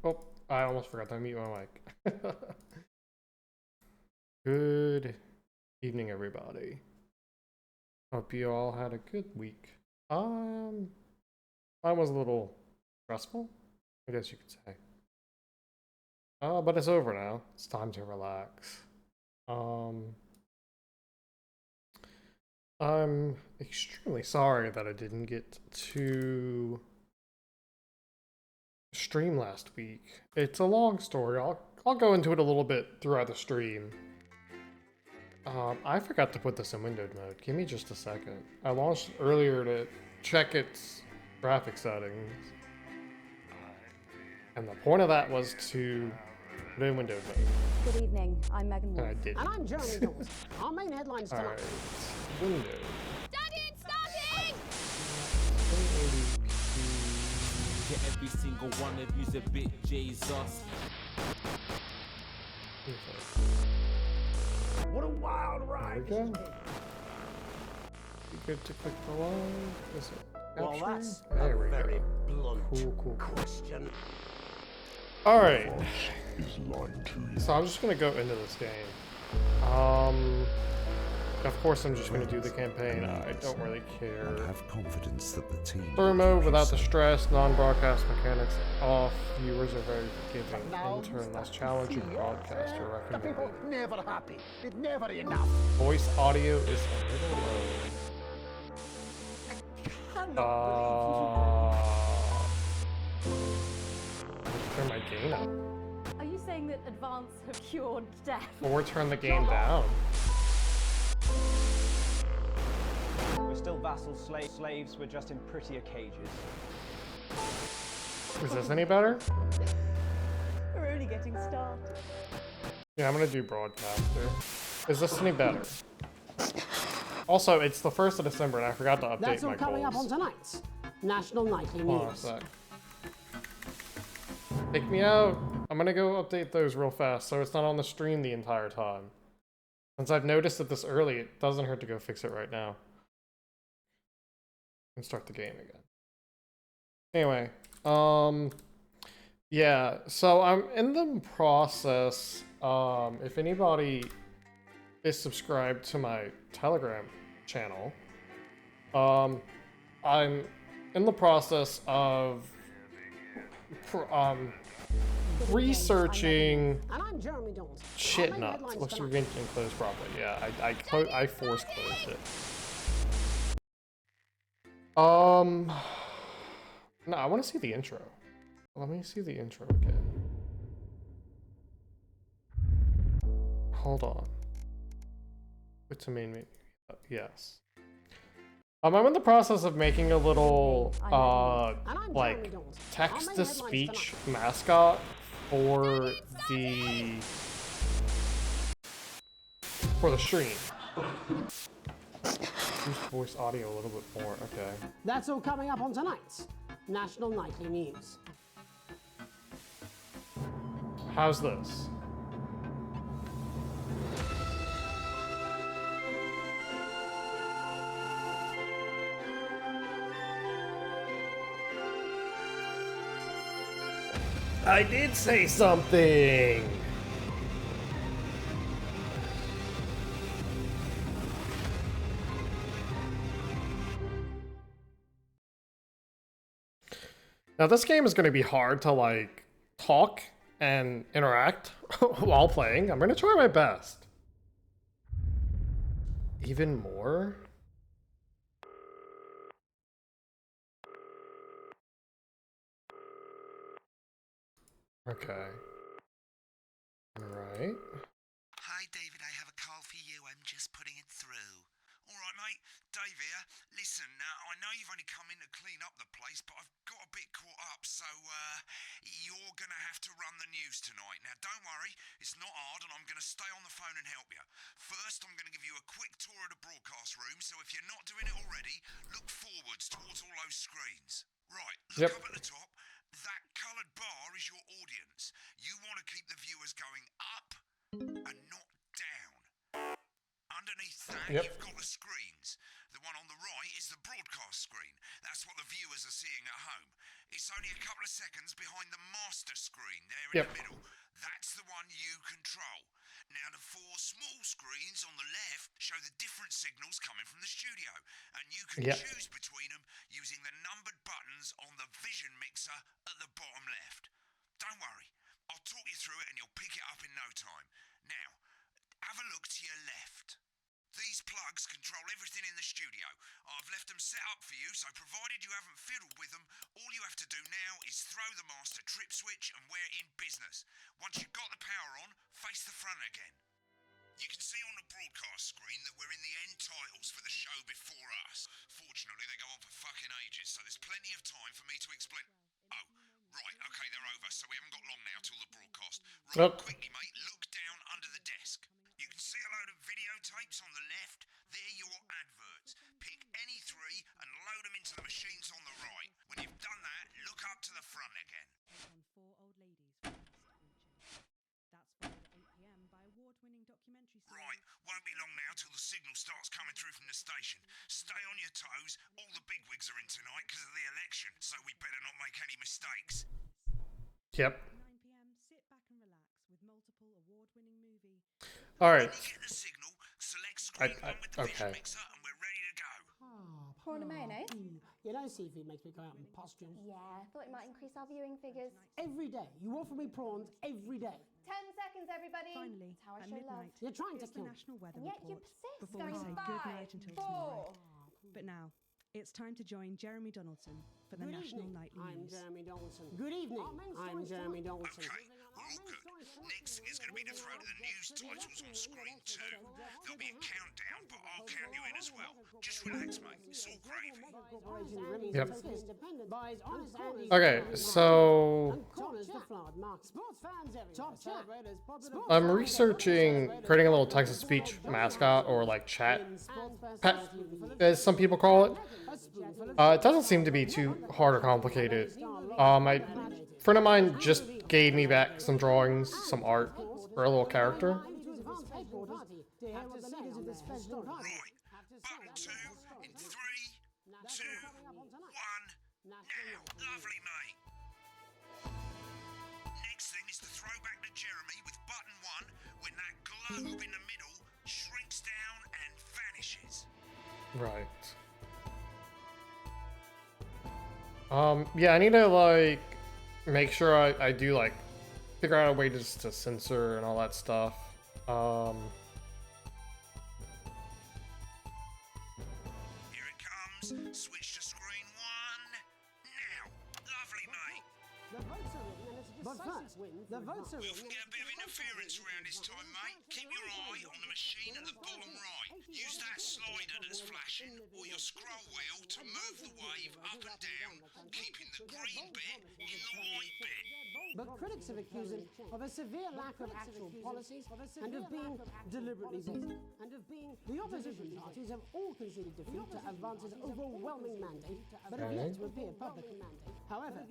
Oh, I almost forgot to mute my mic. Good evening, everybody. Hope you all had a good week. Mine was a little stressful, I guess you could say. But it's over now. It's time to relax. I'm extremely sorry that I didn't get to stream last week. It's a long story. I'll go into it a little bit throughout the stream. I forgot to put this in windowed mode. Give me just a second. I launched earlier to check its graphic settings. And the point of that was to put it in windowed mode. Good evening, I'm Megan Wolf. And I didn't. And I'm Jeremy Dawes. Our main headlines tonight. Alright, windowed. Starting! Starting! 1080p. To every single one of you's a bit Jesus. What a wild ride. There we go. Be good to click the line. Is it Well, capturing? that's There a we very go. blunt Cool. question. Alright. Is lying to you. So I'm just gonna go into this game. Of course I'm just gonna do the campaign. I don't really care. I have confidence that the team. Story mode without the stress, non-broadcast mechanics off. Viewers are very forgiving. Now, Intern less challenging. Broadcaster the people recommended. never happy. It's never enough. Voice audio is a little low. Let's turn my gain up. Are you saying that advance have cured death? Or turn the game down. We're still vassals, slaves, we're just in prettier cages. Is this any better? We're only getting started. Yeah, I'm gonna do broadcaster. Is this any better? Also, it's the 1st of December and I forgot to update That's all my coming up on goals. tonight's National Nightly Hold on a News. sec. Take me out. I'm gonna go update those real fast so it's not on the stream the entire time. Since I've noticed it this early, it doesn't hurt to go fix it right now. And start the game again. Anyway, yeah, so I'm in the process, if anybody is subscribed to my Telegram channel, I'm in the process of researching And I'm Jeremy Dawes. shit Our main nuts. headlines Let's tonight. begin to close properly. Yeah, I force closed it. No, I want to see the intro. Let me see the intro again. Hold on. It's a main menu. Yes. I'm in the process of making a little, like, text-to-speech mascot for the stream. Boost voice audio a little bit more. Okay. That's all coming up on tonight's National Nightly News. How's this? I did say something! Now this game is going to be hard to like talk and interact while playing. I'm going to try my best. Even more? Okay. Alright. Hi, David, I have a call for you. I'm just putting it through. All right, mate. Dave here. Listen, now, I know you've only come in to clean up the place, but I've got a bit caught up, so, you're gonna have to run the news tonight. Now, don't worry, it's not hard, and I'm gonna stay on the phone and help you. First, I'm gonna give you a quick tour of the broadcast room, so if you're not doing it already, look forwards towards all those screens. Right, look up at the top. That coloured bar is your audience. You want to keep the viewers going up and not down. Underneath that, you've got the screens. The one on the right is the broadcast screen. That's what the viewers are seeing at home. it's only a couple of seconds behind the master screen there in Yep. the middle. That's the one you control. Now, the four small screens on the left show the different signals coming from the studio, and you can Yep. choose between them using the numbered buttons on the vision mixer at the bottom left. Don't worry, I'll talk you through it and you'll pick it up in no time. Now, have a look to your left. These plugs control everything in the studio. I've left them set up for you, so provided you haven't fiddled with them, all you have to do now is throw the master trip switch and we're in business. Once you've got the power on, face the front again. You can see on the broadcast screen that we're in the end titles for the show before us. Fortunately, they go on for fucking ages, so there's plenty of time for me to explain. Oh, right, okay, they're over, so we haven't got long now till the broadcast. Right, Yep. quickly, mate, look down under the desk. You can see a load of videotapes on the left. They're your adverts. Pick any three and load them into the machines on the right. When you've done that, look up to the front again. On four old ladies from That's followed at 8 p.m. by award-winning documentary series. Right, won't be long now till the signal starts coming through from the station. Stay on your toes. All the bigwigs are in tonight because of the election, so we better not make any mistakes. Yep. 9 p.m. Sit back and relax with multiple award-winning movie. All right. When you get the signal, select screen one with the vision Okay. mixer and we're ready to go. Prawn and mayonnaise? You know, seafood makes me go out in pustules. Yeah, I thought it might increase our viewing figures. Every day. You offer me prawns every day. 10 seconds, everybody. Finally, That's how I at show love. midnight, You're trying to it's the kill me. National Weather And yet you Report. persist. Before we Going say 5, goodnight until tomorrow. 4. But now, it's time to join Jeremy Donaldson for the Good National evening. Nightly I'm News. Jeremy Donaldson. Good evening. I'm Jeremy Donaldson. Okay, we're all good. Next is going to be the throw to the news titles on screen 2. There'll be a countdown, but I'll count you in as well. Just relax, mate. It's all gravy. Yep. Okay, Okay, so I'm researching creating a little text-to-speech mascot or like chat pet, as some people call it. It doesn't seem to be too hard or complicated. A friend of mine just gave me back some drawings, some art for a little character. Right, button 2 in 3, 2, 1, now. Lovely, mate. Next thing is the throwback to Jeremy with button 1 when that globe in the middle shrinks down and vanishes. Right. Yeah, I need to like make sure I do like figure out a way just to censor and all that stuff. Here it comes. Switch to screen 1. Now. Lovely, mate. But first, the votes are We often get a bit of interference around this time, mate. Keep your eye on the machine at the bottom right. Use that slider that's flashing or your scroll wheel to move the wave up and down, keeping the green bit in the white bit. But critics have accused him of a severe lack of actual policies and of being deliberately vague. The opposition parties have all conceded defeat to Advance's overwhelming mandate, but have yet to appear publicly. However,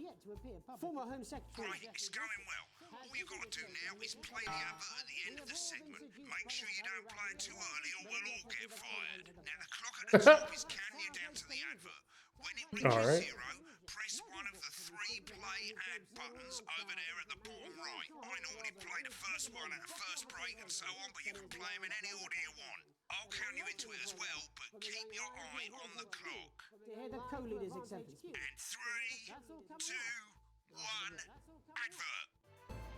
former Home Secretary... Right, it's going well. All you've got to do now is play the advert at the end of the segment. Make sure you don't play it too early or we'll all get fired. Now the clock at the top is counting you down to the advert. When it reaches 0, press one of the 3 play ad buttons over there at the bottom right. I normally play the first one at the first break and so on, but you can play them in any order you want. I'll count you into it as well, but keep your eye on the clock. To hear the co-leader's acceptance speech. And 3, 2, 1, advert.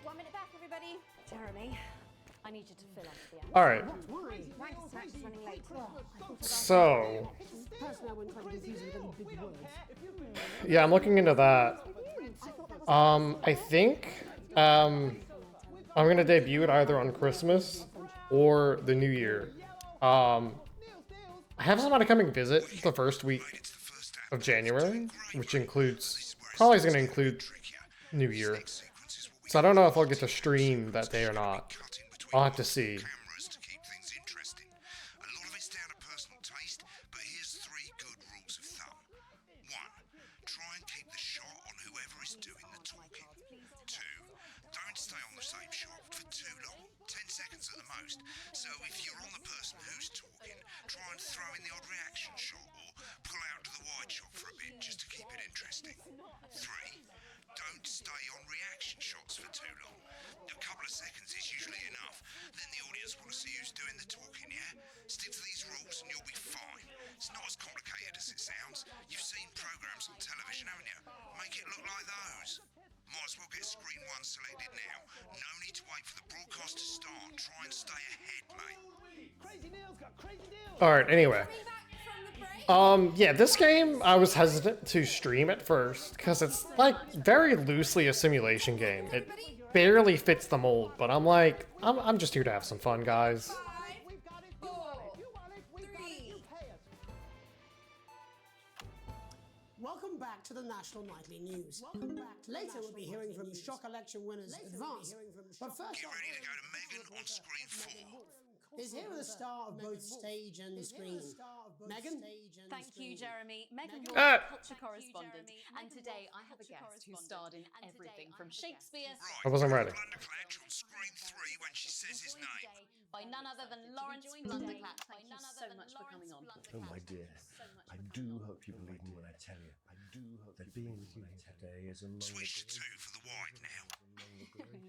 1 minute back, everybody. Jeremy, I need you to fill up the end. All right. Rank attack is running late. So Personally, I wouldn't try to confuse it with any big words. yeah, I'm looking into that. I think I'm gonna debut it either on Christmas or the New Year. I have somebody coming visit the first week of January, which includes probably is gonna include New Year. So I don't know if I'll get to stream that day or not. I'll have to see. Cameras to keep things interesting. A lot of it's down to personal taste, but here's 3 good rules of thumb. 1. Try and keep the shot on whoever is doing the talking. 2. Don't stay on the same shot for too long. 10 seconds at the most. So if you're on the person who's talking, try and throw in the odd reaction shot or pull out to the wide shot for a bit just to keep it interesting. 3. Don't stay on reaction shots for too long. A couple of seconds is usually enough. Then the audience want to see who's doing the talking, yeah? Stick to these rules and you'll be fine. It's not as complicated as it sounds. You've seen programs on television, haven't you? Make it look like those. Might as well get screen 1 selected now. No need to wait for the broadcast to start. Try and stay ahead, mate. All right, anyway. Yeah, this game, I was hesitant to stream at first, because it's, like, very loosely a simulation game. It barely fits the mold, but I'm like, I'm just here to have some fun, guys. Welcome back to the National Nightly News. Later we'll be hearing from shock election winners Advance. But first, Get ready to go to Megan on screen 4. is here with the star of both stage and screen. Megan? Thank you, Jeremy. Megan Ward, culture correspondent. And today I have a guest who starred in everything from Shakespeare I wasn't ready. Blunderclatch on screen 3 when she says his name. by none other than Lawrence Blunderclatch. Thank you so much for coming on. Oh, my dear. I do hope you believe me when I tell you. I do hope that being with you here today is among Switch to 2 for the wide now.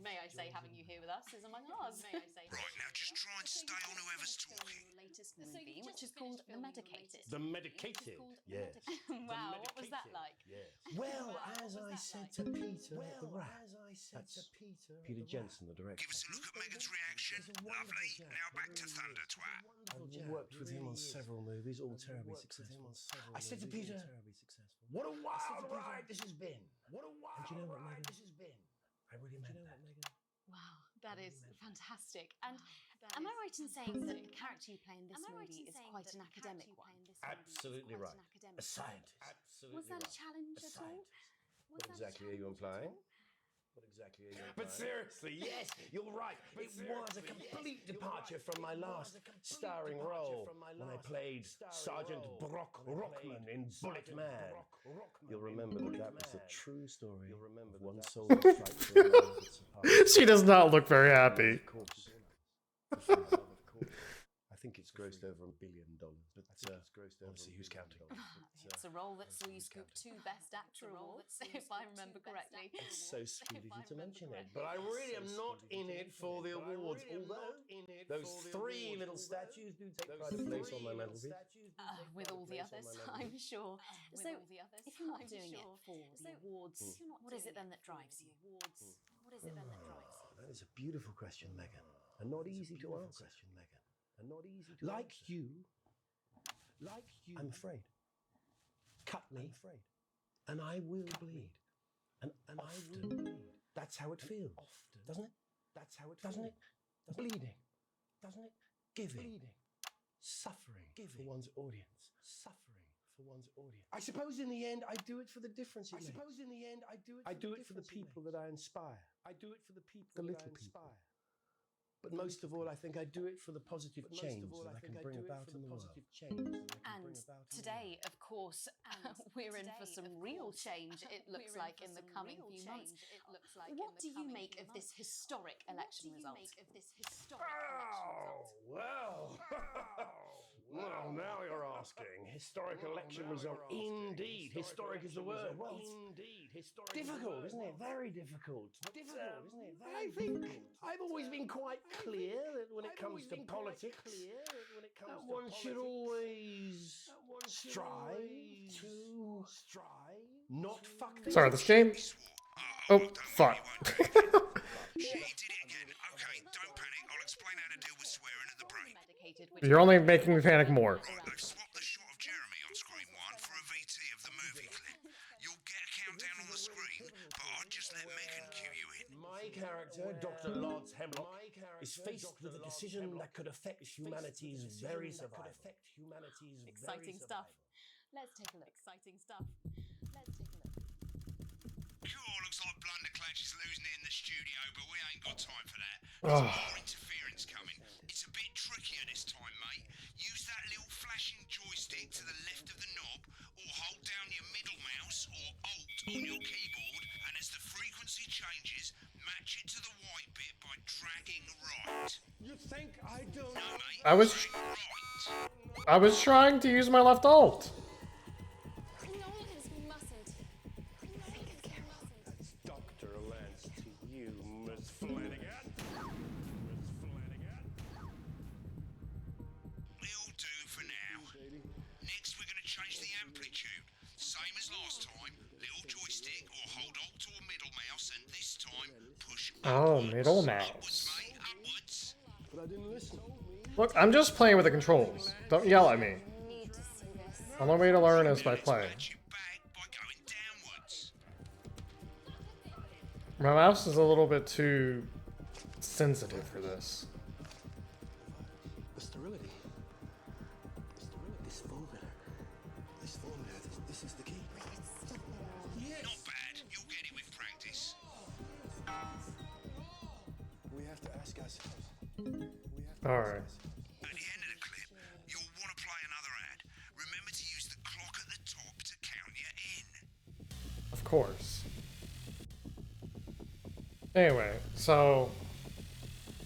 May I say, having you here with us is among ours. Right, now just try and stay on whoever's talking. Latest movie, which is called The Medicated. The Medicated? Yes. Wow, what was that like? Yes. Well, as I said to Peter the Rat. That's Peter Jensen, the director. Give us a look at Megan's reaction. Lovely. Now back to Thunder Twat. I've worked with him on several movies, all terribly successful. I said to Peter, what a wild ride this has been. What a wild ride this has been. I really meant that. Wow, that is fantastic. And am I right in saying that the character you play in this movie is quite an academic one? Absolutely right. A scientist. Absolutely Was that a challenge at all? What exactly are you implying? What exactly are you implying? But seriously, yes, you're right. It was a complete departure from my last starring role when I played Sergeant Brock Rockman in Bullet Man. You'll remember that was a true story of one soul. She does not look very happy. Of course. I think it's grossed over $1 billion, but obviously who's counting? It's a role that saw you scoop 2 Best Actor awards, if I remember correctly. It's so sweet of you to mention it. But I really am not in it for the awards, although those 3 little statues do take pride of place on my mantelpiece. With all the others, I'm sure. So, if you're not doing it for the awards, what is it then that drives you? What is it then that drives you? That is a beautiful question, Megan, and not easy to answer. Like you, I'm afraid. Cut me, and I will bleed. And I will bleed. That's how it feels, doesn't it? Doesn't it? Bleeding, doesn't it? Giving, suffering for one's audience. I suppose in the end, I do it for the difference it makes. I do it for the people that I inspire. The little people. But most of all, I think I do it for the positive change that I can bring about in the world. And today, of course, we're in for some real change, it looks like, in the coming few months. What do you make of this historic election result? Oh, well. Well, now you're asking. Historic election result. Indeed. Historic is the word. Well, difficult, isn't it? Very difficult. I think I've always been quite clear that when it comes to politics, that one should always strive to not fuck things. Sorry, this game. Oh, fuck. She did it again. Okay, don't panic. I'll explain how to deal with swearing at the break. You're only making me panic more. Right, I've swapped the shot of Jeremy on screen 1 for a VT of the movie clip. You'll get a countdown on the screen, but I'll just let Megan cue you in. My character, Dr. Lance Hemlock, is faced with a decision that could affect humanity's very survival. Exciting stuff. Let's take a look. Cool, looks like Blunderclatch is losing it in the studio, but we ain't got time for that. There's more interference coming. It's a bit trickier this time, mate. Use that little flashing joystick to the left of the knob, or hold down your middle mouse or Alt on your keyboard, and as the frequency changes, match it to the white bit by dragging right. think I don't. I was trying to use my left alt. That's Dr. Lance to you, Miss Flanagan. It'll do for now. Next, we're going to change the amplitude. Same as last time. Little joystick or hold Alt or middle mouse, and this time push Oh, upwards. middle Upwards, mouse. mate, upwards. But I didn't listen. Look, I'm just playing with the controls. Don't yell at me. Need to see this. The only way to learn is by Let's playing. patch you back by going downwards. My mouse is a little bit too sensitive for this. The sterility. This formula. This is the key. Not bad. You'll get it with practice. We have to ask ourselves. Alright. At the end of the clip, you'll want to play another ad. Remember to use the clock at the top to count you in. Of course. Anyway, so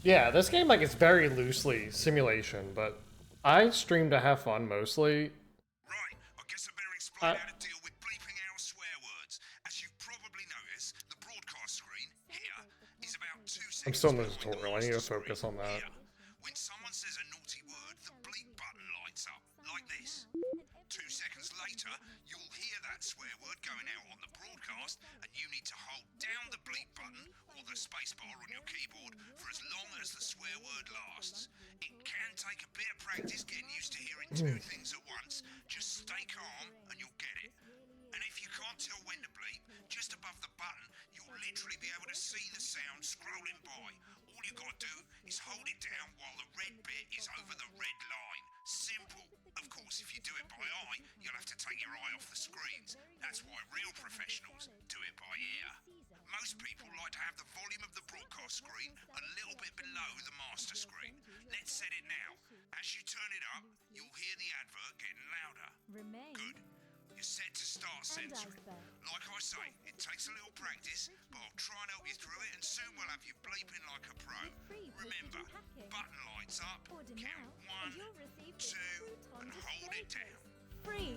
yeah, this game like it's very loosely simulation, but I stream to have fun mostly. Right, I guess I better explain how to deal with bleeping out swear words. As you've probably noticed, the broadcast screen here is about 2 seconds. I'm still in the behind tutorial. I need to master focus screen on that. here. When someone says a naughty word, the bleep button lights up like this. 2 seconds later, you'll hear that swear word going out on the broadcast, and you need to hold down the bleep button or the spacebar on your keyboard for as long as the swear word lasts. It can take a bit of practice getting used to hearing 2 things at once. Just stay calm and you'll get it. And if you can't tell when to bleep, just above the button, you'll literally be able to see the sound scrolling by. All you gotta do is hold it down while the red bit is over the red line. Simple. Of course, if you do it by eye, you'll have to take your eye off the screens. That's why real professionals do it by ear. Most people like to have the volume of the broadcast screen a little bit below the master screen. Let's set it now. As you turn it up, you'll hear the advert getting louder. Good. You're set to start censoring. Like I say, it takes a little practice, but I'll try and help you through it, and soon we'll have you bleeping like a pro. Remember, button lights up, count 1, 2, and hold it down. Free.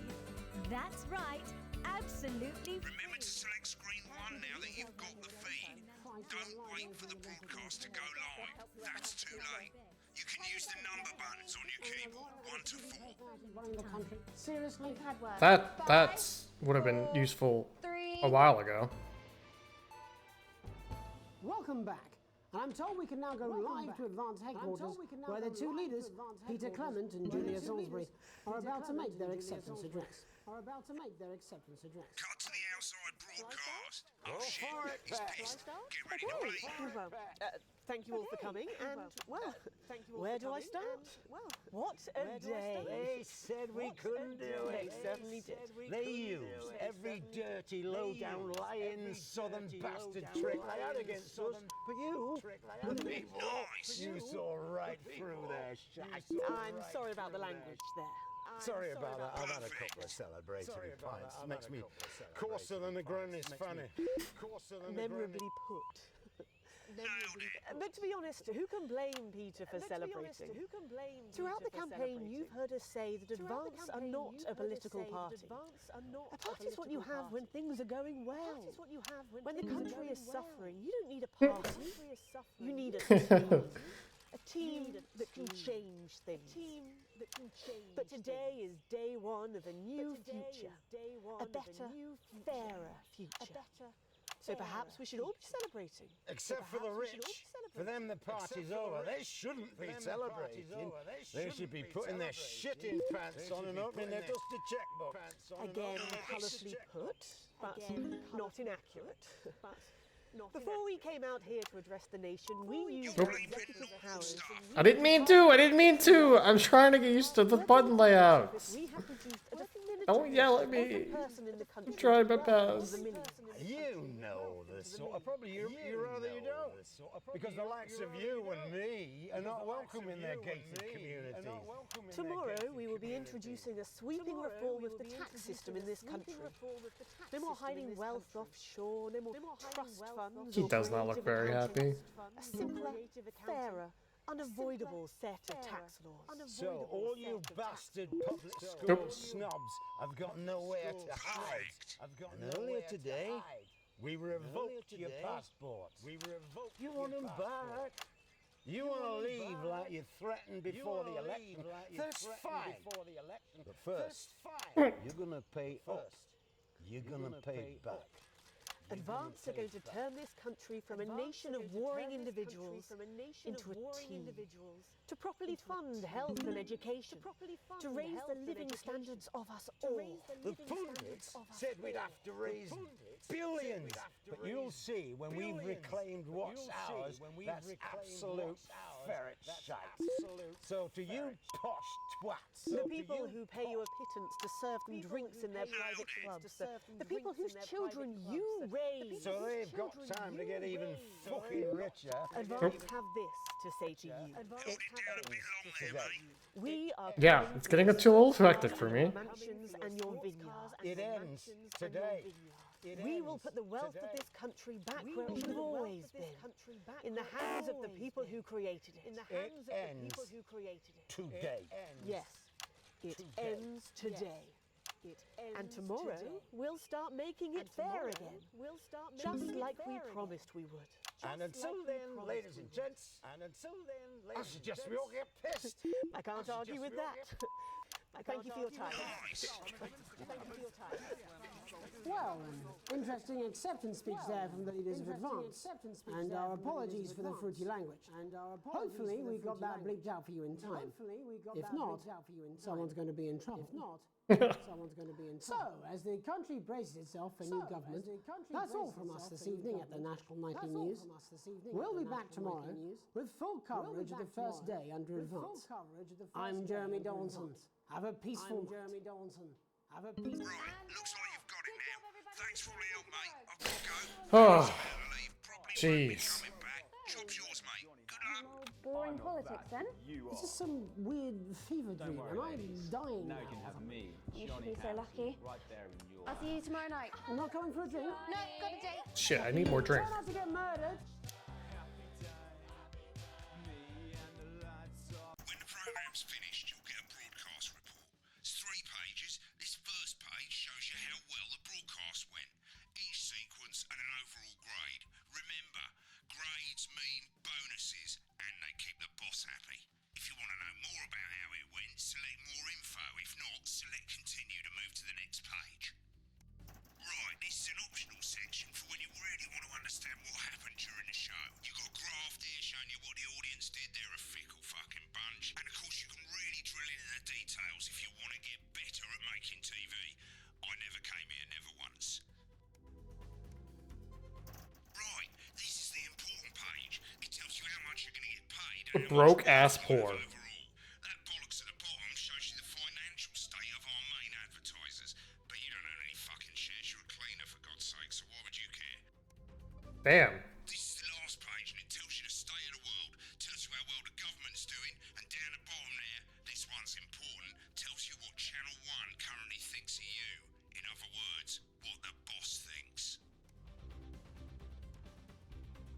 That's right. Absolutely free. Remember to select screen 1 now that you've got the feed. Don't wait for the broadcast to go live. That's too late. You can use the number buttons on your keyboard, 1 to 4. Seriously? That would have been useful a while ago. Welcome back. And I'm told we can now go live to Advanced Headquarters, where the two leaders, Peter Clement and Julia Salisbury, are about to make their acceptance address. Cut to the outside broadcast. Oh shit, he's pissed. Get ready to bleep. Well, thank you all for coming, and, well, where do I start? What a day. They said we couldn't do it. They certainly did. They used every dirty, low-down, lying southern bastard trick they had against us. But you, the people, you saw right through their shite. I'm sorry about the language there. Sorry about that. I've had a couple of celebratory pints. Makes me coarser than a granny's fanny. Memorably put. But to be honest, who can blame Peter for celebrating? Throughout the campaign, you've heard us say that Advance are not a political party. A party is what you have when things are going well. When the country is suffering, you don't need a party. You need a team. A team that can change things. But today is day one of a new future. A better, fairer future. So perhaps we should all be celebrating. Except for the rich. For them, the party's over. They shouldn't be celebrating. They should be putting their shitting pants on and opening their dusty checkbook. Again, colourfully put, but not inaccurate. Before we came out here to address the nation, we used our executive powers. I didn't mean to! I'm trying to get used to the button layout. Don't yell at me. I'm trying my best. You know this sort of probably you rather you don't. Because the likes of you and me are not welcome in their gated communities. Tomorrow we will be introducing a sweeping reform of the tax system in this country. No more hiding wealth offshore, no more trust funds. He does not look very happy. A simpler, fairer, unavoidable set of tax laws. So all you bastard public school snobs have got nowhere to hide. And earlier today, we revoked your passports. You want them back? You want to leave like you threatened before the election? That's fine. But first, you're going to pay us. You're going to pay back. Advance are going to turn this country from a nation of warring individuals into a team. To properly fund health and education. To raise the living standards of us all. The pundits said we'd have to raise billions. But you'll see when we've reclaimed what's ours, that's absolute ferret shite. So to you posh twats. The people who pay you a pittance to serve them drinks in their private clubs. The people whose children you raise. So they've got time to get even fucking richer. Advance have this to say to you. We are Yeah, it's getting a little hectic for me. mansions and your vineyards. It ends today. We will put the wealth of this country back where it should have always been. In the hands of the people who created it. It ends today. Yes, it ends today. And tomorrow, we'll start making it fair again. Just like we promised we would. And until then, ladies and gents, I suggest we all get pissed. I can't argue with that. Thank you for your time. Thank you for your time. Well, an interesting acceptance speech there from the leaders of Advance. And our apologies for the fruity language. Hopefully we got that bleeped out for you in time. If not, someone's going to be in trouble. So, as the country braces itself for new government, that's all from us this evening at the National Nightly News. We'll be back tomorrow with full coverage of the first day under Advance. I'm Jeremy Donaldson. Have a peaceful night. Right, looks like you've got it now. Thanks for all the help, mate. I've got to go. Oh, jeez. Job's yours, mate. Good luck. Boring politics, then? This is some weird fever dream. Am I dying now? You should be so lucky. I'll see you tomorrow night. I'm not coming for a drink. No, got a date. Shit, I need more drink. Try not to get murdered. When the program's finished, you'll get a broadcast report. It's 3 pages. This first page shows you how well the broadcast went. Each sequence and an overall grade. Remember, grades mean bonuses, and they keep the boss happy. If you want to know more about how it went, select more info. If not, select continue to move to the next page. Right, this is an optional section for when you really want to understand what happened during the show. You got a graph there showing you what the audience did. They're a fickle fucking bunch. And of course you can really drill into the details if you want to get better at making TV. I never came here, never once. Right, this is the important page. It tells you how much you're going to get paid. A broke ass poor. That bollocks at the bottom shows you the financial state of our main advertisers. But you don't own any fucking shares. You're a cleaner, for God's sake, so why would you care? Damn. This is the last page, and it tells you the state of the world, tells you how well the government's doing, and down the bottom there, this one's important, tells you what Channel 1 currently thinks of you. In other words, what the boss thinks.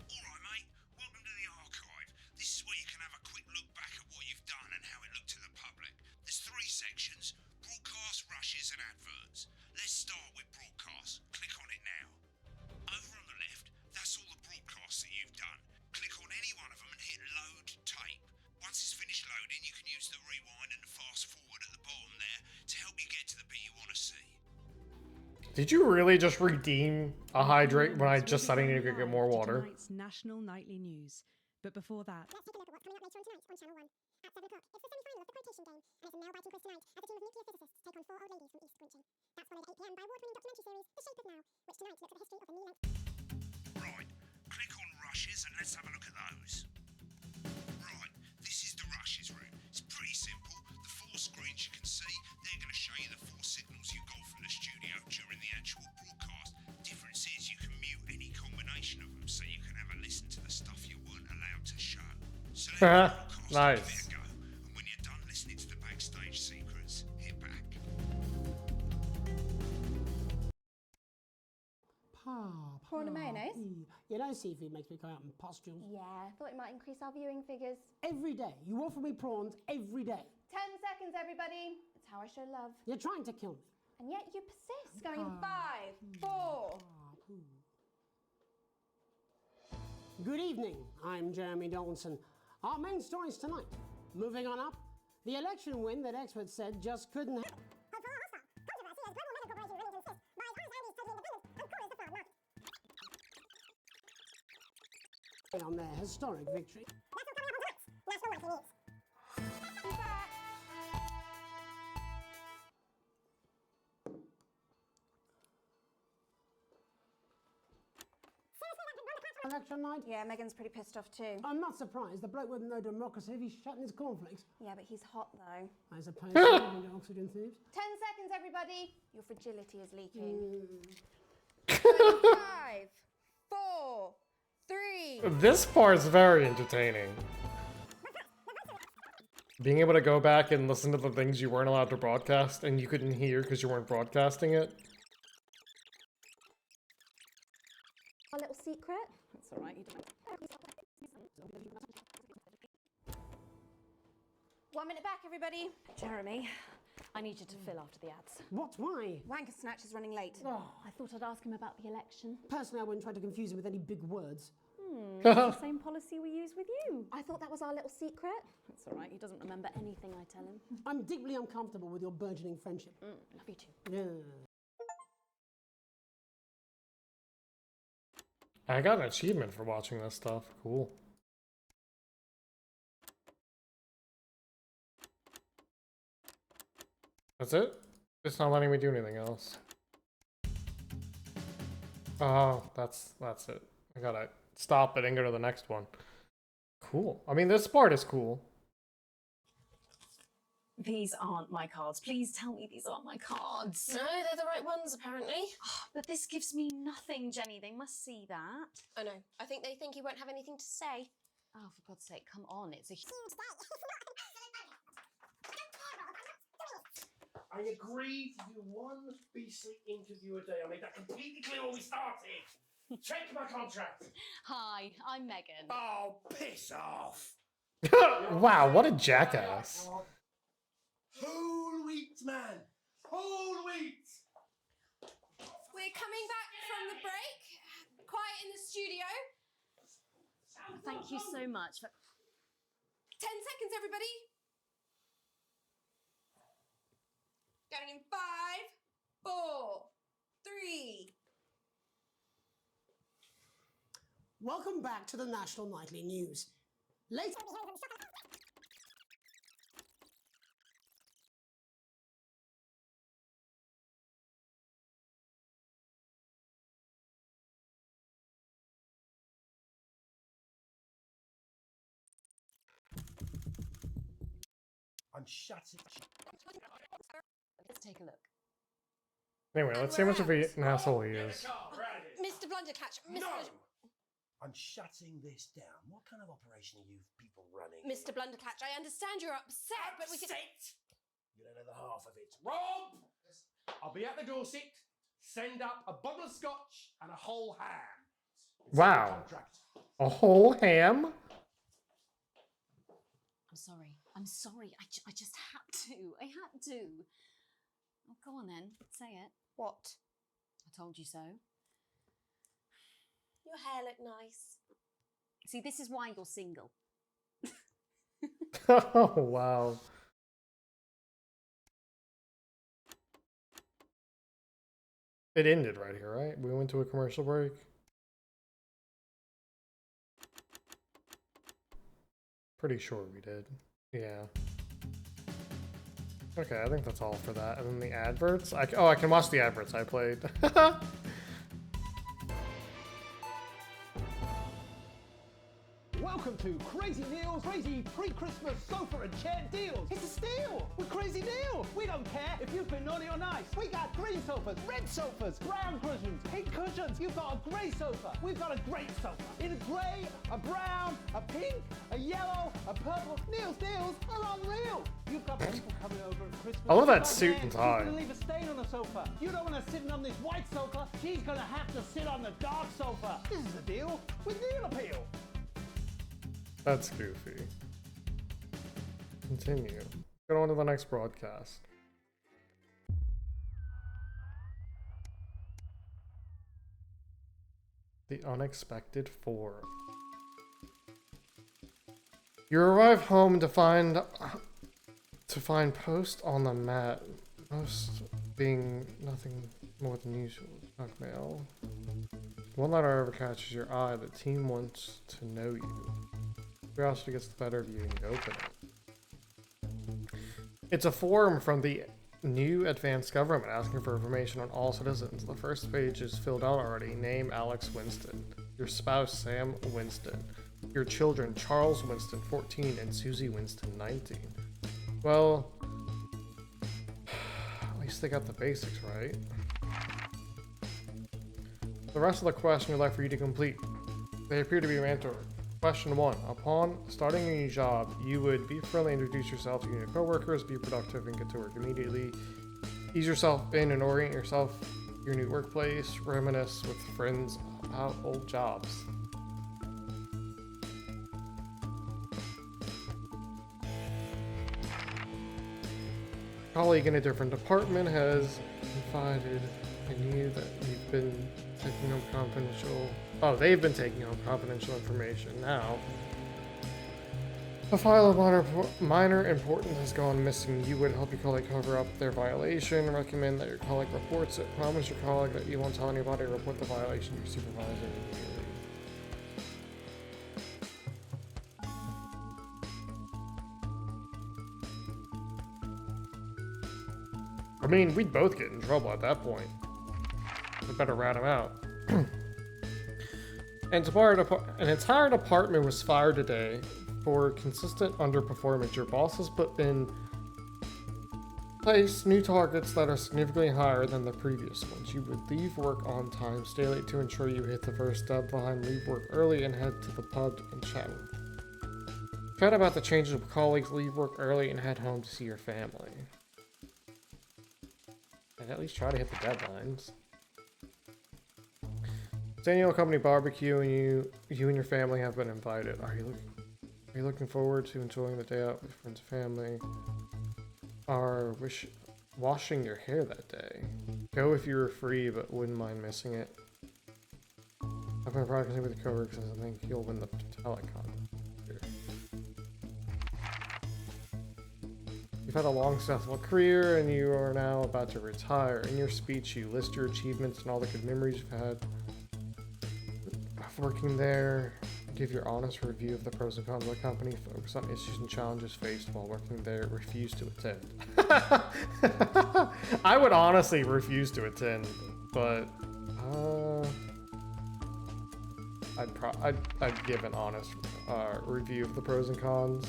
Alright, mate, welcome to the archive. This is where you can have a quick look back at what you've done and how it looked to the public. There's 3 sections: broadcast, rushes, and adverts. Let's start with broadcast. Click on it now. Over on the left, that's all the broadcasts that you've done. Click on any one of them and hit load tape. Once it's finished loading, you can use the rewind and the fast forward at the bottom there to help you get to the bit you want to see. Did you really just redeem a hydrate when I just said I need to get more water? Tonight's National Nightly News. But before that, Let's take a look at what's coming up later on tonight on Channel 1. At 7 o'clock, it's the semi-final of the quotation game, and it's a nail-biting quiz tonight as a team of nuclear physicists take on 4 old ladies from East Grinching. That's followed at 8 p.m. by award-winning documentary series The Shape of Now, which tonight looks at the history of the knee-length. Right, click on rushes and let's have a look at those. Right, this is the rushes room. It's pretty simple. The 4 screens you can see, they're going to show you the 4 signals you got from the studio during the actual broadcast. Difference is you can mute any combination of them, so you can have a listen to the stuff you weren't allowed to show. Select Nice. go, and when you're done listening to the backstage secrets, hit back. Prawn and mayonnaise? You know Their seafood makes me come out in pustules. Yeah, thought it might increase our viewing figures. Every day. You offer me prawns every day. 10 seconds, everybody. It's how I show love. You're trying to kill me. And yet you persist. Going in 5, 4. Good evening. I'm Jeremy Donaldson. Our main stories tonight. Moving on up, the election win that experts said just couldn't happen. On their historic victory. Election night? Yeah, Megan's pretty pissed off too. I'm not surprised. The bloke with no democracy, he's shutting his cornflakes. Yeah, but he's hot though. I suppose so, the oxygen thieves. 10 seconds, everybody. Your fragility is leaking. 5, 4, 3. This part's very entertaining. Being able to go back and listen to the things you weren't allowed to broadcast and you couldn't hear because you weren't broadcasting it. Our little secret. That's alright, you don't. 1 minute back, everybody. Jeremy, I need you to fill after the ads. What? Why? Wanker Snatch is running late. Oh. I thought I'd ask him about the election. Personally, I wouldn't try to confuse him with any big words. It's the same policy we use with you. I thought that was our little secret. That's alright, he doesn't remember anything I tell him. I'm deeply uncomfortable with your burgeoning friendship. Love you too. Yeah. I got an achievement for watching this stuff. Cool. That's it? It's not letting me do anything else. Oh, that's it. I gotta stop it and go to the next one. Cool. I mean, this part is cool. These aren't my cards. Please tell me these aren't my cards. No, they're the right ones, apparently. Oh, but this gives me nothing, Jenny. They must see that. I know. I think they think you won't have anything to say. Oh, for God's sake, come on. It's a huge day. I agreed to do one beastly interview a day. I made that completely clear when we started. Check my contract. Hi, I'm Megan. Oh, piss off. Wow, what a jackass. Whole wheat, man. Whole wheat. We're coming back from the break. Quiet in the studio. Thank you so much. 10 seconds, everybody. Going in 5, 4, 3. Welcome back to the National Nightly News. Later. I'm shutting. Let's take a look. Anyway, let's see how much of an asshole he is. Mr. Blundercatch. No! I'm shutting this down. What kind of operation are you people running? Mr. Blundercatch, I understand you're upset, but we can... You don't know the half of it. Rob! I'll be at the Dorset. Send up a bottle of scotch and a whole ham. It's Wow. Contract. A whole ham? I'm sorry. I'm sorry. I just had to. I had to. Oh, go on then. Say it. What? I told you so. Your hair looked nice. See, this is why you're single. Oh, wow. It ended right here, right? We went to a commercial break. Pretty sure we did. Yeah. Okay, I think that's all for that. And then the adverts? I can watch the adverts I played. Welcome to Crazy Neil's Crazy Pre-Christmas Sofa and Chair Deals. It's a steal with Crazy Neil. We don't care if you've been naughty or nice. We got green sofas, red sofas, brown cushions, pink cushions. You've got a grey sofa. We've got a great sofa. In a grey, a brown, a pink, a yellow, a purple. Neil's deals are unreal. You've got people coming over at Christmas. I love that suit and tie. She's gonna leave a stain on the sofa. You don't want her sitting on this white sofa. She's gonna have to sit on the dark sofa. This is the deal with Neil Appeal. That's goofy. Continue. Go on to the next broadcast. The Unexpected Four. You arrive home to find post on the mat, most being nothing more than usual junk mail. One letter ever catches your eye. The team wants to know you. Curiosity gets the better of you and you open it. It's a form from the new advanced government asking for information on all citizens. The first page is filled out already. Name Alex Winston. Your spouse Sam Winston. Your children Charles Winston 14 and Susie Winston 19. Well, at least they got the basics right. The rest of the question are left for you to complete. They appear to be mentored. Question 1. Upon starting a new job, you would be friendly, introduce yourself to your coworkers, be productive, and get to work immediately. Ease yourself in and orient yourself your new workplace. Reminisce with friends about old jobs. A colleague in a different department has confided in you that you've been taking home confidential. Oh, they've been taking home confidential information. Now, a file of minor importance has gone missing. You would help your colleague cover up their violation. Recommend that your colleague reports it. Promise your colleague that you won't tell anybody. Report the violation to your supervisor immediately. I mean, we'd both get in trouble at that point. We better rat him out. An entire department was fired today for consistent underperformance. Your boss has put in place new targets that are significantly higher than the previous ones. You would leave work on time, stay late to ensure you hit the first deadline, leave work early, and head to the pub and chat with. Chat about the changes with colleagues, leave work early, and head home to see your family. And at least try to hit the deadlines. It's annual company barbecue, and you and your family have been invited. Are you looking forward to enjoying the day out with friends and family? Are washing your hair that day? Go if you were free, but wouldn't mind missing it. I've been practicing with the coworkers, because I think you'll win the talent contest. You've had a long, successful career, and you are now about to retire. In your speech, you list your achievements and all the good memories you've had working there. Give your honest review of the pros and cons of the company. Focus on issues and challenges faced while working there. Refuse to attend. I would honestly refuse to attend, but I'd give an honest review of the pros and cons.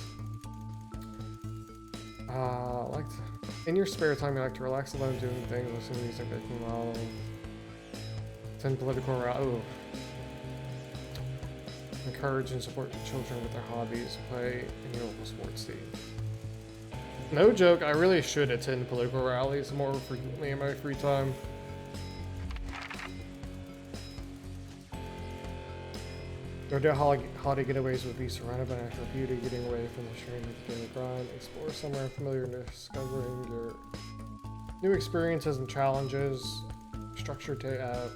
In your spare time, you like to relax alone, doing things, listen to music, making models, attend political rallies. Encourage and support your children with their hobbies, play in your local sports team. No joke, I really should attend political rallies more frequently in my free time. No doubt holiday getaways would be surrounded by natural beauty, getting away from the strain of the daily grind, explore somewhere familiar and discovering your new experiences and challenges, structured day at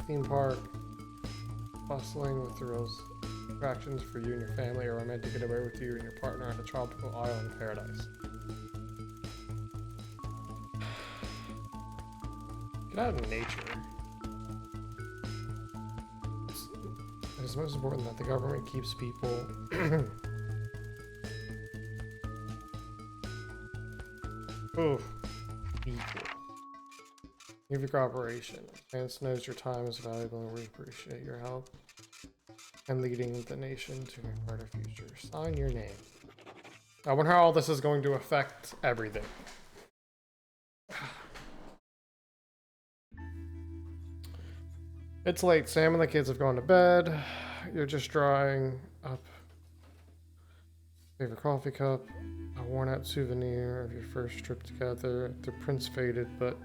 theme park, bustling with thrills. Attractions for you and your family, or romantic getaway with you and your partner at a tropical island paradise. Get out in nature. It's most important that the government keeps people equal. Give your cooperation. Advance knows your time is valuable and we appreciate your help. and leading the nation to a brighter future. Sign your name. I wonder how all this is going to affect everything. It's late. Sam and the kids have gone to bed. You're just drying up. Favorite coffee cup. A worn out souvenir of your first trip together. The print's faded, but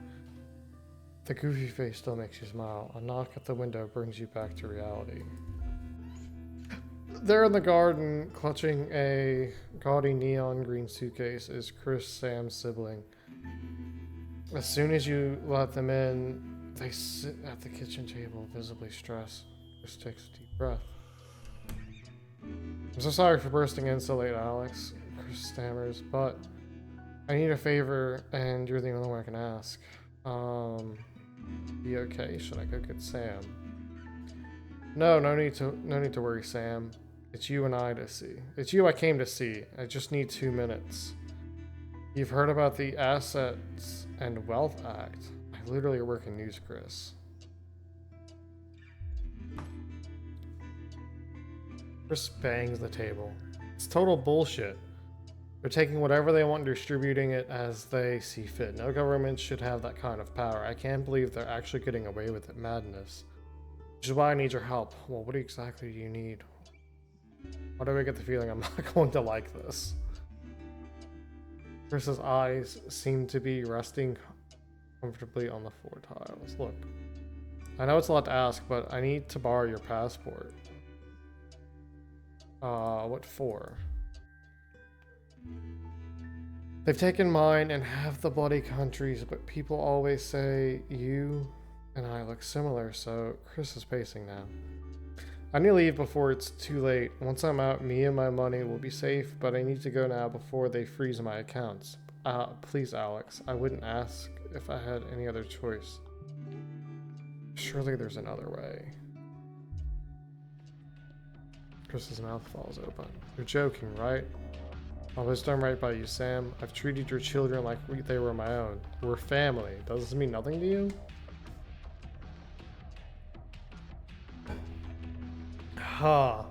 the goofy face still makes you smile. A knock at the window brings you back to reality. There in the garden, clutching a gaudy neon green suitcase, is Chris, Sam's sibling. As soon as you let them in, they sit at the kitchen table, visibly stressed. Chris takes a deep breath. I'm so sorry for bursting in so late, Alex. Chris stammers, but I need a favor, and you're the only one I can ask. Be okay? Should I go get Sam? No need to worry, Sam. It's you and I to see. It's you I came to see. I just need 2 minutes. You've heard about the Assets and Wealth Act. I literally work in news, Chris. Chris bangs the table. It's total bullshit. They're taking whatever they want and distributing it as they see fit. No government should have that kind of power. I can't believe they're actually getting away with it. Madness. Which is why I need your help. Well, what exactly do you need? Why do I get the feeling I'm not going to like this? Chris's eyes seem to be resting comfortably on the floor tiles. Look, I know it's a lot to ask, but I need to borrow your passport. What for? They've taken mine and half the bloody countries, but people always say you and I look similar, so Chris is pacing now. I need to leave before it's too late. Once I'm out, me and my money will be safe, but I need to go now before they freeze my accounts. Please, Alex, I wouldn't ask if I had any other choice. Surely there's another way. Chris's mouth falls open. You're joking, right? I was done right by you, Sam. I've treated your children like they were my own. We're family. Does this mean nothing to you? Ha.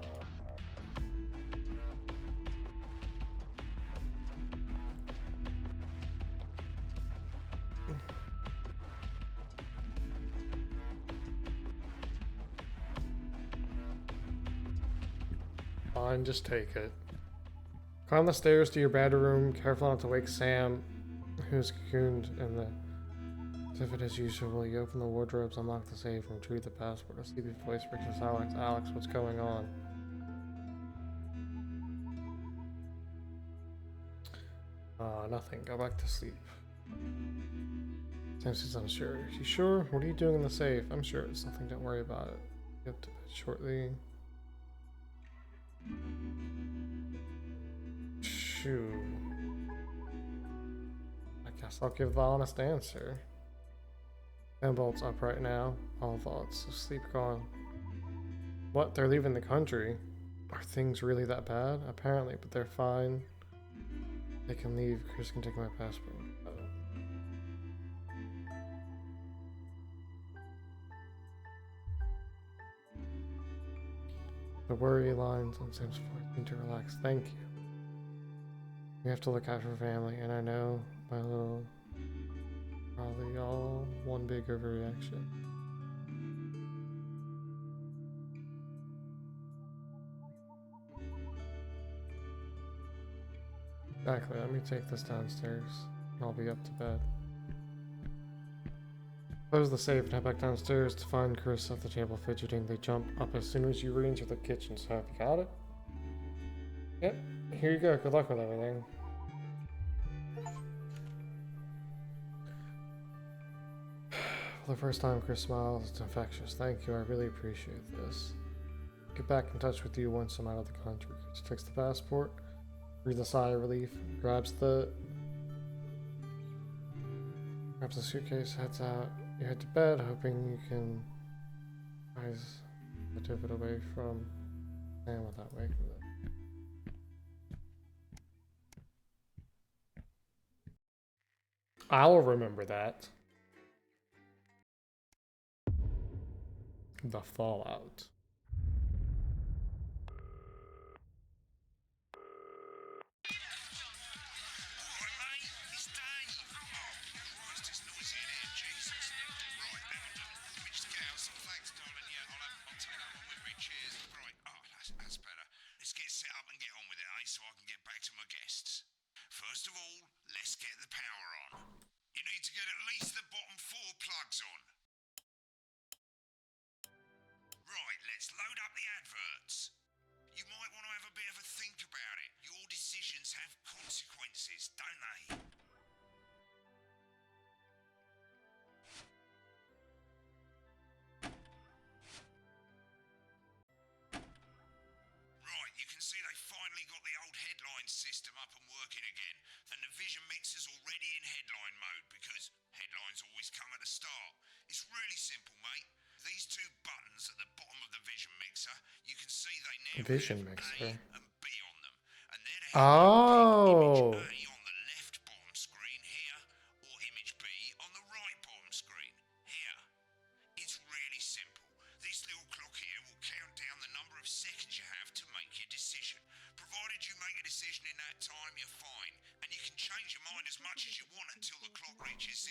Fine, just take it. Climb the stairs to your bedroom, careful not to wake Sam, who's cocooned in the... As if it is usual, you open the wardrobes, unlock the safe, and retrieve the passport. A sleepy voice breaks the silence. Alex, what's going on? Nothing. Go back to sleep. Sam says unsure. You sure? What are you doing in the safe? I'm sure it's nothing. Don't worry about it. Get to bed shortly. Shoo. I guess I'll give the honest answer. Bolt's up right now. All thoughts of sleep gone. What? They're leaving the country? Are things really that bad? Apparently, but they're fine. They can leave. Chris can take my passport. The worry lines on Sam's force need to relax. Thank you. We have to look out for family, and I know my little... Probably all one big overreaction. Exactly, let me take this downstairs, and I'll be up to bed. Close the safe and head back downstairs to find Chris at the table fidgeting. They jump up as soon as you re-enter the kitchen, so have you got it? Yep, here you go, good luck with everything. For the first time, Chris smiles. It's infectious. Thank you, I really appreciate this. Get back in touch with you once I'm out of the country. Chris takes the passport. Breathes a sigh of relief, grabs the suitcase, heads out. You head to bed, hoping you can eyes the divot away from Sam without waking them. I'll remember that. The fallout. let's get set up and get on with it, eh? So I can get back to my guests. First of all, let's get the power on. You need to get at least the bottom 4 plugs on. Right, let's load up the adverts. You might want to have a bit of a think about it. Your decisions have consequences, don't they? Right, you can see they finally got the old headline system up and working again, and the vision mixer's already in headline mode because headlines always come at the start. It's really simple, mate. These 2 buttons at the bottom of the vision mixer, you can see they now Vision have mixer. A and B on them, and they're the Oh. image A on the left bottom screen here, or image B on the right bottom screen here. It's really simple. This little clock here will count down the number of seconds you have to make your decision. Provided you make a decision in that time, you're fine, and you can change your mind as much as you want until the clock reaches 0.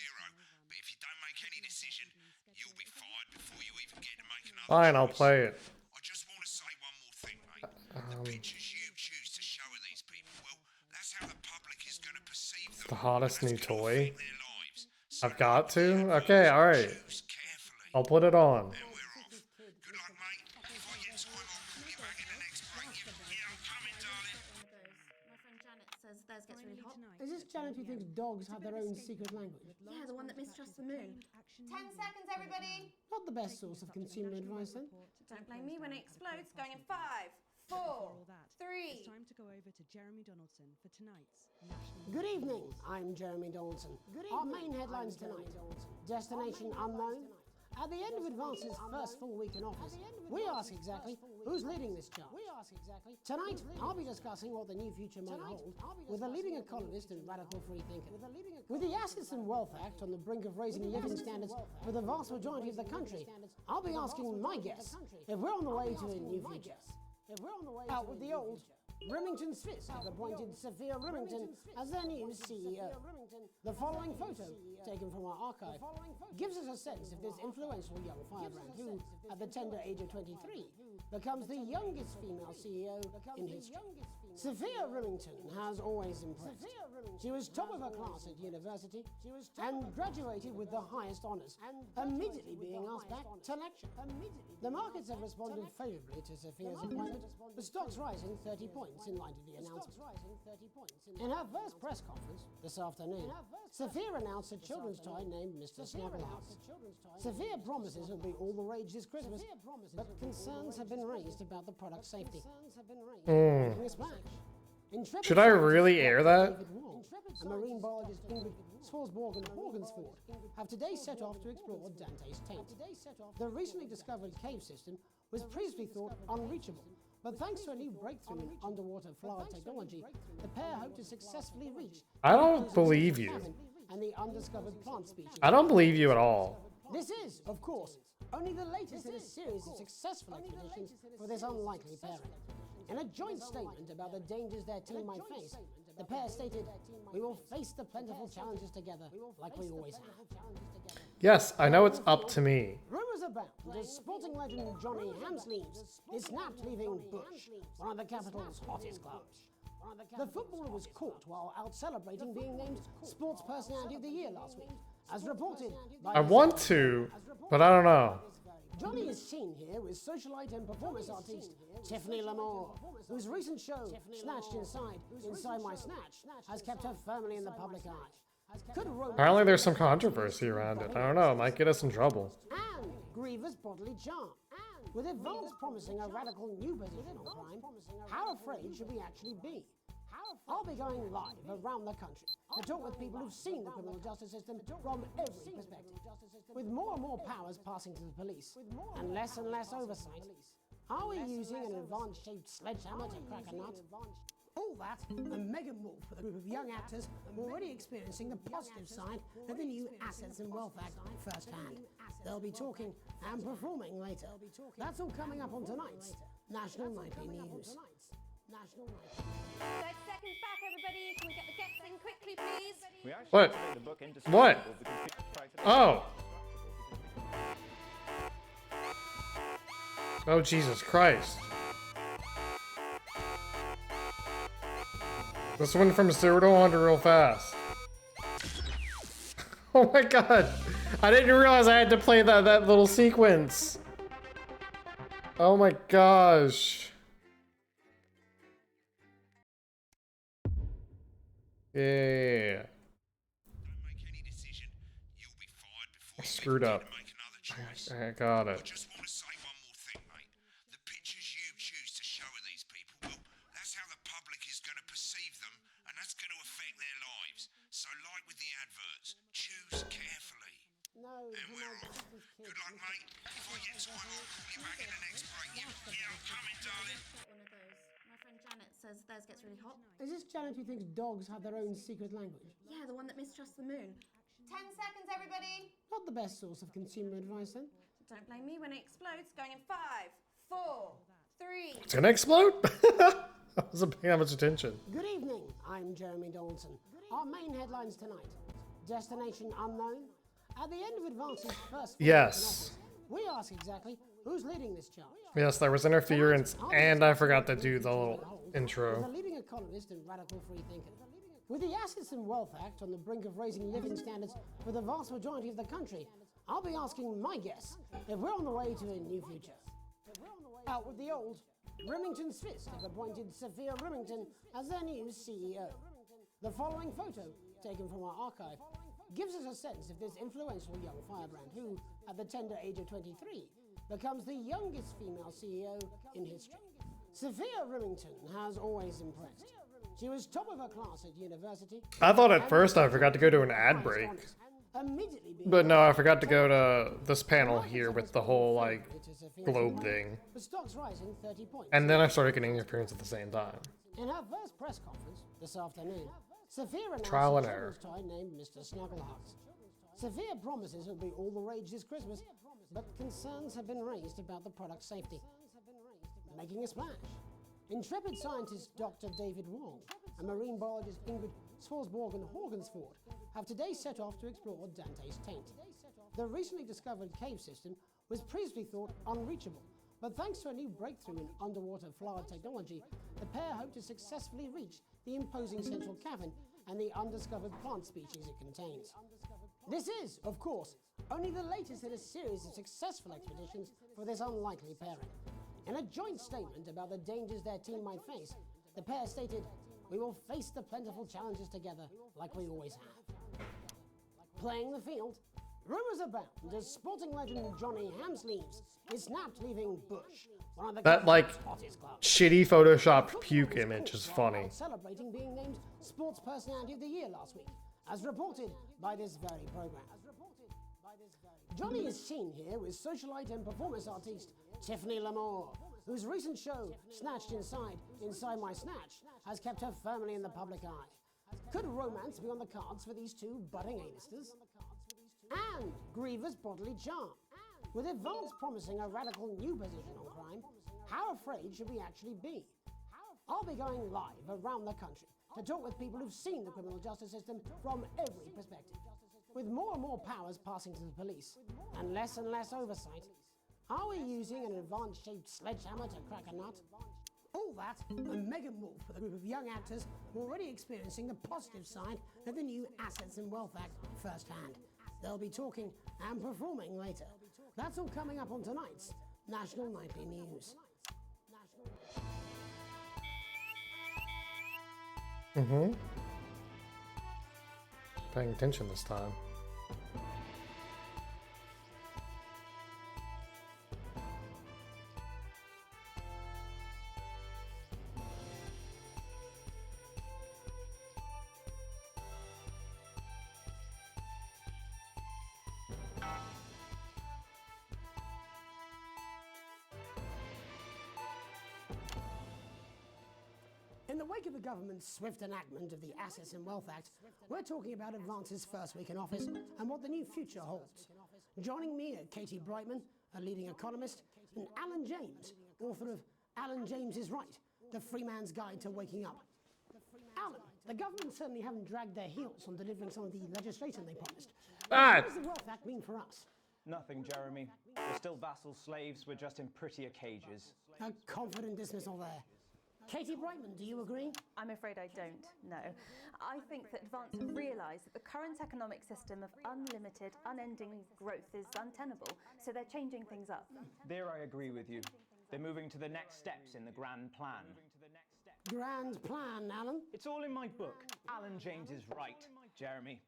But if you don't make any decision, you'll be fired before you even get to make another Fine, I'll choice. play it. I just want to say one more thing, mate. The pictures you choose to show of these people, well, that's how the public is going to perceive them. The hottest new toy. Their lives. I've got to? Okay, alright. I'll put it on. Good luck, mate. If I get time, I'll call you back in the next break. Yeah, I'm coming, darling. My friend Janet says theirs gets really hot. Is this Janet who thinks dogs have their own secret language? Yeah, the one that mistrusts the moon. 10 seconds, everybody. Not the best source of consumer advice, then. Don't blame me when it explodes. Going in 5, 4, 3. It's time to go over to Jeremy Donaldson for tonight's national. Good evening, I'm Jeremy Donaldson. Our main headlines tonight. Destination unknown. At the end of Advance's first full week in office, we ask exactly who's leading this charge. Tonight, I'll be discussing what the new future might hold with a leading economist and radical free thinker. With the Assets and Wealth Act on the brink of raising living standards for the vast majority of the country, I'll be asking my guests if we're on the way to a new future. Out with the old, Remington Smith have appointed Sophia Remington as their new CEO. The following photo, taken from our archive, gives us a sense of this influential young firebrand who, at the tender age of 23, becomes the youngest female CEO in history. Sophia Remington has always impressed. She was top of her class at university and graduated with the highest honours, immediately being asked back to lecture. The markets have responded favourably to Sophia's appointment, with stocks rising 30 points in light of the announcement. In her first press conference this afternoon, Sophia announced a children's toy named Mr. Snugglehouse. Sophia promises it'll be all the rage this Christmas, but concerns have been raised about the product's safety. Should I really air that? And marine biologist Ingrid Swarsborg and Morgansford have today set off to explore Dante's taint. The recently discovered cave system was previously thought unreachable, but thanks to a new breakthrough in underwater flower technology, the pair hope to successfully reach. I don't believe you. And the undiscovered plant species. I don't believe you at all. This is, of course, only the latest in a series of successful expeditions for this unlikely pairing. In a joint statement about the dangers their team might face, the pair stated, "We will face the plentiful challenges together, like we always have." Yes, I know it's up to me. Rumours abound as sporting legend Johnny Hamsleeves is snapped leaving Bush, one of the capital's hottest clubs. The footballer was caught while out celebrating being named Sports Personality of the Year last week, as reported by... I want to, but I don't know. Johnny is seen here with socialite and performance artiste Tiffany Lamore, whose recent show, Snatched Inside My Snatch, has kept her firmly in the public eye. Apparently there's some controversy around it. I don't know, it might get us in trouble. And grievous bodily charm. With Advance promising a radical new position on crime, how afraid should we actually be? I'll be going live around the country to talk with people who've seen the criminal justice system from every perspective. With more and more powers passing to the police, and less oversight, are we using an Advance-shaped sledgehammer to crack a nut? All that, a mega move for the group of young actors already experiencing the positive side of the new Assets and Wealth Act firsthand. They'll be talking and performing later. That's all coming up on tonight's National Nightly News. 30 seconds back, everybody. Can we get the guests in quickly, please? What? What? Oh. Oh, Jesus Christ. This went from 0 to 100 real fast. Oh my god. I didn't realize I had to play that little sequence. Oh my gosh. Yeah. I screwed up. I got it. Says theirs gets really hot. Is this Janet who thinks dogs have their own secret language? Yeah, the one that mistrusts the moon. 10 seconds, everybody. Not the best source of consumer advice, then. Don't blame me when it explodes. Going in 5, 4, 3. It's gonna explode? I wasn't paying that much attention. Good evening, I'm Jeremy Dawson. Our main headlines tonight. Destination unknown. At the end of Advance's first Yes. we ask exactly who's leading this charge. Yes, there was interference, and I forgot to do the little As intro. a leading economist and radical free thinker. With the Assets and Wealth Act on the brink of raising living standards for the vast majority of the country, I'll be asking my guess if we're on the way to a new future. Out with the old, Remington's Fist have appointed Sophia Remington as their new CEO. The following photo, taken from our archive, gives us a sense of this influential young firebrand who, at the tender age of 23, becomes the youngest female CEO in history. Sophia Remington has always impressed. She was top of her class at university. I thought at first I forgot to go to an ad break. But no, I forgot to go to this panel here with the whole, like, globe thing. The stock's rising 30 points. And then I started getting interference at the same time. In her first press conference this afternoon, Sophia announced Trial a and error. children's toy named Mr. Snugglehugs. Sophia promises it'll be all the rage this Christmas, but concerns have been raised about the product's safety. Making a splash. Intrepid scientist Dr. David Wong and marine biologist Ingrid Swarsborg-Horgensford have today set off to explore Dante's Taint. The recently discovered cave system was previously thought unreachable, but thanks to a new breakthrough in underwater flower technology, the pair hope to successfully reach the imposing central cavern and the undiscovered plant species it contains. This is, of course, only the latest in a series of successful expeditions for this unlikely pairing. In a joint statement about the dangers their team might face, the pair stated, "We will face the plentiful challenges together like we always have." Playing the field, rumours abound as sporting legend Johnny Hamsleeves is snapped leaving Bush, one of the That, like, hottest clubs. shitty photoshopped puke image is funny. Celebrating being named Sports Personality of the Year last week, as reported by this very program. Johnny is seen here with socialite and performance artiste Tiffany Lamore, whose recent show, Snatched Inside My Snatch, has kept her firmly in the public eye. Could romance be on the cards for these two budding A-listers? And Griever's bodily charm. With Advance promising a radical new position on crime, how afraid should we actually be? I'll be going live around the country to talk with people who've seen the criminal justice system from every perspective. With more and more powers passing to the police, and less oversight, are we using an Advance-shaped sledgehammer to crack a nut? All that, a mega move for a group of young actors who are already experiencing the positive side of the new Assets and Wealth Act firsthand. They'll be talking and performing later. That's all coming up on tonight's National Nightly News. Paying attention this time. In the wake of the government's swift enactment of the Assets and Wealth Act, we're talking about Advance's first week in office and what the new future holds. Joining me are Katie Brightman, a leading economist, and Alan James, author of Alan James is Right, The Free Man's Guide to Waking Up. Alan, the government certainly haven't dragged their heels on delivering some of the legislation they promised. What does the Wealth Act mean for us? Nothing, Jeremy. We're still vassal slaves, we're just in prettier cages. A confident dismissal there. Katie Brightman, do you agree? I'm afraid I don't, no. I think that Advance have realised that the current economic system of unlimited, unending growth is untenable, so they're changing things up. There I agree with you. They're moving to the next steps in the grand plan. Grand plan, Alan? It's all in my book. Alan James is right, Jeremy.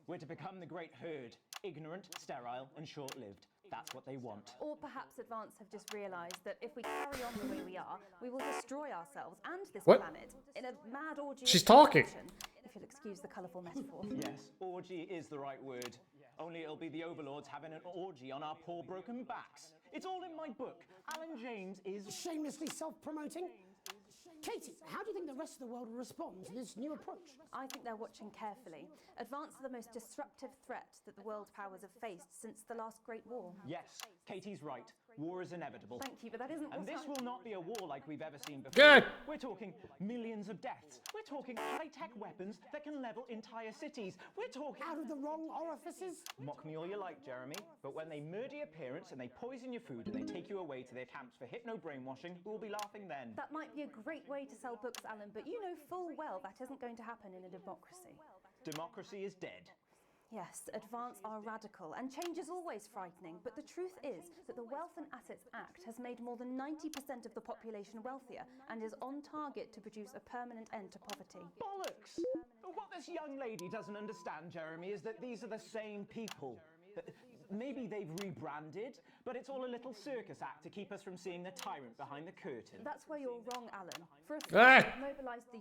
We're to become the great herd, ignorant, sterile and short-lived. That's what they want. Or perhaps Advance have just realised that if we carry on the way we are, we will destroy ourselves and this planet in a mad orgy. She's talking. If you'll excuse the colourful metaphor. Yes, orgy is the right word. Only it'll be the overlords having an orgy on our poor broken backs. It's all in my book. Alan James is shamelessly self-promoting. Katie, how do you think the rest of the world will respond to this new approach? I think they're watching carefully. Advance are the most disruptive threat that the world powers have faced since the last Great War. Yes, Katie's right. War is inevitable. Thank you, but that isn't. And this will not be a war like we've ever seen before. Good. We're talking millions of deaths. We're talking high-tech weapons that can level entire cities. We're talking out of the wrong orifices. Mock me all you like, Jeremy, but when they murder your parents and they poison your food and they take you away to their camps for hypno-brainwashing, we'll be laughing then. That might be a great way to sell books, Alan, but you know full well that isn't going to happen in a democracy. Democracy is dead. Yes, Advance are radical, and change is always frightening, but the truth is that the Wealth and Assets Act has made more than 90% of the population wealthier and is on target to produce a permanent end to poverty. Bollocks! What this young lady doesn't understand, Jeremy, is that these are the same people. Maybe they've rebranded, but it's all a little circus act to keep us from seeing the tyrant behind the curtain. That's where you're wrong, Alan. For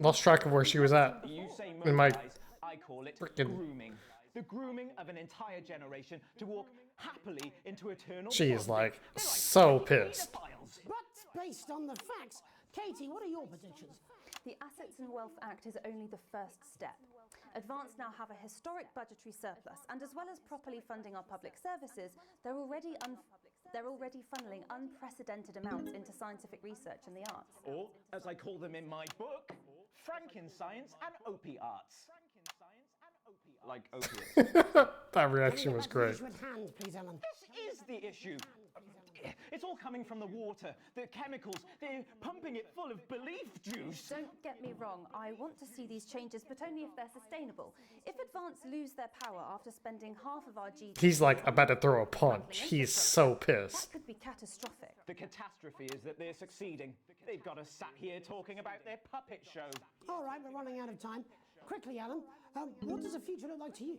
Lost track of where she was at. You say in my mobilize, I call it grooming. The grooming of an entire generation to walk happily into eternal She is poverty. like so pissed. But based on the facts, Katie, what are your predictions? The Assets and Wealth Act is only the first step. Advance now have a historic budgetary surplus, and as well as properly funding our public services, they're already funneling unprecedented amounts into scientific research and the arts. Or, as I call them in my book, Franken-science and opie-arts. Like opiates. That reaction was great. Hand, please, Alan. This is the issue. It's all coming from the water, the chemicals. They're pumping it full of belief juice. Don't get me wrong, I want to see these changes, but only if they're sustainable. If Advance lose their power after spending half of our GDP... He's like about to throw a punch. He's so pissed. That could be catastrophic. The catastrophe is that they're succeeding. They've got us sat here talking about their puppet show. All right, we're running out of time. Quickly, Alan, what does the future look like to you?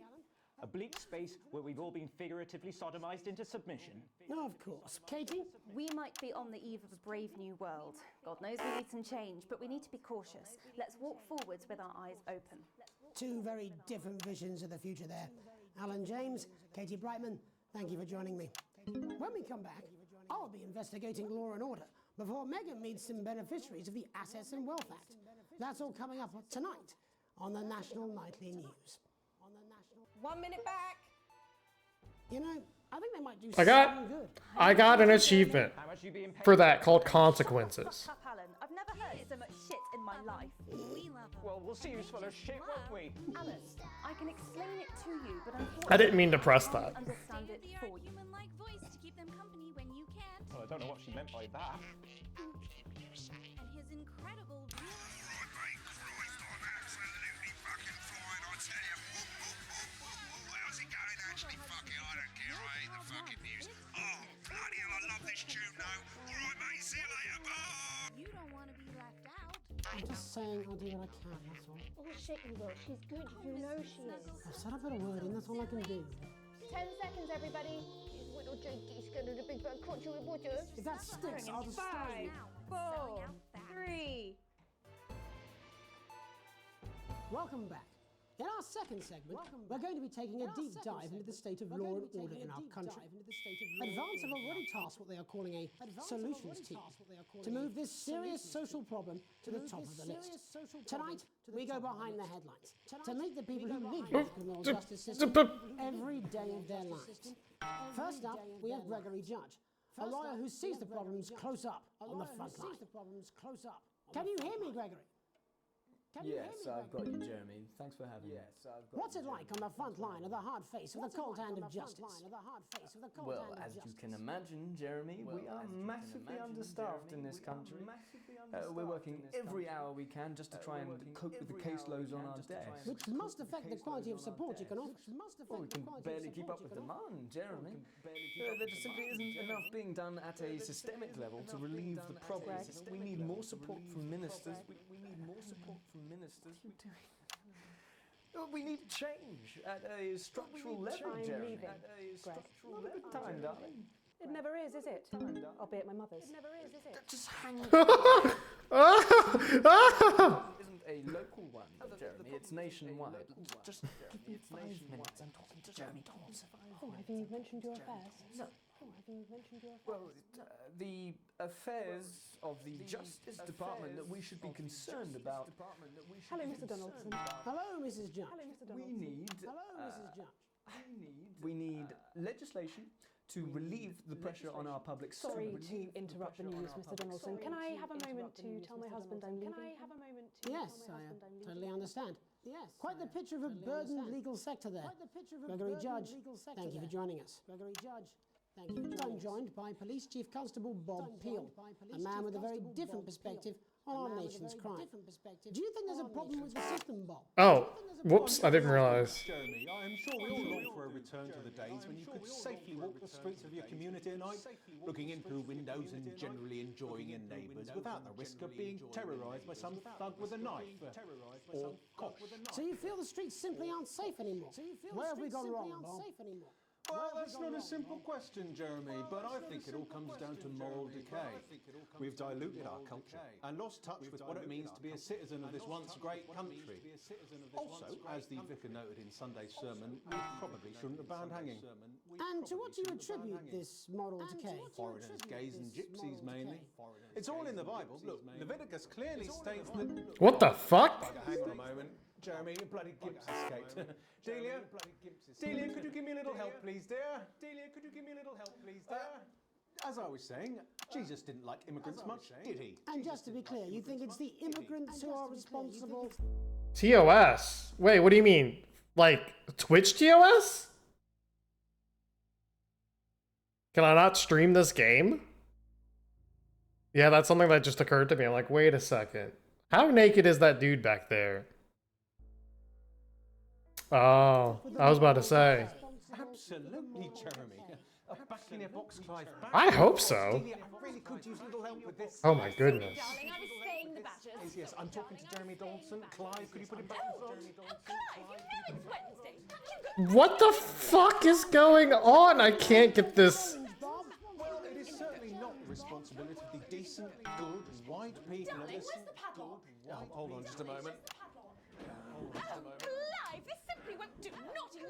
A bleak space where we've all been figuratively sodomized into submission. No, of course. Katie? We might be on the eve of a brave new world. God knows we need some change, but we need to be cautious. Let's walk forwards with our eyes open. Two very different visions of the future there. Alan James, Katie Brightman, thank you for joining me. When we come back, I'll be investigating law and order before Megan meets some beneficiaries of the Assets and Wealth Act. That's all coming up tonight on the National Nightly News. 1 minute back. You know, I think they might do I good. got an achievement for that called consequences. Alan, I've never heard so much shit in my life. Well, we'll see who's full of shit, won't we? Alan, I can explain it to you, but unfortunately I didn't mean to press that. I understand it for you. Human-like voice to keep them company when you can't. Well, I don't know what she meant by that. And his incredible How's it going, actually? Fuck it, I don't care. I hate the fucking news. Oh, bloody hell, I love this tune, though. All right, mate, see you later. Bye. You don't want to be left out. I'm just saying I'll do what I can, that's all. Oh shit, you will. She's good. You know she is. I've said a bit of word in, that's all I can do. 10 seconds, everybody. Little Jakey's going to the big bad country with waters. If that sticks, I'll just 5, 4, 3. Welcome back. In our second segment, we're going to be taking a deep dive into the state of law and order in our country. Advance have already tasked what they are calling a solutions team to move this serious social problem to the top of the list. Tonight, we go behind the headlines to meet the people who live in the criminal justice system every day of their lives. First up, we have Gregory Judge, a lawyer who sees the problems close up on the front line. Can you hear me, Gregory? Yes, I've got you, Jeremy. Thanks for having me. What's it like on the front line of the hard face of the cold hand of justice? Well, as you can imagine, Jeremy, we are massively understaffed in this country. We're working every hour we can just to try and cope with the caseloads on our desk. Which must affect the quality of support you can offer. Well, we can barely keep up with demand, Jeremy. There just simply isn't enough being done at a systemic level to relieve the problem. We need more support from ministers. We need more support from ministers. We need change at a structural level, Jeremy. Leaving, At a Greg. structural level. Not a good time, darling. It never is it? I'll be at my mother's. It never is it? Just hang on. Isn't a local one, Jeremy. It's nationwide. Just give me 5 minutes. I'm talking to Jeremy Thompson. Oh, have you mentioned your affairs? No. Oh, have you mentioned your affairs? Well, the affairs of the Justice Department that we should be concerned about. Hello, Mr. Donaldson. Hello, Mrs. Judge. Hello, Mr. We Donaldson. need. Hello, Mrs. Judge. We need legislation to relieve the pressure on our public Sorry service. to interrupt the news, Mr. Donaldson. Can I have a moment to tell my husband I'm leaving? Can I have a moment to Yes, tell my I husband I'm leaving? totally understand. Yes. Quite the picture of a burdened legal sector there. Gregory Judge, thank you for joining us. Gregory Judge, thank you for joining us. I'm joined by Police Chief Constable Bob Peel, a man with a very different perspective on our nation's crime. Do you think there's a problem with the system, Bob? Oh, whoops, I didn't realize. Jeremy, I am sure we all long for a return to the days when you could safely walk the streets of your community at night, looking in through windows and generally enjoying your neighbours without the risk of being terrorised by some thug with a knife or cosh. So you feel the streets simply aren't safe anymore? Where have we gone wrong, Bob? Well, that's not a simple question, Jeremy, but I think it all comes down to moral decay. We've diluted our culture and lost touch with what it means to be a citizen of this once great country. Also, as the vicar noted in Sunday's sermon, we probably shouldn't have banned hanging. And to what do you attribute this moral decay? Foreigners, gays and gypsies mainly. It's all in the Bible. Look, Leviticus clearly states that... What the fuck? Hang on a moment. Jeremy, your bloody gimps escaped. Delia, could you give me a little help, please, dear? Delia, could you give me a little help, please, dear? As I was saying, Jesus didn't like immigrants much, did he? And just to be clear, you think it's the immigrants who are responsible? TOS? Wait, what do you mean? Like, Twitch TOS? Can I not stream this game? Yeah, that's something that just occurred to me. I'm like, wait a second. How naked is that dude back there? Oh, I was about to say. Absolutely, Jeremy. Back in your box, Clive. I hope so. Delia, I really could use a little help with this. Oh my goodness. Darling, I was staying the Badgers. Yes, I'm talking to Jeremy Donaldson. Clive, could you put him back in front? Clive, you know it's Wednesday. What the fuck is going on? I can't get this. Well, it is certainly not the responsibility of the decent, good, white people of this... Where's the padlock? Hold on just a moment. Clive, this simply won't do. Naughty.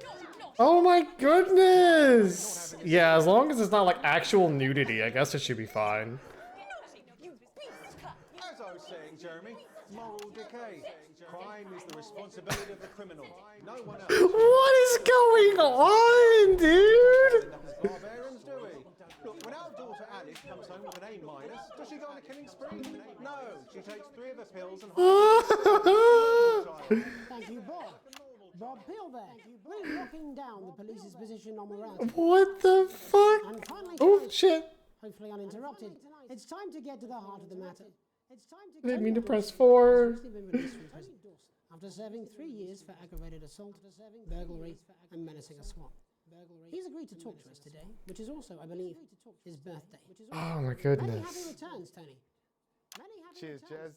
Oh my goodness! Yeah, as long as it's not like actual nudity, I guess it should be fine. As I was saying, Jeremy, moral decay. Crime is the responsibility of the criminal. No one else. What is going on, dude? Barbarians, do we? Look, when our daughter Alice comes home with an A-, does she go on a killing spree? No, she takes 3 of the pills and... Thank you, Bob. Bob Peel there, really locking down the police's position on morality. What the fuck? And finally, Oh, tonight, shit. hopefully uninterrupted, it's time to get to the heart of the matter. I didn't mean to press 4. Recently been released from prison after serving 3 years for aggravated assault, burglary, and menacing a SWAT. He's agreed to talk to us today, which is also, I believe, his birthday. Oh my Many goodness. happy returns, Tony. Cheers, Jez.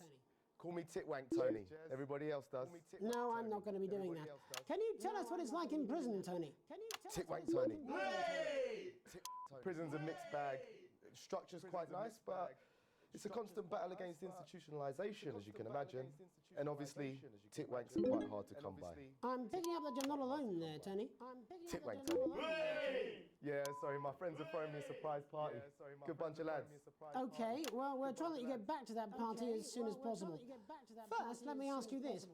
Call me Titwank Tony. Everybody else does. No, I'm not going to be doing that. Can you tell us what it's like in prison, Tony? Titwank Tony. Prison's a mixed bag. Structure's quite nice, but it's a constant battle against institutionalization, as you can imagine. And obviously, Titwanks are quite hard to come by. I'm picking up that you're not alone there, Tony. Titwank Tony. Yeah, sorry, my friends are throwing me a surprise party. Good bunch of lads. Okay, well, we're trying to let you get back to that party as soon as possible. First, let me ask you this.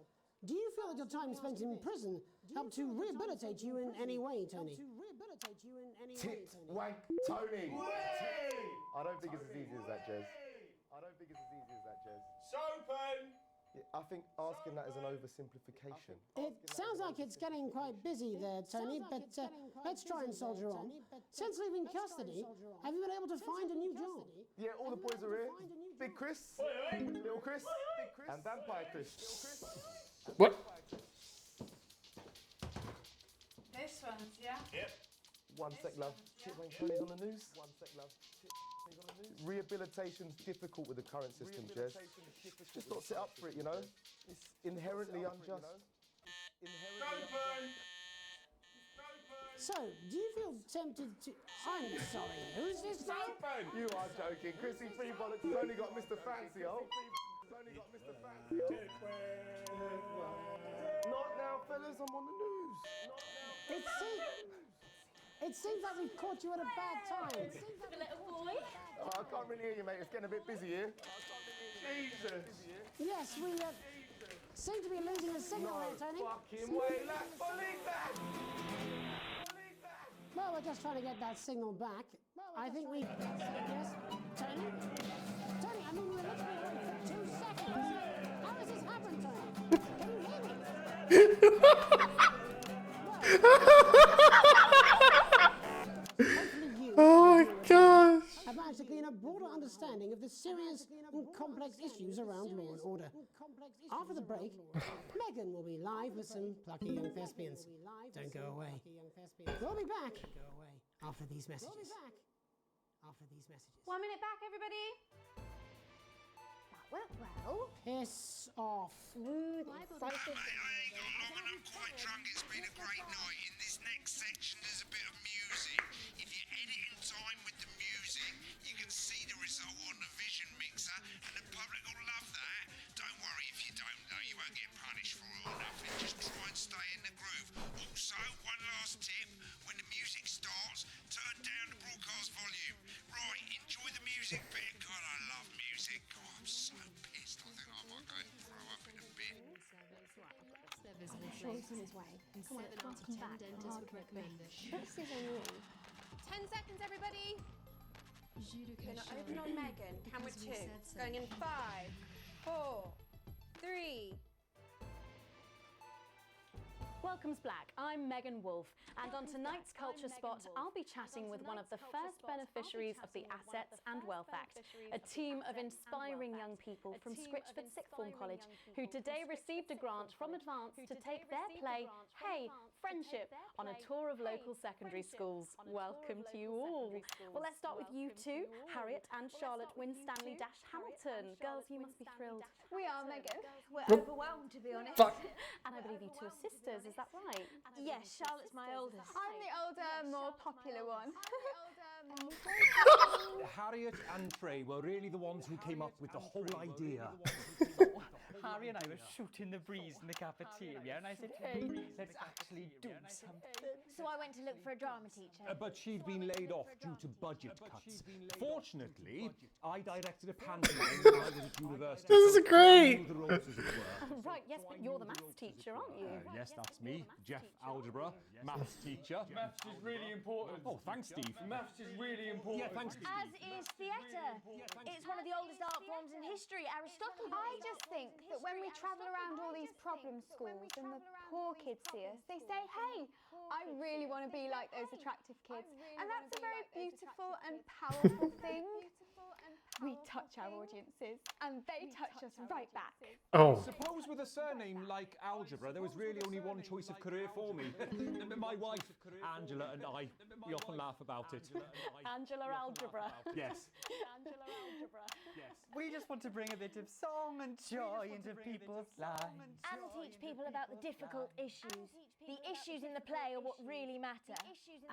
Do you feel that your time spent in prison helped to rehabilitate you in any way, Tony? Titwank Tony. I don't think it's as easy as that, Jez. Sopen! I think asking that is an oversimplification. It sounds like it's getting quite busy there, Tony, but let's try and soldier on. Since leaving custody, have you been able to find a new job? Yeah, all the boys are here. Big Chris, Little Chris, and Vampire Chris. What? This one's, yeah? Yep. One sec, love. Tony's on the news. One sec, love. Rehabilitation's difficult with the current system, Jez. Just not set up for it, you know? It's inherently unjust. So, do you feel tempted to... I'm sorry, who's this now? You are joking. Chrissy Free Bollocks has only got Mr. Fancy, oh. Not now, fellas, I'm on the news. It seems like we've caught you at a bad time. The little boy. Oh, I can't really hear you, mate. It's getting a bit busy here. Jesus. Yes, we seem to be losing a signal here, Tony. Fucking way, believe that! Well, we're just trying to get that signal back. I think we... Yes, Tony? Tony, I mean, we're literally away for 2 seconds. How has this happened, Tony? Can you hear me? Oh my gosh! I've managed to glean a broader understanding of the serious and complex issues around law and order. After the break, Megan will be live with some plucky young thespians. Don't go away. We'll be back after these messages. 1 minute back, everybody. That went well. Piss off. Smooth, I ain't got long and I'm quite drunk. It's been a great night. In this next section, there's a bit of music. If you edit in time with the music, you can see the result on the vision mixer, and the public will love that. Don't worry if you don't, though. You won't get punished for it or nothing. Just try and stay in the groove. Also, one last tip. When the music starts, turn down the broadcast volume. Right, enjoy the music bit. God, I love music. God, I'm so pissed. I think I might go and throw up in a bit. I'm sure he's on his way. Come on, welcome back. Hard work. This is on you. 10 seconds, everybody. Gonna open on Megan. Camera 2. Going in 5, 4, 3. Welcome's Black. I'm Megan Wolfe, and on tonight's Culture Spot, I'll be chatting with one of the first beneficiaries of the Assets and Wealth Act, a team of inspiring young people from Scritchford Sixth Form College who today received a grant from Advance to take their play, Hey, Friendship, on a tour of local secondary schools. Welcome to you all. Well, let's start with you two, Harriet and Charlotte Winstanley-Hamilton. Girls, you must be thrilled. We are, Megan. We're overwhelmed, to be honest. And I believe you two are sisters, is that right? Yes, Charlotte's my oldest. I'm the older, more popular one. Harriet and Trey were really the ones who came up with the whole idea. Harry and I were shooting the breeze in the cafeteria, and I said, hey, let's actually do something. So I went to look for a drama teacher. But she'd been laid off due to budget cuts. Fortunately, I directed a pantomime when I was at university. This is great! The roles, as it were. Right, yes, but you're the maths teacher, aren't you? Yes, that's me, Jeff Algebra, maths teacher. Maths is really important. Oh, thanks, Steve. Maths is really important. Yeah, thanks, Steve. As is theatre. It's one of the oldest art forms in history. Aristotle. I just think that when we travel around all these problem schools and the poor kids see us, they say, hey, I really want to be like those attractive kids. And that's a very beautiful and powerful thing. We touch our audiences and they touch us right back. Oh. Suppose with a surname like Algebra, there was really only one choice of career for me. My wife, Angela, and I, we often laugh about it. Angela Algebra. Yes. Angela Algebra. Yes. We just want to bring a bit of song and joy into people's lives. And teach people about the difficult issues. The issues in the play are what really matter.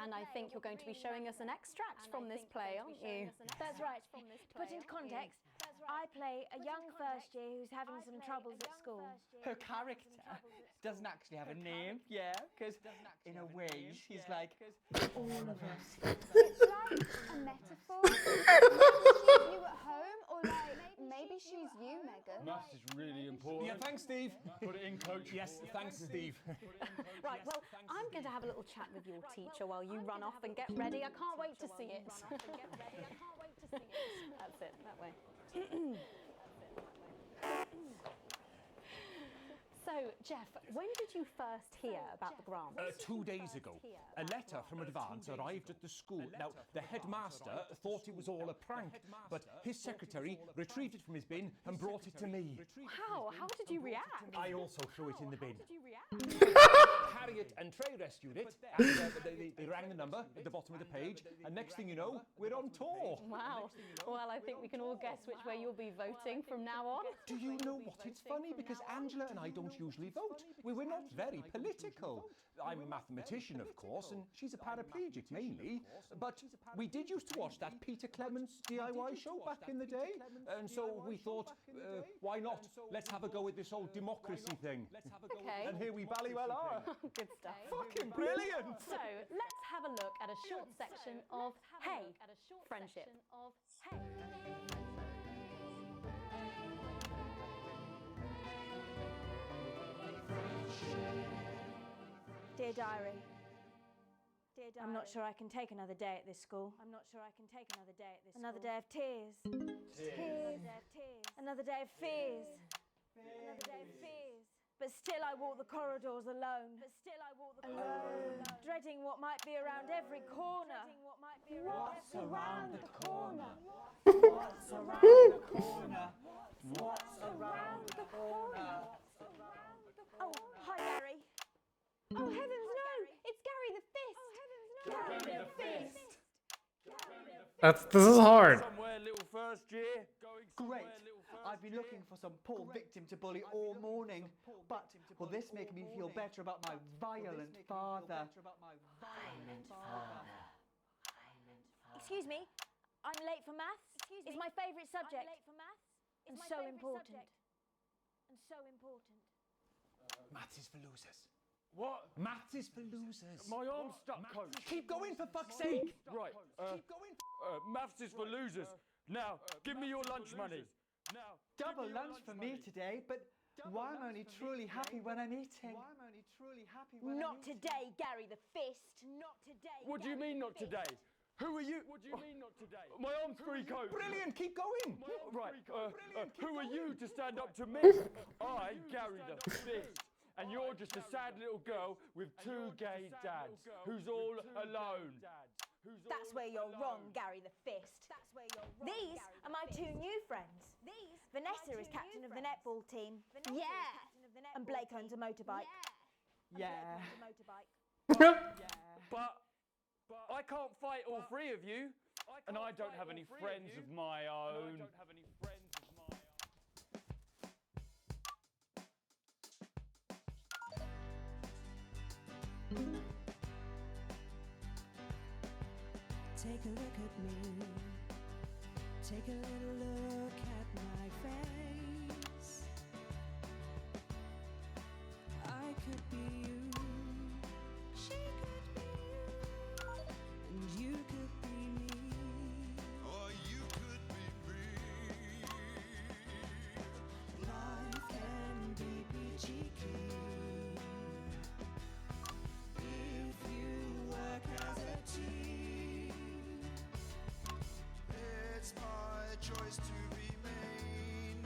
And I think you're going to be showing us an extract from this play, aren't you? That's right. To put into context, I play a young first year who's having some troubles at school. Her character doesn't actually have a name, yeah, because in a way she's like all of us. It's like a metaphor. Maybe she's you at home, or like maybe she's you, Megan. Maths is really important. Yeah, thanks, Steve. Put it in, coach. Yes, thanks, Steve. Right, well, I'm going to have a little chat with your teacher while you run off and get ready. I can't wait to see it. That's it, that way. Jeff, when did you first hear about the grant? 2 days ago. A letter from Advance arrived at the school. Now, the headmaster thought it was all a prank, but his secretary retrieved it from his bin and brought it to me. How? How did you react? I also threw it in the bin. How did you react? Harriet and Trey rescued it, and they rang the number at the bottom of the page, and next thing you know, we're on tour. Wow. Well, I think we can all guess which way you'll be voting from now on. Do you know what? It's funny because Angela and I don't usually vote. We're not very political. I'm a mathematician, of course, and she's a paraplegic mainly. But we did used to watch that Peter Clements DIY show back in the day, and so we thought, why not? Let's have a go with this whole democracy thing. Okay. And here we bally well are. Good stuff. Fucking brilliant! So, let's have a look at a short section of Hey, Friendship. Dear Diary, I'm not sure I can take another day at this school. Another day of tears. Another day of fears. But still I walk the corridors alone. Dreading what might be around every corner. What's around the corner? What's around the corner? What's around the corner? Oh, hi Gary. Oh heavens no! It's Gary the Fist! Gary the Fist! This is hard. Somewhere, little first year. Great. I've been looking for some poor victim to bully all morning, but will this make me feel better about my violent father? Excuse me, I'm late for maths. It's my favourite subject. And so important. Maths is for losers. What? Maths is for losers. My arm's stuck, coach. Keep going, for fuck's sake. Right. Keep going. Maths is for losers. Now, give me your lunch money. Now, Double lunch for me today, but why am I only truly happy when I'm eating? Not today, Gary the Fist. Not today. What do you mean not today? Who are you? What do you mean not today? My arm's free, coach. Brilliant, keep going. Right. Who are you to stand up to me? I, Gary the Fist. And you're just a sad little girl with two gay dads who's all alone. That's where you're wrong, Gary the Fist. These are my two new friends. Vanessa is captain of the netball team. Yeah. And Blake owns a motorbike. Yeah. But I can't fight all three of you. And I don't have any friends of my own. Take a look at me. Take a little look at my face. I could be you. She could be you. And you could be me. Or you could be me. Life can be peachy keen if you work as a team. It's my choice to be mean.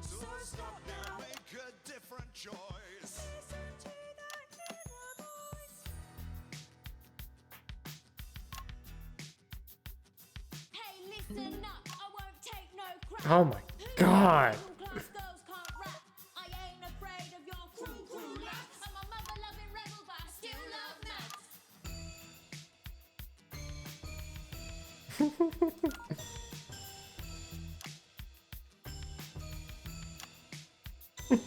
So stop now, make a different choice. Listen to that inner voice. Hey, listen up, I won't take no crap. Oh my god. Class girls can't rap. I ain't afraid of your crew laps. I'm a mother-loving rebel, but I still love Hey,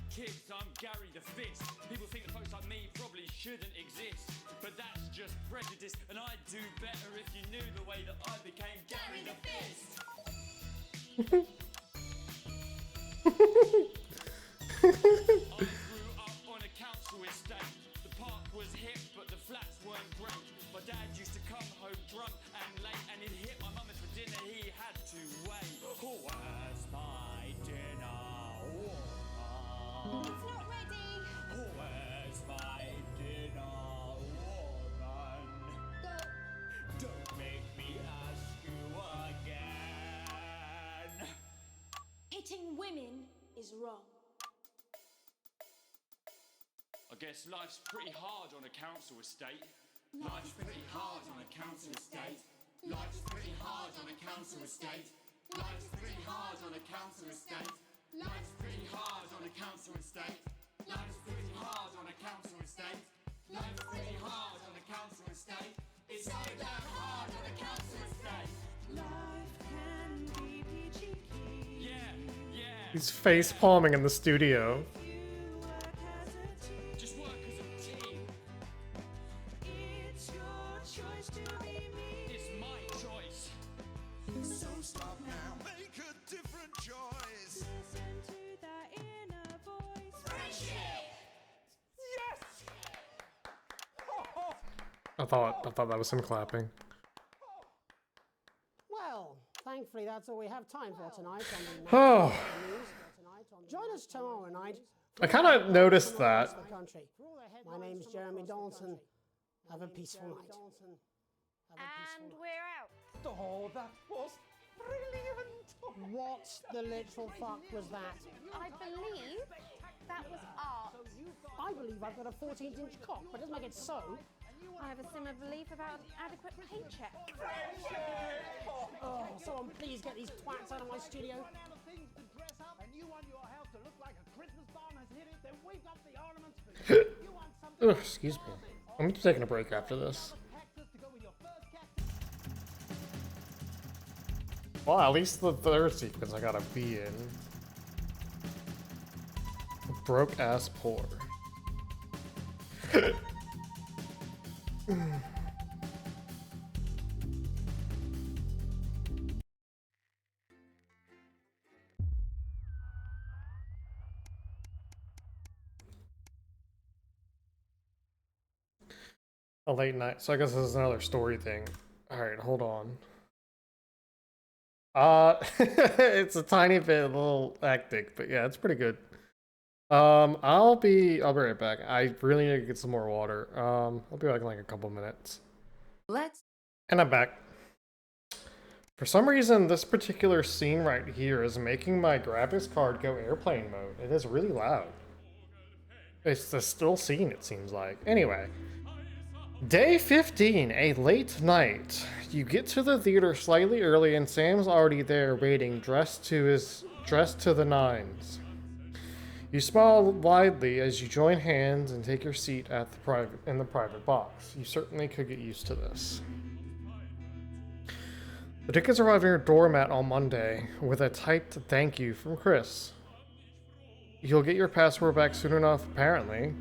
kids, I'm Gary the Fist. People think that folks like me probably shouldn't exist. But that's just prejudice, and I'd do better if you knew the way that I became Gary the Fist. I grew up on a council estate. The park was hip, but the flats weren't great. My dad used to come home drunk and late, and he'd hit my mum for dinner. He had to wait. Oh, where's my dinner? It's not ready. Oh, where's my dinner, woman? Don't make me ask you again. Hitting women is wrong. guess life's pretty hard on a council estate. Life's pretty hard on a council estate. Life's pretty hard on a council estate. Life's pretty hard on a council estate. Life's pretty hard on a council estate. Life's pretty hard on a council estate. Life's pretty hard on a council estate. It's so damn hard on a council estate. Life can be peachy keen. Yeah. He's face palming in the studio. Just work as a team. It's your choice to be me. It's my choice. So stop now. Make a different choice. Listen to that inner voice. Friendship. Yes. I thought that was him clapping. Well, thankfully that's all we have time for tonight on the Oh. news. Join us tomorrow night. I kind of noticed that. My name's Jeremy Dawson. Have a peaceful night. And we're out. Oh, that was brilliant. What the literal fuck was that? I believe that was art. I believe I've got a 14-inch cock, but doesn't make it so. I have a similar belief about adequate paycheck. Oh, someone please get these twats out of my studio. Ugh, excuse me. I'm taking a break after this. Well, at least the third sequence I gotta be in. Broke ass poor. A late night. So I guess this is another story thing. Alright, hold on. It's a tiny bit a little hectic, but yeah, it's pretty good. I'll be right back. I really need to get some more water. I'll be back in like a couple minutes. And I'm back. For some reason, this particular scene right here is making my graphics card go airplane mode. It is really loud. It's the still scene, it seems like. Anyway. Day 15, a late night. You get to the theater slightly early and Sam's already there waiting, dressed to the nines. You smile widely as you join hands and take your seat at in the private box. You certainly could get used to this. The tickets arrive on your doormat on Monday with a typed thank you from Chris. You'll get your passport back soon enough, apparently.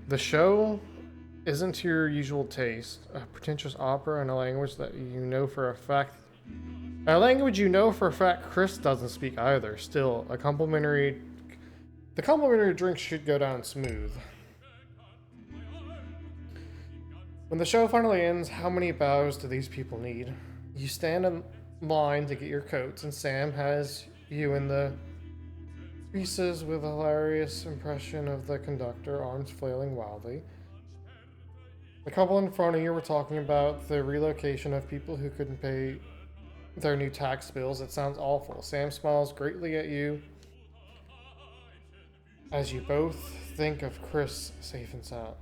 The show isn't to your usual taste. A pretentious opera in a language that you know for a fact. A language you know for a fact Chris doesn't speak either. Still, the complimentary drink should go down smooth. When the show finally ends, how many bows do these people need? You stand in line to get your coats, and Sam has you in the creases with a hilarious impression of the conductor, arms flailing wildly. The couple in front of you were talking about the relocation of people who couldn't pay their new tax bills. It sounds awful. Sam smiles greatly at you as you both think of Chris safe and sound.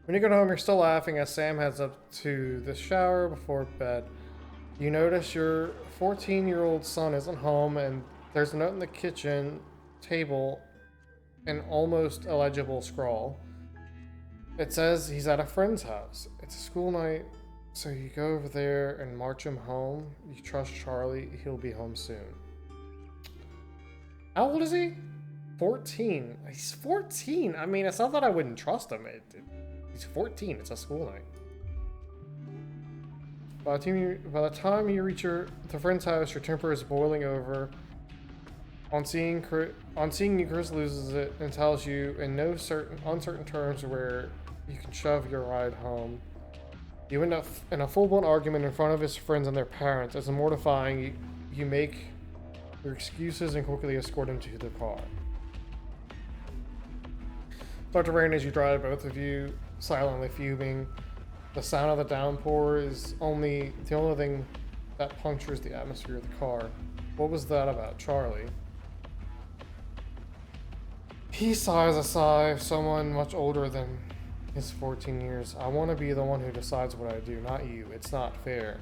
When you get home, you're still laughing as Sam heads up to the shower before bed. You notice your 14-year-old son isn't home, and there's a note in the kitchen table, an almost illegible scrawl. It says he's at a friend's house. It's a school night, so you go over there and march him home. You trust Charlie, he'll be home soon. How old is he? 14. He's 14. I mean, it's not that I wouldn't trust him. He's 14. It's a school night. By the time you reach the friend's house, your temper is boiling over. On seeing you, Chris loses it and tells you in no uncertain terms where you can shove your ride home. You end up in a full-blown argument in front of his friends and their parents. It's mortifying. You make your excuses and quickly escort him to the car. Start to rain as you drive, both of you silently fuming. The sound of the downpour is the only thing that punctures the atmosphere of the car. What was that about, Charlie? He sighs a sigh of someone much older than his 14 years. I want to be the one who decides what I do, not you. It's not fair.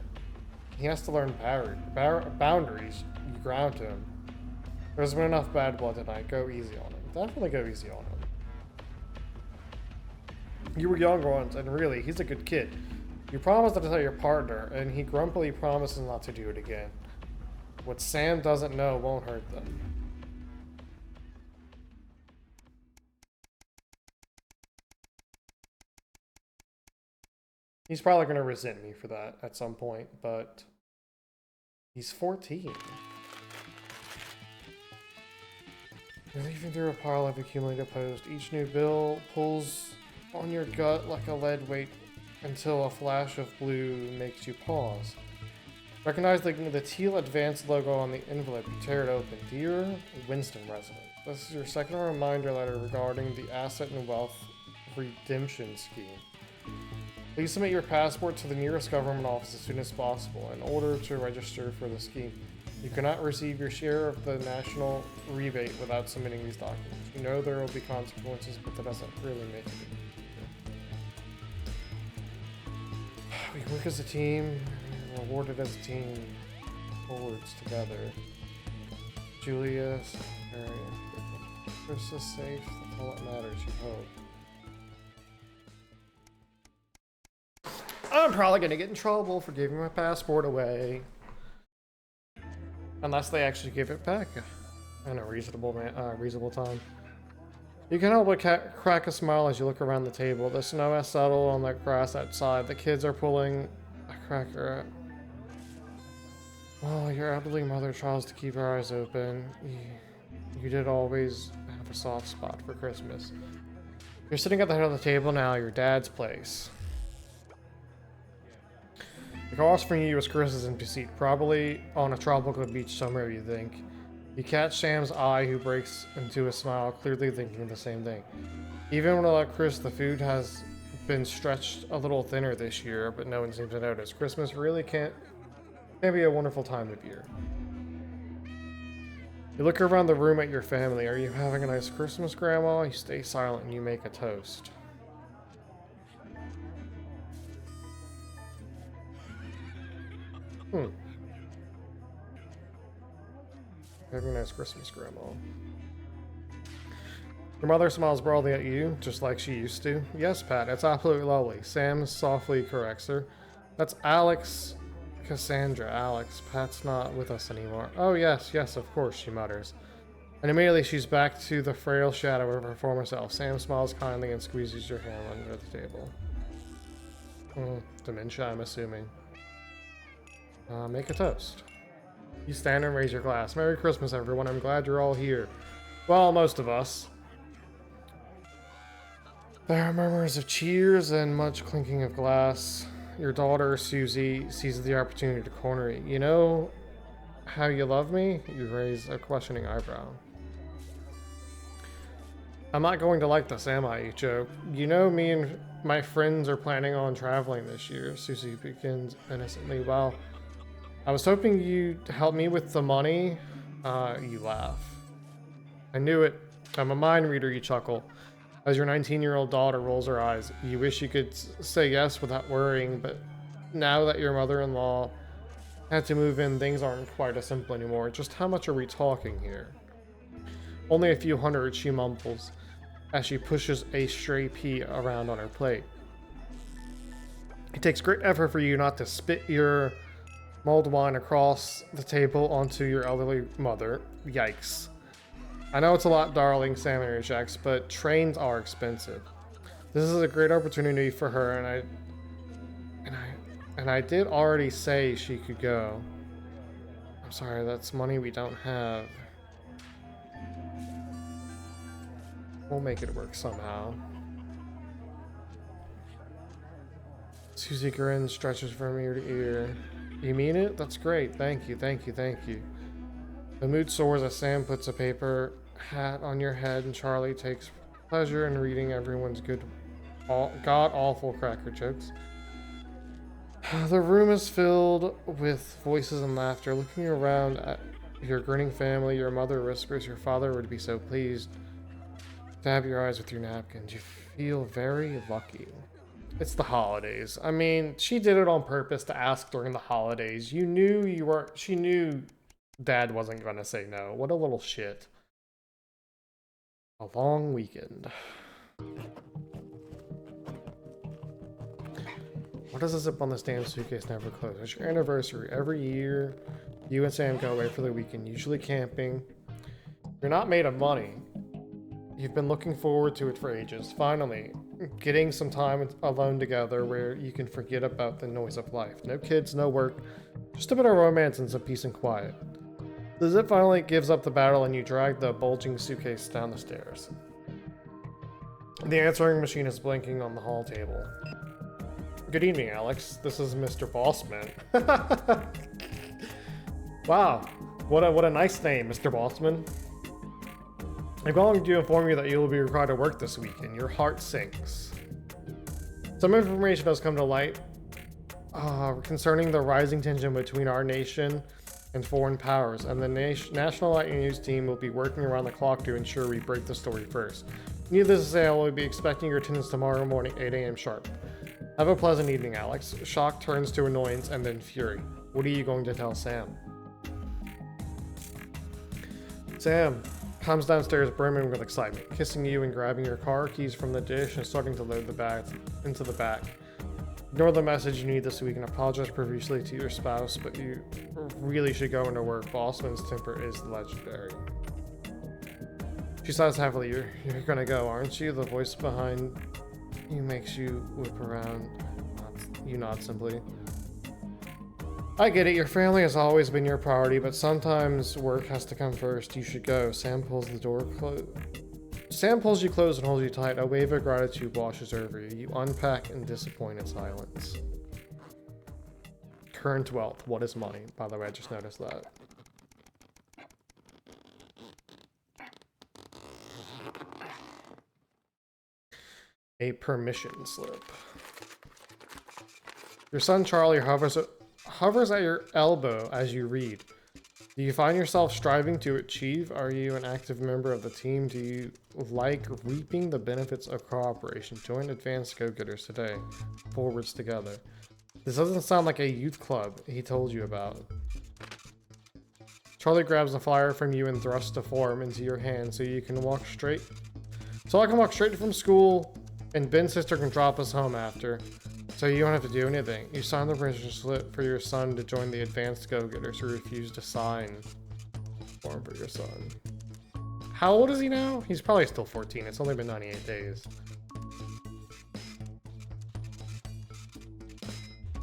He has to learn boundaries. You ground him. There's been enough bad blood tonight. Go easy on him. Definitely go easy on him. You were young once, and really, he's a good kid. You promised to tell your partner, and he grumpily promises not to do it again. What Sam doesn't know won't hurt them. He's probably going to resent me for that at some point, but he's 14. You're leafing through a pile of accumulated posts. Each new bill pulls on your gut like a lead weight until a flash of blue makes you pause. Recognize the teal advanced logo on the envelope. You tear it open. Dear Winston resident, this is your second reminder letter regarding the Asset and Wealth Redemption Scheme. Please submit your passport to the nearest government office as soon as possible in order to register for the scheme. You cannot receive your share of the national rebate without submitting these documents. You know there will be consequences, but that doesn't really make it. We work as a team, rewarded as a team, forwards together. Julia, Chris is safe, that's all that matters, you hope. I'm probably gonna get in trouble for giving my passport away. Unless they actually give it back in a reasonable time. You can help but crack a smile as you look around the table. The snow has settled on the grass outside. The kids are pulling a cracker. Well, your elderly mother tries to keep her eyes open. You did always have a soft spot for Christmas. You're sitting at the head of the table now, your dad's place. Across from you is Chris's empty seat, probably on a tropical beach somewhere, you think. You catch Sam's eye, who breaks into a smile, clearly thinking the same thing. Even without Chris, the food has been stretched a little thinner this year, but no one seems to notice. Christmas really can be a wonderful time of year. You look around the room at your family. Are you having a nice Christmas, Grandma? You stay silent and you make a toast. Having a nice Christmas, Grandma. Your mother smiles broadly at you, just like she used to. Yes, Pat, it's absolutely lovely. Sam softly corrects her. That's Alex Cassandra. Alex, Pat's not with us anymore. Oh, yes, of course, she mutters. And immediately she's back to the frail shadow of her former self. Sam smiles kindly and squeezes your hand under the table. Dementia, I'm assuming. Make a toast. You stand and raise your glass. Merry Christmas, everyone. I'm glad you're all here. Well, most of us. There are murmurs of cheers and much clinking of glass. Your daughter, Susie, seizes the opportunity to corner you. You know how you love me? You raise a questioning eyebrow. I'm not going to like this, am I? You joke. You know me and my friends are planning on traveling this year. Susie begins innocently. Well, I was hoping you'd help me with the money. You laugh. I knew it. I'm a mind reader, you chuckle. As your 19-year-old daughter rolls her eyes, you wish you could say yes without worrying, but now that your mother-in-law had to move in, things aren't quite as simple anymore. Just how much are we talking here? Only a few hundred, she mumbles, as she pushes a stray pea around on her plate. It takes great effort for you not to spit your mulled wine across the table onto your elderly mother. Yikes. I know it's a lot, darling, Sam interjects, but trains are expensive. This is a great opportunity for her, and I did already say she could go. I'm sorry, that's money we don't have. We'll make it work somehow. Susie grins, stretches from ear to ear. You mean it? That's great. Thank you, thank you, thank you. The mood soars as Sam puts a paper hat on your head and Charlie takes pleasure in reading everyone's god-awful cracker jokes. The room is filled with voices and laughter. Looking around at your grinning family, your mother whispers your father would be so pleased. Dab your eyes with your napkins. You feel very lucky. It's the holidays. I mean, she did it on purpose to ask during the holidays. She knew Dad wasn't gonna say no. What a little shit. A long weekend. Why does the zip on this damn suitcase never close? It's your anniversary. Every year, you and Sam go away for the weekend, usually camping. You're not made of money. You've been looking forward to it for ages. Finally, getting some time alone together where you can forget about the noise of life. No kids, no work, just a bit of romance and some peace and quiet. The zip finally gives up the battle and you drag the bulging suitcase down the stairs. The answering machine is blinking on the hall table. Good evening, Alex. This is Mr. Bossman. Wow, what a nice name, Mr. Bossman. I'm calling to inform you that you will be required to work this weekend. Your heart sinks. Some information has come to light concerning the rising tension between our nation and foreign powers, and the National Light News team will be working around the clock to ensure we break the story first. Needless to say, I will be expecting your attendance tomorrow morning, 8 a.m. sharp. Have a pleasant evening, Alex. Shock turns to annoyance and then fury. What are you going to tell Sam? Sam comes downstairs brimming with excitement, kissing you and grabbing your car keys from the dish and starting to load the bag into the back. Ignore the message you need this week and apologize profusely to your spouse, but you really should go into work. Bossman's temper is legendary. She sighs heavily. You're gonna go, aren't you? The voice behind you makes you whip around. You nod simply. I get it, your family has always been your priority, but sometimes work has to come first. You should go. Sam pulls the door closed. Sam pulls you close and holds you tight. A wave of gratitude washes over you. You unpack in disappointed silence. Current wealth. What is money? By the way, I just noticed that. A permission slip. Your son Charlie hovers at your elbow as you read. Do you find yourself striving to achieve? Are you an active member of the team? Do you like reaping the benefits of cooperation? Join Advanced Go-Getters today. Forwards together. This doesn't sound like a youth club he told you about. Charlie grabs a flyer from you and thrusts a form into your hand so you can walk straight. So I can walk straight from school and Ben's sister can drop us home after. So you don't have to do anything. You sign the permission slip for your son to join the Advanced Go-Getters who refuse to sign form for your son. How old is he now? He's probably still 14. It's only been 98 days.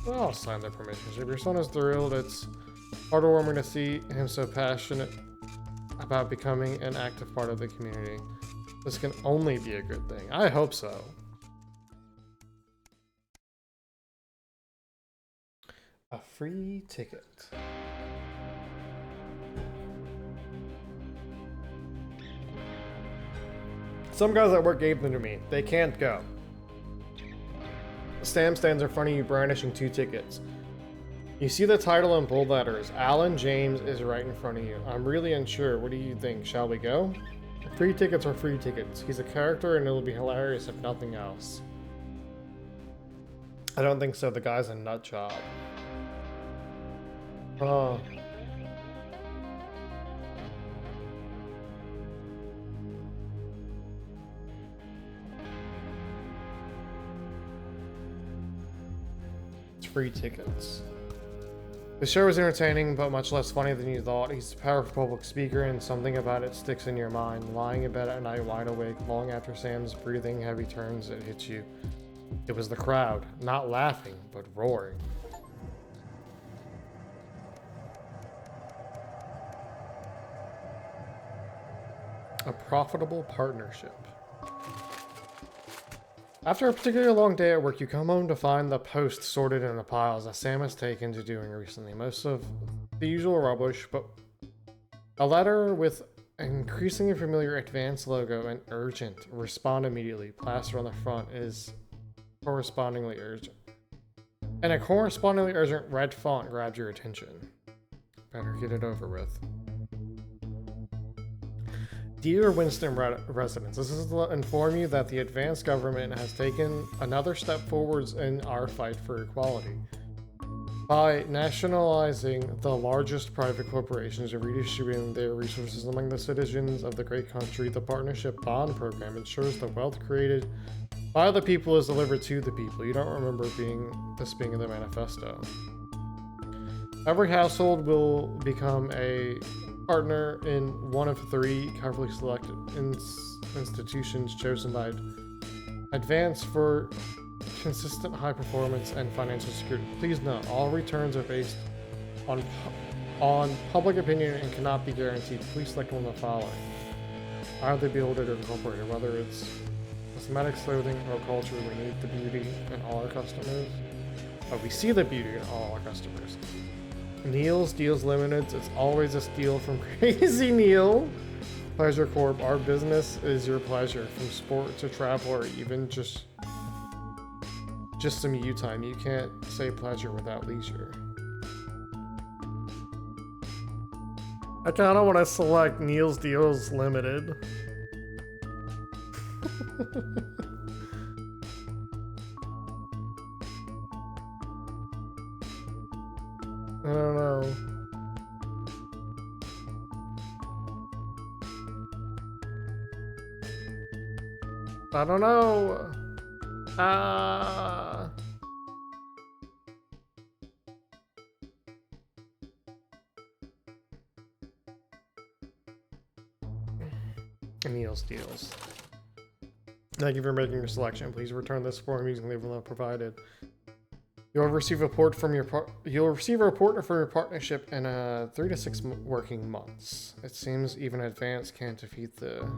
Well, I'll sign the permission slip. Your son is thrilled. It's heartwarming to see him so passionate about becoming an active part of the community. This can only be a good thing. I hope so. A free ticket. Some guys at work gave them to me. They can't go. Sam stands in front of you brandishing 2 tickets. You see the title in bold letters. Alan James is right in front of you. I'm really unsure. What do you think? Shall we go? Free tickets are free tickets. He's a character and it'll be hilarious if nothing else. I don't think so. The guy's a nut job. Oh. It's free tickets. The show is entertaining, but much less funny than you thought. He's a powerful public speaker, and something about it sticks in your mind. Lying in bed at night, wide awake, long after Sam's breathing heavy turns, it hits you. It was the crowd, not laughing, but roaring. A profitable partnership. After a particularly long day at work, you come home to find the post sorted into piles that Sam has taken to doing recently. Most of the usual rubbish, but a letter with an increasingly familiar Advanced logo and urgent, respond immediately, plastered on the front is correspondingly urgent. And a correspondingly urgent red font grabs your attention. Better get it over with. Dear Winston residents, this is to inform you that the advanced government has taken another step forwards in our fight for equality. By nationalizing the largest private corporations and redistributing their resources among the citizens of the great country, the Partnership Bond Program ensures the wealth created by the people is delivered to the people. You don't remember this being in the manifesto. Every household will become a partner in one of 3 carefully selected institutions chosen by Advance for consistent high performance and financial security. Please note, all returns are based on public opinion and cannot be guaranteed. Please select one of the following. Are they built or incorporated? Whether it's cosmetics, clothing, or culture, we need the beauty in all our customers. But we see the beauty in all our customers. Neil's Deals Limited, it's always a steal from Crazy Neil. Pleasure Corp, our business is your pleasure. From sport to travel or even just some you time. You can't say pleasure without leisure. I kinda wanna select Neil's Deals Limited. I don't know. I don't know. Neil's Deals. Thank you for making your selection. Please return this form using the envelope provided. You'll receive a report from your partnership in 3 to 6 working months. It seems even Advance can't defeat the.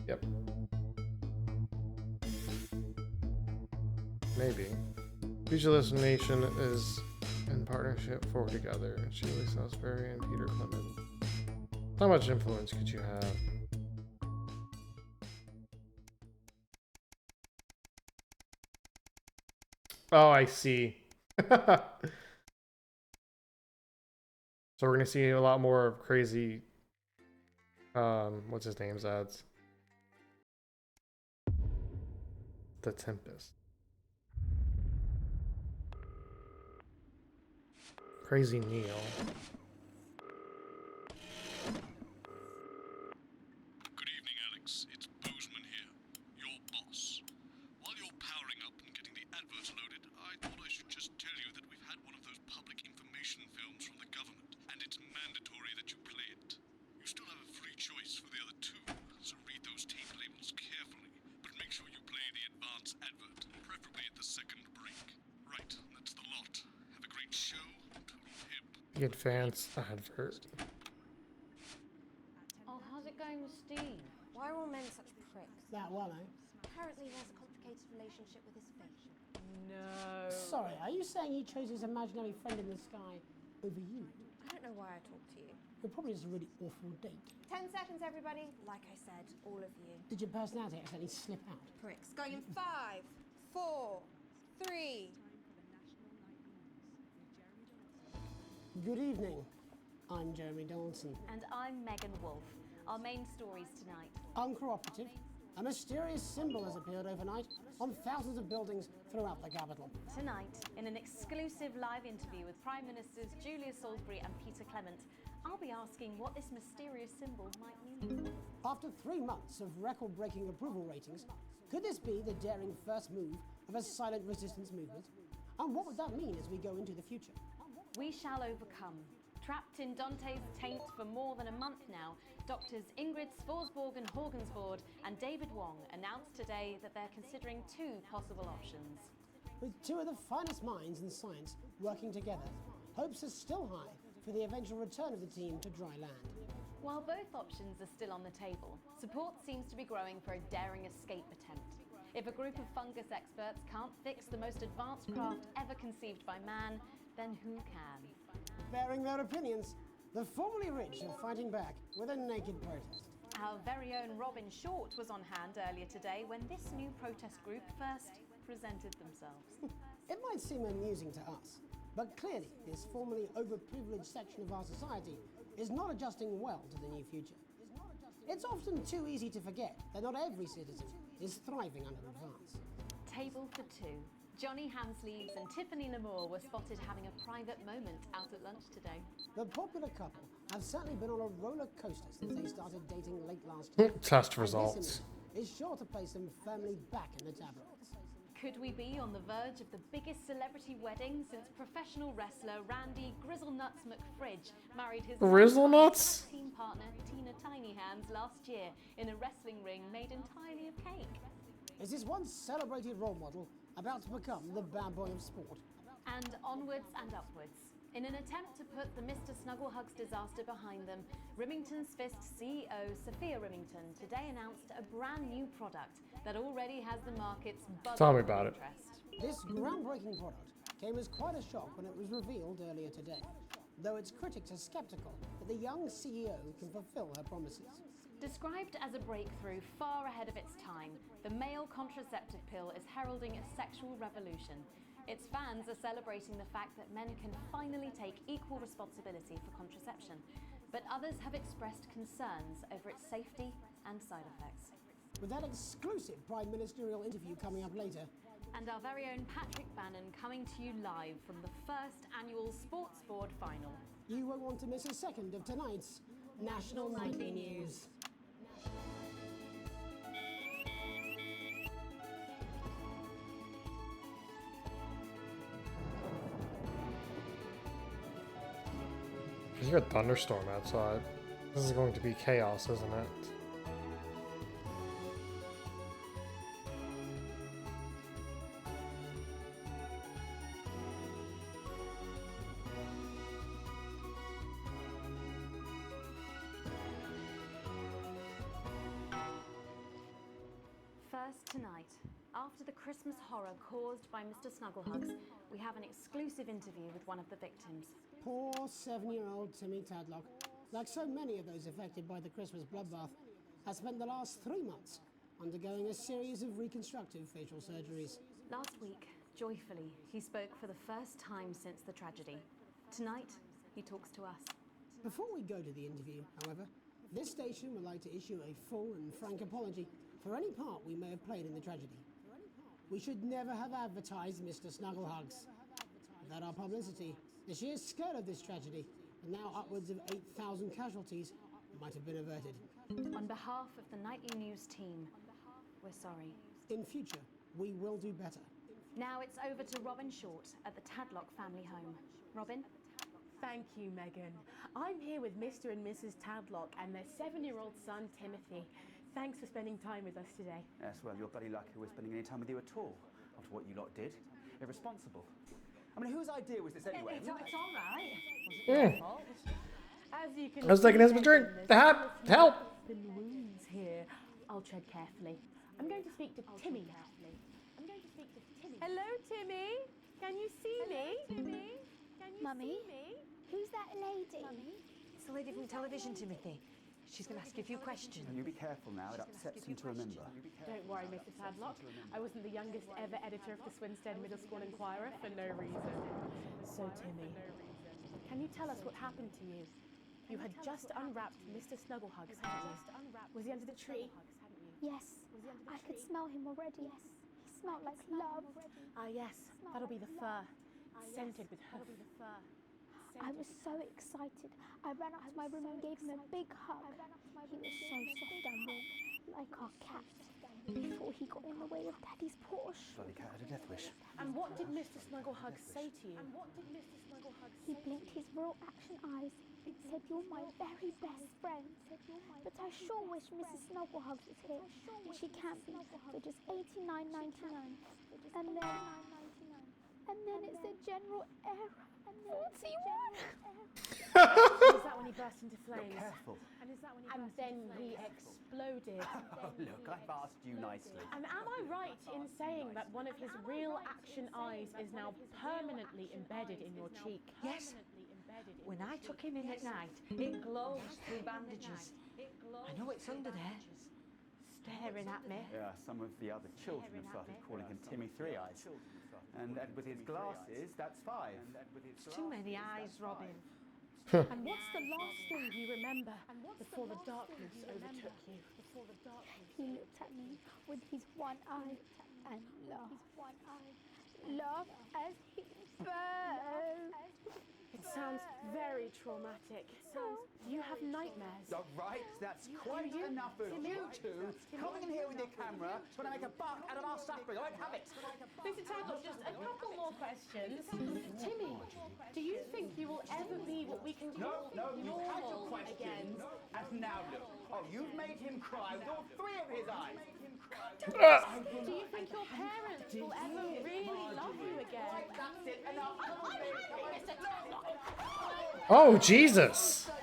Yep. Maybe. Future Destination is in partnership for Together. Julie Salisbury and Peter Clement. How much influence could you have? Oh, I see. So we're gonna see a lot more of crazy, what's his name's ads? The Tempest. Crazy Neil. Good evening, Alex. It's Bozeman here, your boss. While you're powering up and getting the adverts loaded, I thought I should just tell you that we've had one of those public information films from the government, and it's mandatory that you play it. You still have a free choice for the other 2, so read those tape labels carefully, but make sure you play the advance advert, preferably at the second break. Right, that's the lot. Have a great show. Total hip. The advanced advert. Oh, how's it going with Steve? Why are all men such pricks? That well, eh? Apparently he has a complicated relationship with his fate. No. Sorry, are you saying he chose his imaginary friend in the sky over you? I don't know why I talk to you. It probably is a really awful date. 10 seconds, everybody. Like I said, all of you. Did your personality accidentally slip out? Pricks. Going in 5, 4, 3. Good evening. I'm Jeremy Donaldson. And I'm Megan Wolf. Our main stories tonight. Uncooperative. A mysterious symbol has appeared overnight on thousands of buildings throughout the capital. Tonight, in an exclusive live interview with Prime Ministers Julia Salisbury and Peter Clement, I'll be asking what this mysterious symbol might mean. After 3 months of record-breaking approval ratings, could this be the daring first move of a silent resistance movement? And what would that mean as we go into the future? We shall overcome. Trapped in Dante's taint for more than a month now, doctors Ingrid Svorsborg and Horgensvoord and David Wong announced today that they're considering 2 possible options. With 2 of the finest minds in science working together, hopes are still high for the eventual return of the team to dry land. While both options are still on the table, support seems to be growing for a daring escape attempt. If a group of fungus experts can't fix the most advanced craft ever conceived by man, then who can? Bearing their opinions, the formerly rich are fighting back with a naked protest. Our very own Robin Short was on hand earlier today when this new protest group first presented themselves. It might seem amusing to us, but clearly this formerly overprivileged section of our society is not adjusting well to the new future. It's often too easy to forget that not every citizen is thriving under advance. Table for two. Johnny Hamsleeves and Tiffany Lamour were spotted having a private moment out at lunch today. The popular couple have certainly been on a roller coaster since they started dating late last year. Test And results. this is sure to place them firmly back in the tabloids. Could we be on the verge of the biggest celebrity wedding since professional wrestler Randy Grizzlenuts McFridge married his Grizzlenuts? team partner Tina Tiny Hands last year in a wrestling ring made entirely of cake? Is this once celebrated role model about to become the bad boy of sport? And onwards and upwards. In an attempt to put the Mr. Snugglehugs disaster behind them, Remington's Fist CEO Sophia Remington today announced a brand new product that already has the market's buzzing Tell me about it. interest. This groundbreaking product came as quite a shock when it was revealed earlier today, though its critics are skeptical that the young CEO can fulfill her promises. Described as a breakthrough far ahead of its time, the male contraceptive pill is heralding a sexual revolution. Its fans are celebrating the fact that men can finally take equal responsibility for contraception, but others have expressed concerns over its safety and side effects. With that exclusive Prime Ministerial interview coming up later, And our very own Patrick Bannon coming to you live from the first annual Sports Board final. you won't want to miss a second of tonight's National Nightly News. I hear a thunderstorm outside. This is going to be chaos, isn't it? First tonight, after the Christmas horror caused by Mr. Snugglehugs, we have an exclusive interview with one of the victims. Poor 7-year-old Timmy Tadlock, like so many of those affected by the Christmas bloodbath, has spent the last 3 months undergoing a series of reconstructive facial surgeries. Last week, joyfully, he spoke for the first time since the tragedy. Tonight, he talks to us. Before we go to the interview, however, this station would like to issue a full and frank apology for any part we may have played in the tragedy. We should never have advertised Mr. Snugglehugs. Without our publicity, the sheer scale of this tragedy, and now upwards of 8,000 casualties, might have been averted. On behalf of the Nightly News team, we're sorry. In future, we will do better. Now it's over to Robin Short at the Tadlock family home. Robin? Thank you, Megan. I'm here with Mr. and Mrs. Tadlock and their 7-year-old son, Timothy. Thanks for spending time with us today. Yes, well, you're bloody lucky we're spending any time with you at all, after what you lot did. Irresponsible. I mean, whose idea was this anyway? It's all right. Yeah. As you can I was taking his drink. Help! The wounds here. I'll tread carefully. I'm going to speak to Timmy now. Hello, Timmy. Can you see me? Timmy? Can you Mummy? see me? Who's that lady? It's the lady from television, Timothy. She's going to ask you a few questions. And you be careful now, it upsets him to remember. Don't worry, Mr. Tadlock. I wasn't the youngest ever editor of the Swinstead Middle School Inquirer for no reason. So, Timmy, can you tell us what happened to you? You had just unwrapped Mr. Snugglehugs, hadn't you? Was he under the tree? Yes, I could smell him already. Yes, he smelled like love. Ah, yes, that'll be the fur. Scented with hoof. I was so excited. I ran up to my room and gave him a big hug. He was so soft and warm, like our cat, before he got in the way of Daddy's Porsche. Bloody cat had a death wish. And what did Mr. Snugglehugs say to you? He blinked his real action eyes and said, "You're my very best friend." But I sure wish Mrs. Snugglehugs was here, and she can't be, for just $89.99. And then it's a general error. 41. Is that when he burst into flames? Careful. And then he exploded. Oh, look, I've asked you nicely. And am I right in saying that one of his real action eyes is now permanently embedded in your cheek? Yes. When I took him in at night, it glows through bandages. I know it's under there. Staring at me. Yeah, some of the other children have started calling him Timmy Three Eyes. And with his glasses, that's 5. It's too many eyes, Robin. And what's the last thing you remember before the darkness overtook you? He looked at me with his one eye and laughed. Laughed as he burned. It sounds very traumatic. Do you have nightmares? All right, that's quite enough of you two coming in here with your camera trying to make a buck out of our suffering. I won't have it. Mr. Tadlock, just a couple more questions. Timmy, do you think you will ever be what we can call No, you've had your normal questions, and now look. Oh, you've made him cry with all three of his eyes. Do you think your parents will ever really love you again? Right, that's it. Enough. Mr. Tadlock. Oh, Jesus. So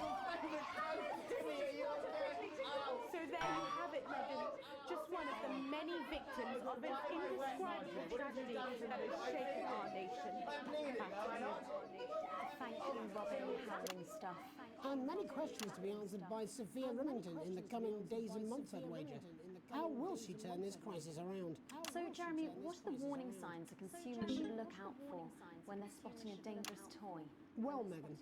there you have it, Megan. Just one of the many victims of an indescribable tragedy that has shaken our nation. Thank you, Robin. Harrowing stuff. And many questions to be answered by Sophia Remington in the coming days and months, I'd wager. How will she turn this crisis around? So, Jeremy, what are the warning signs a consumer should look out for when they're spotting a dangerous toy? Well, Megan,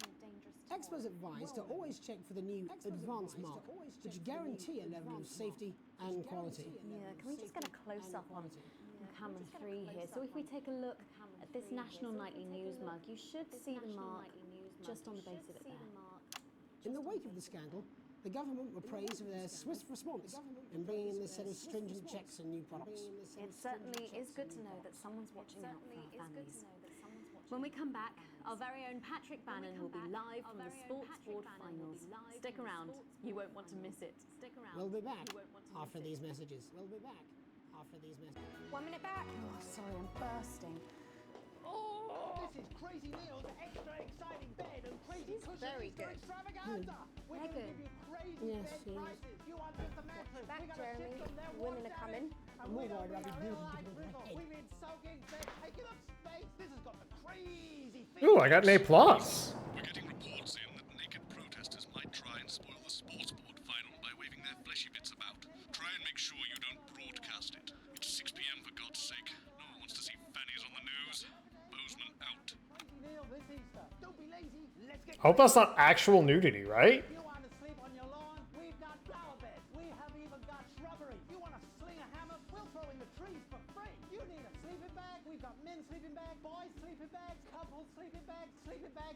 experts advise to always check for the new Advanced mark, which guarantee a level of safety and quality. Yeah, can we just get a close-up on camera 3 here? So if we take a look at this National Nightly News mug, you should see the mark just on the base of it there. In the wake of the scandal, the government were praised for their swift response in bringing in this set of stringent checks and new products. It certainly is good to know that someone's watching out for our families. When we come back, our very own Patrick Bannon will be live from the Sports Board Finals. Stick around, you won't want to miss it. Stick around. We'll be back after these messages. 1 minute back. Oh, sorry, I'm bursting. This is Crazy Neil's extra exciting bed and crazy cushions very Easter good. extravaganza. We're going to Megan. give you crazy Yes, bed yes. prices. You want just a mattress? Back, We got a Jeremy. system there, Women one are coming. down. I'm more worried about We the like beauty of my head. We've been soaking bed, taking up space. This has got the crazy Ooh, I got an A+. We're getting reports in that naked protesters might try and spoil the sports board final by waving their fleshy bits about. Try and make sure you don't broadcast it. It's 6 p.m. for God's sake. No one wants to see fannies on the news. Bozeman out. Crazy Neil this Easter. Don't be lazy. Let's get I hope that's not actual nudity, right? You want to sleep on your lawn? We've got flower beds. We have even got shrubbery. You want to sling a hammock? We'll throw in the trees for free. You need a sleeping bag? We've got men's sleeping bags, boys' sleeping bags, couples sleeping bags,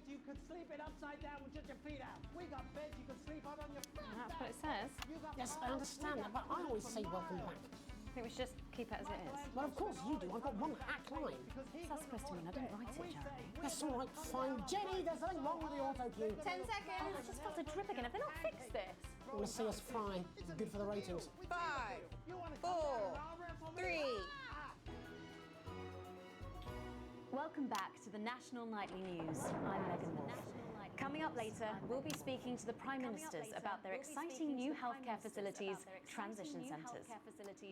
you could sleep it upside down with just your feet out. We got beds you can sleep on your front. That's what it says. Yes, I understand that, but I always say welcome back. I think we should just keep it as it is. Well, of course you do. I've got one hack line. What's that supposed to mean? I didn't write it, Jeremy. That's all right, fine. Jenny, there's something wrong with the auto cue. 10 seconds. Oh, I just felt a drip again. Have they not fixed this? I want to see us fry. It's good for the ratings. 5, 4, 3. Welcome back to the National Nightly News. I'm Megan Wolf. Coming up later, we'll be speaking to the Prime Ministers about their exciting new healthcare facilities, transition centres.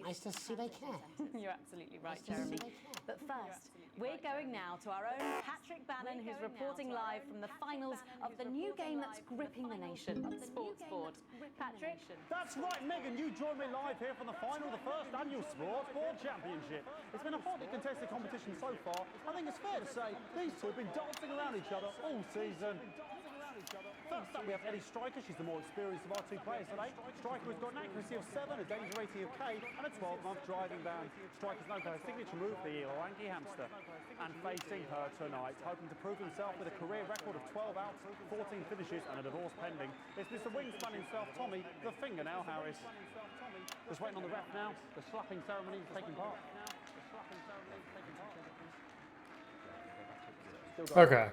Nice to see they care. You're absolutely right, Jeremy. But first, we're going now to our own Patrick Bannon, who's reporting live from the finals of the new game that's gripping the nation, Sports Board. Patrick? That's right, Megan. You join me live here from the final of the first annual Sports Board Championship. It's been a hotly contested competition so far. I think it's fair to say these two have been dancing around each other all season. First up, we have Ellie Striker. She's the more experienced of our two players today. Striker has got an accuracy of 7, a danger rating of K, and a 12-month driving ban. Striker's known for her signature move, the Lanky Hamster. And facing her tonight, hoping to prove himself with a career record of 12 outs, 14 finishes, and a divorce pending, it's Mr. Wingspan himself, Tommy, the Fingernail Harris. Just waiting on the ref now. The slapping ceremony is taking part. Okay.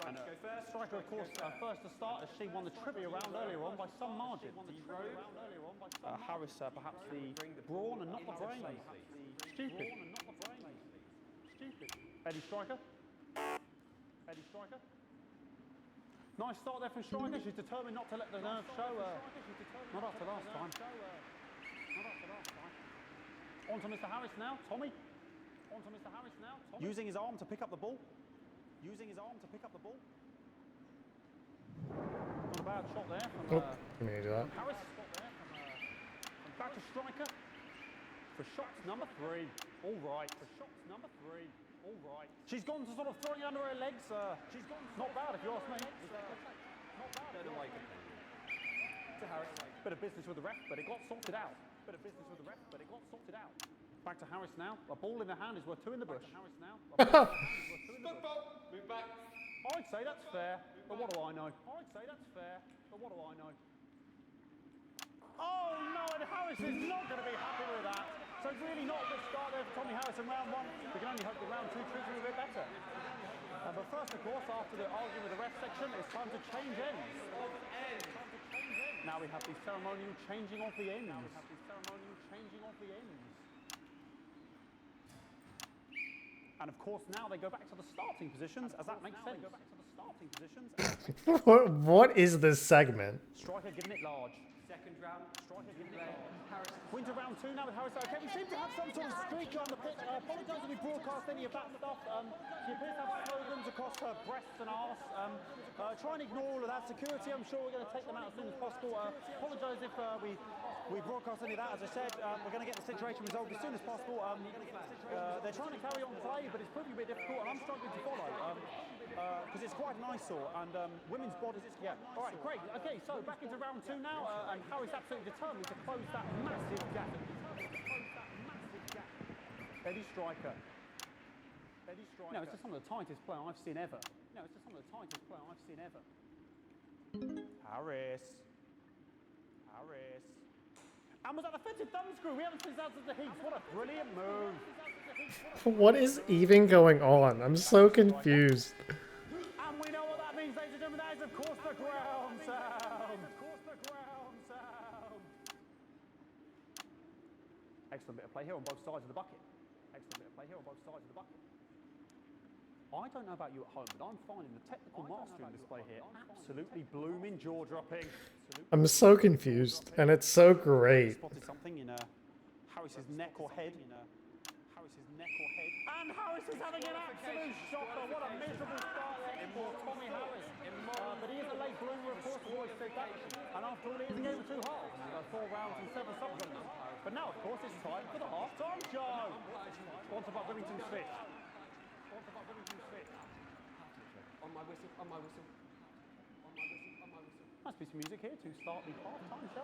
And Striker, of course, first to start as she won the trivia round earlier on by some margin. Harris, perhaps the brawn and not the brain. Stupid. Eddie Striker. Nice start there from Striker. She's determined not to let the nerves show. Not after last time. On to Mr. Harris now. Tommy. Using his arm to pick up the ball. Not a bad shot there from, Oh, let me do that. from Harris. Back to Striker. For shots number 3. All right. She's gone to sort of throwing it under her legs. Not bad if you ask me. To Harris. Bit of business with the ref, but it got sorted out. Bit of business with the ref, but it got sorted out. Back to Harris now. A ball in the hand is worth two in the bush. Harris now. Football. Move back. I'd say that's fair, but what do I know? I'd say that's fair, but what do I know? Oh no, and Harris is not going to be happy with that. So it's really not a good start there for Tommy Harris in round one. We can only hope that round two treats him a bit better. But first, of course, after the argument with the ref section, it's time to change ends. Now we have the ceremonial changing of the ends. And of course, now they go back to the starting positions, as that makes sense. What is this segment? Striker giving it large. Second round. Striker giving it large. Harris. We're into round two now with Harris. Okay, we seem to have some sort of streak on the pitch. Apologise if we broadcast any of that stuff. She appears to have slogans across her breasts and arse. Try and ignore all of that. Security, I'm sure we're going to take them out as soon as possible. Apologise if we broadcast any of that. As I said, we're going to get the situation resolved as soon as possible. They're trying to carry on play, but it's proving a bit difficult, and I'm struggling to follow. Because it's quite an eyesore, and women's bodies, yeah. All right, great. Okay, so back into round two now, and Harry's absolutely determined to close that massive gap. Steady striker. No, it's just some of the tightest play I've seen ever. Harris. And was that a fitted thumb screw? We haven't seen that since the heats. What a brilliant move. What is even going on? I'm so confused. And we know what that means, ladies and gentlemen. That is, of course, the ground sound. Excellent bit of play here on both sides of the bucket. I don't know about you at home, but I'm finding the technical mastering display here absolutely blooming jaw-dropping. I'm so confused, and it's so great. Spotted something in Harris's neck or head. And Harris is having an absolute shocker. What a miserable start there for Tommy Harris. But he is a late bloomer, of course, we've always said that. And after all, it is a game of two halves. 4 rounds and 7 subgenres. But now, of course, it's time for the half-time show. Sponsored by Remington Switch. On my whistle. Nice piece of music here to start the half-time show.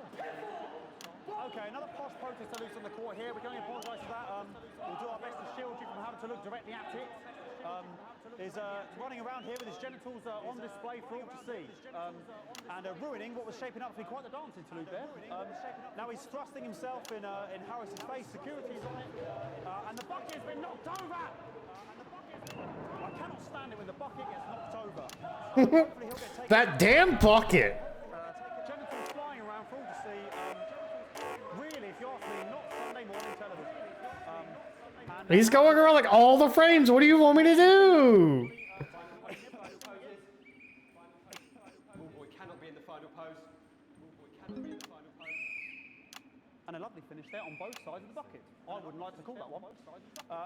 Okay, another posh protester loose on the court here. We can only apologise for that. We'll do our best to shield you from having to look directly at it. Is running around here with his genitals on display for all to see. And ruining what was shaping up to be quite the dance interlude there. Now he's thrusting himself in Harris's face. Security's on it. And the bucket has been knocked over. I cannot stand it when the bucket gets knocked over. Hopefully he'll get taken. That damn bucket! Genitals flying around for all to see. Really, if you ask me, not Sunday morning television. He's going around like all the frames. What do you want me to do? Boy cannot be in the final pose. And a lovely finish there on both sides of the bucket. I wouldn't like to call that one.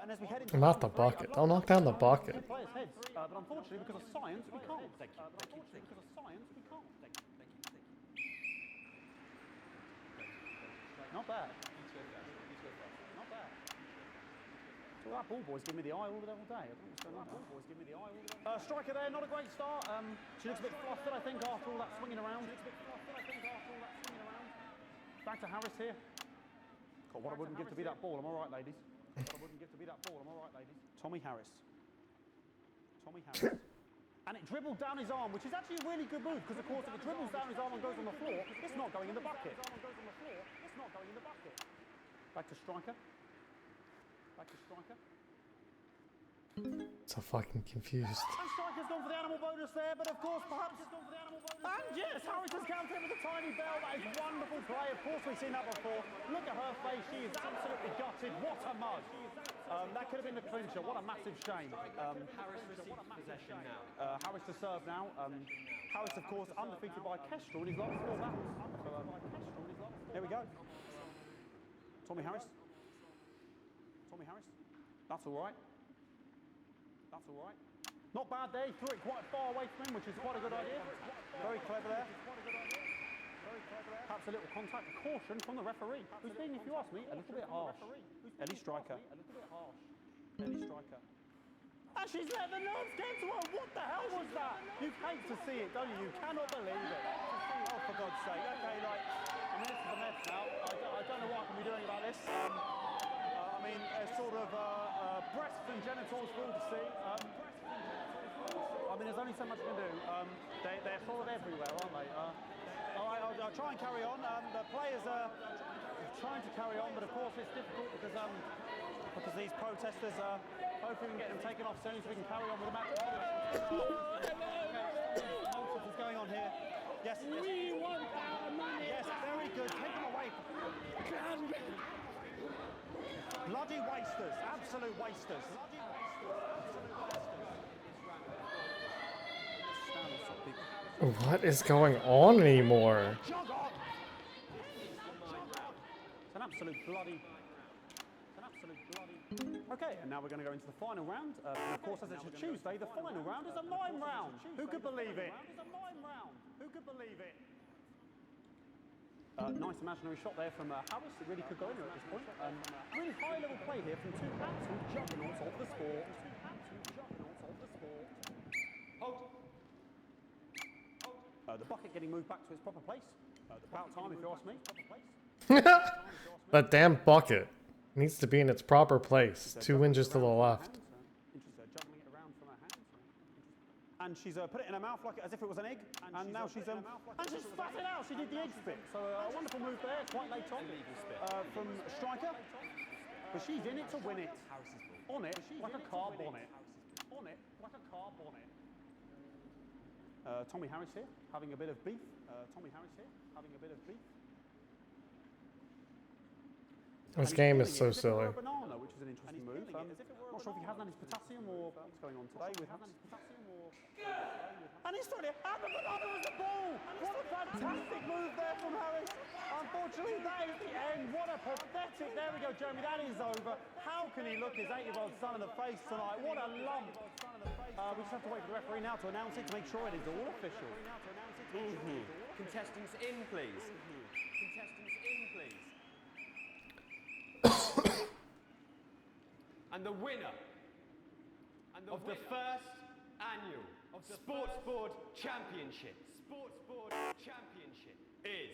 And as we head into Not the bucket. Don't knock down the bucket. players' heads, but unfortunately, because of science, we can't. Not bad. So that ball boy's giving me the eye all the day. I don't know what's going on. Striker there, not a great start. She looks a bit flustered, I think, after all that swinging around. Back to Harris here. God, what I wouldn't give to be that ball, am I right, ladies? Tommy Harris. And it dribbled down his arm, which is actually a really good move, because of course if it dribbles down his arm and goes on the floor, it's not going in the bucket. Back to striker. So fucking confused. And striker's gone for the animal bonus there, but of course perhaps... And yes, Harris has counted with a tiny bell. That is wonderful play. Of course we've seen that before. Look at her face. She is absolutely gutted. What a mug. That could have been the clincher. What a massive shame. Harris receives possession now. Harris to serve now. Harris, of course, undefeated by Kestrel in his last 4 battles. There we go. Tommy Harris. That's all right. Not bad there. He threw it quite far away from him, which is quite a good idea. Very clever there. Perhaps a little contact. Caution from the referee, who's being, if you ask me, a little bit harsh. Ellie Striker. And she's let the nerves get to her. What the hell was that? You hate to see it, don't you? You cannot believe it. for God's sake. Okay, like, I mean, this is a mess now. I don't know what I can be doing about this. I mean, there's sort of breasts and genitals for all to see. I mean, there's only so much I can do. They're sort of everywhere, aren't they? I'll try and carry on. The players are trying to carry on, but of course it's difficult because these protesters hopefully we can get them taken off soon so we can carry on with the match. What's going on here? Yes. We want our money. Yes, very good. Take them away. Bloody wasters. Absolute wasters. What is going on anymore? It's an absolute bloody... Okay, and now we're going to go into the final round. And of course, as it's a Tuesday, the final round is a mime round. Who could believe it? Who could believe it? Nice imaginary shot there from Harris. It really could go in at this point. Really high-level play here from two absolute juggernauts of the sport. The bucket getting moved back to its proper place. About time, if you ask me. That damn bucket needs to be in its proper place. 2 inches to the left. Juggling it around from her hands. And she's put it in her mouth like as if it was an egg. And now she's spat it out. She did the egg spit. So a wonderful move there, quite late on from Striker. But she's in it to win it. On it like a car bonnet. On it like a car bonnet. Tommy Harris here, having a bit of beef. This game is so silly. Banana, which is an interesting move. Not sure if he hasn't had his potassium or what's going on today with and he's trying to... And the banana was the ball! What a fantastic move there from Harris. Unfortunately, that is the end. What a pathetic... There we go, Jeremy, that is over. How can he look his 8-year-old son in the face tonight? What a lump. We just have to wait for the referee now to announce it to make sure it is all official. Contestants in, please. Contestants in, please. And the winner of the first annual Sports Board Championship is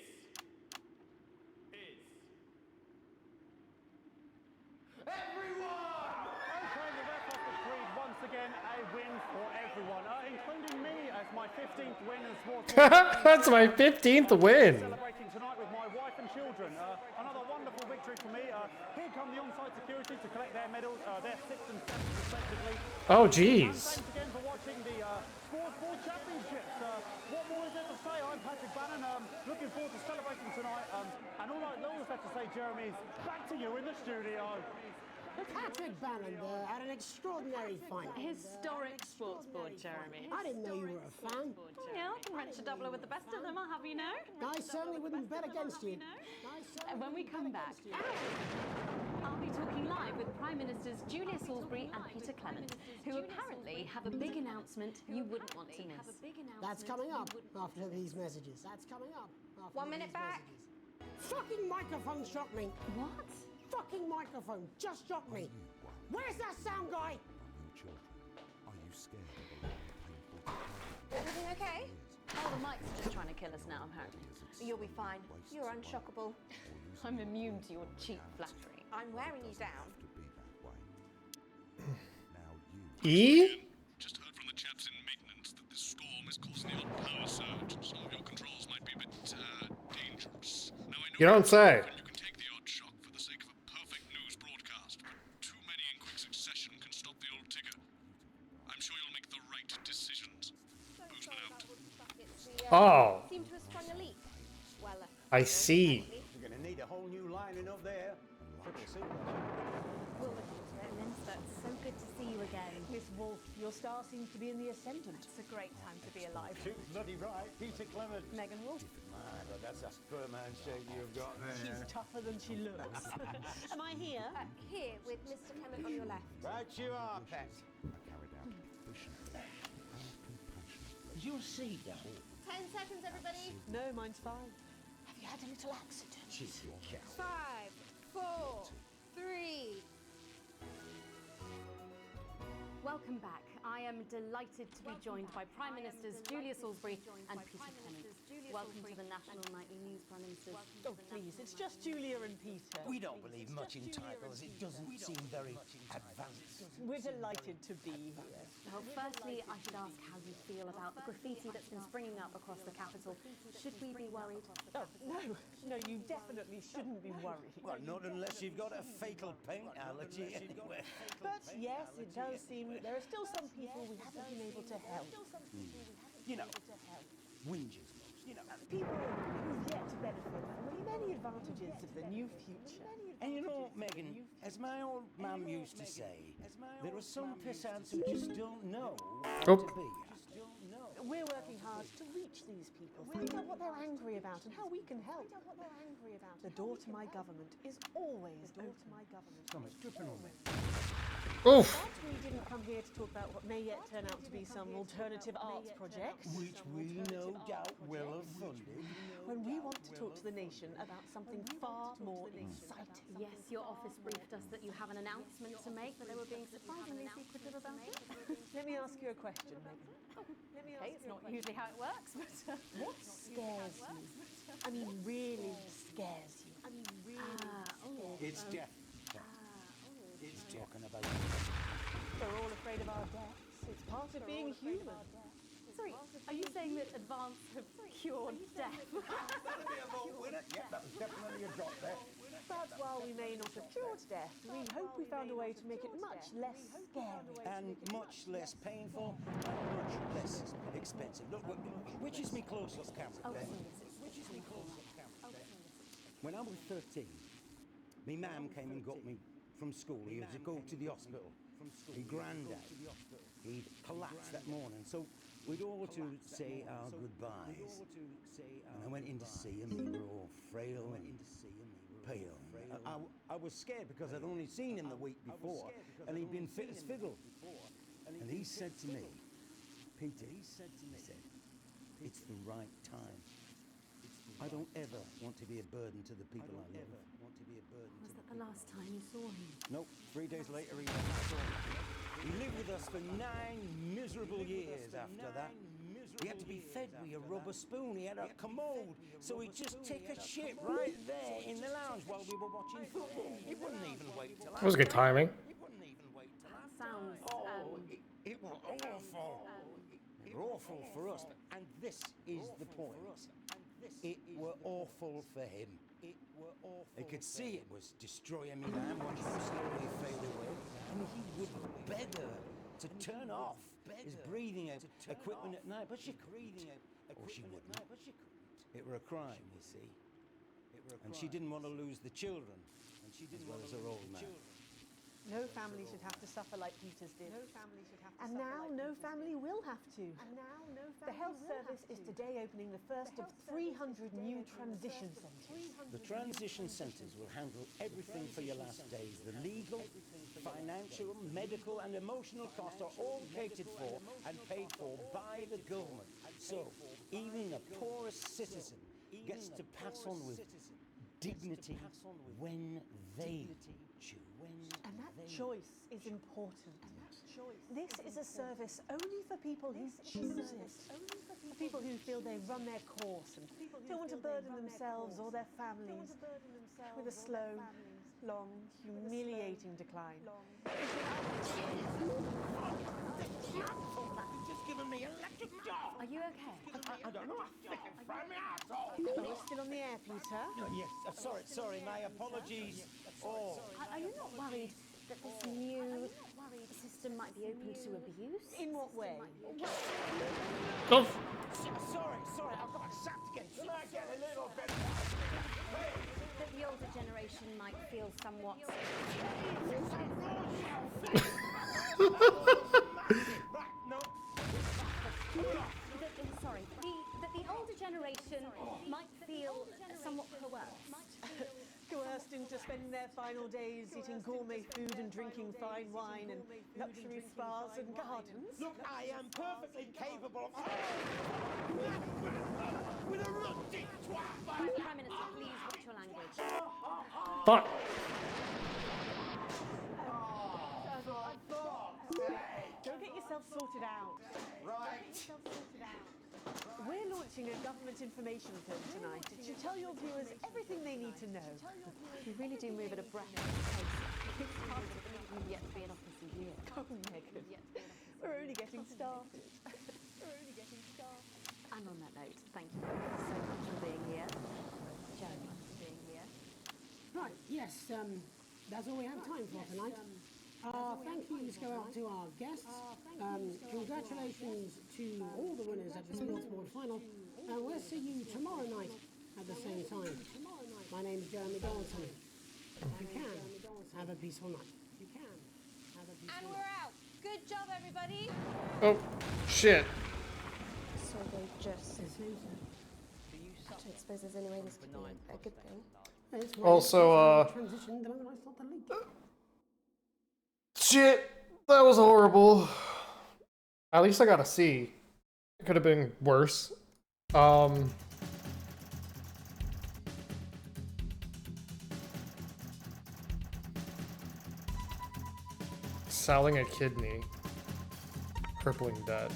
everyone! Okay, the ref has decreed once again a win for everyone, including me as my 15th win in sports. That's my 15th win. Celebrating tonight with my wife and children. Another wonderful victory for me. Here come the on-site security to collect their medals, their 6th and 7th respectively. Oh, jeez. Thanks again for watching the Sports Board Championships. What more is there to say? I'm Patrick Bannon. Looking forward to celebrating tonight. And all I have to say, Jeremy, is back to you in the studio. Patrick Bannon had an extraordinary final. Historic sports board, Jeremy. I didn't know you were a fan. Yeah, I can wrench a doubler with the best of them, I'll have you know. I certainly wouldn't bet against you. When we come back, I'll be talking live with Prime Ministers Julia Salisbury and Peter Clement, who apparently have a big announcement you wouldn't want to miss. That's coming up after these messages. That's coming up after 1 minute back. Fucking microphone shocked me. What? Fucking microphone just shocked me. Where's that sound guy? Are you scared? Everything okay? Oh, the mic's just trying to kill us now, apparently. You'll be fine. You're unshockable. I'm immune to your cheap flattery. I'm wearing you down. E? Just heard from the chaps in maintenance that this storm is causing the odd power surge. Some of your controls might be a bit dangerous. Now, I know You don't say. you can take the odd shock for the sake of a perfect news broadcast, but too many in quick succession can stop the old ticker. I'm sure you'll make the right decisions. Boozman out. Oh. Seem to have sprung a leak. Well, I see. You're going to need a whole new lining up there. We'll look into it, Mince, but so good to see you again. Miss Wolf, your star seems to be in the ascendant. It's a great time to be alive. Bloody right, Peter Clement. Megan Wolf. That's a Superman shade you've got there. She's tougher than she looks. Am I here? Here with Mr. Clement on your left. Right you are, pet. You'll see, Dad. 10 seconds, everybody. No, mine's fine. Have you had a little accident? 5, 4, 3. Welcome back. I am delighted to be joined by Prime Ministers Julia Salisbury and Peter Clement. Welcome to the National Nightly News, Prime Minister. Oh, please, it's just Julia and Peter. We don't believe much in titles. It doesn't seem very advanced. We're delighted to be here. Well, firstly, I should ask how you feel about the graffiti that's been springing up across the capital. Should we be worried? Oh, no, you definitely shouldn't be worried. Well, not unless you've got a fatal paint allergy anyway. But yes, it does seem that there are still some people we haven't been able to help. You know, whinges. People who've yet to benefit from the many advantages of the new future. And you know, Megan, as my old mum used to say, there are some pissants who just don't know how to be. We're working hard to reach these people, find out what they're angry about and how we can help. The door to my government is always open. Come on, it's dripping on me. But we didn't come here to talk about what may yet turn out to be some alternative arts projects. Which we no doubt will have funded. When we want to talk to the nation about something far more exciting. Yes, your office briefed us that you have an announcement to make, but they were being surprisingly secretive about it. Let me ask you a question, Megan. Okay, it's not usually how it works, but... What scares you? I mean, really scares you? It's death. It's talking about. We're all afraid of our deaths. It's part of being human. Sorry, are you saying that Advance have cured death? That'll be a vote winner. Yeah, that was definitely a drop there. But while we may not have cured death, we hope we found a way to make it much less scary. And much less painful, and much less expensive. Look, which is me close-up camera there? Which is me close-up camera there? When I was 13, my mum came and got me from school. He had to go to the hospital. My granddad, he'd collapsed that morning, so we'd all to say our goodbyes. And I went in to see him. We were all frail and pale. I was scared because I'd only seen him the week before, and he'd been fit as fiddle. And he said to me, Peter, he said, it's the right time. I don't ever want to be a burden to the people I love. Was that the last time you saw him? Nope, 3 days later he never saw me. He lived with us for 9 miserable years after that. He had to be fed with a rubber spoon. He had a commode, so he'd just take a shit right there in the lounge while we were watching football. He wouldn't even wait till That was good timing. He wouldn't even wait till Sounds... it was awful. It was awful for us, and this is the point. It were awful for him. He could see it was destroying me, man, watching him slowly fade away. And he would beg her to turn off his breathing equipment at night, but she couldn't. Or she wouldn't. It were a crime, you see. And she didn't want to lose the children, as well as her old man. No family should have to suffer like Peter's did. And now no family will have to. The health service is today opening the first of 300 new transition centres. The transition centres will handle everything for your last days. The legal, financial, medical and emotional costs are all catered for and paid for by the government. So even the poorest citizen gets to pass on with dignity when they choose. And that choice is important. This is a service only for people who choose it. For people who feel they've run their course and don't want to burden themselves or their families with a slow, long, humiliating decline. Just giving me electric shock. Are you okay? I don't know. I fried my asshole. We're still on the air, Peter. Yes, sorry, my apologies. Oh. Are you not worried that this new system might be open to abuse? In what way? Sorry, I've got a sap to get. Can I get a little bit? That the older generation might feel somewhat... Sorry, that the older generation might feel somewhat coerced. Coerced into spending their final days eating gourmet food and drinking fine wine and luxury spas and gardens. Look, I am perfectly capable of... with a rusty twat! Prime Minister, please watch your language. Fuck. Go get yourself sorted out. Right. We're launching watching a government information film tonight. It should tell your viewers everything they need to know. You really do move at a breathless pace. It's hard to believe you've yet to be in office a year. Oh, Megan, we're only getting started. And on that note, thank you so much for being here. Jeremy, for being here. Right, yes, that's all we have time for tonight. Thank yous go out to our guests. Congratulations to all the winners at the Sports Board final. And we'll see you tomorrow night at the same time. My name's Jeremy Donaldson. If you can, have a peaceful night. If you can, have a peaceful And we're out. Good job, everybody. Oh, shit. So they just... I don't suppose there's any way this could be a good thing. Also, transition the moment I start the leak. Shit, that was horrible. At least I got a C. It could have been worse. Selling a kidney. Crippling debt.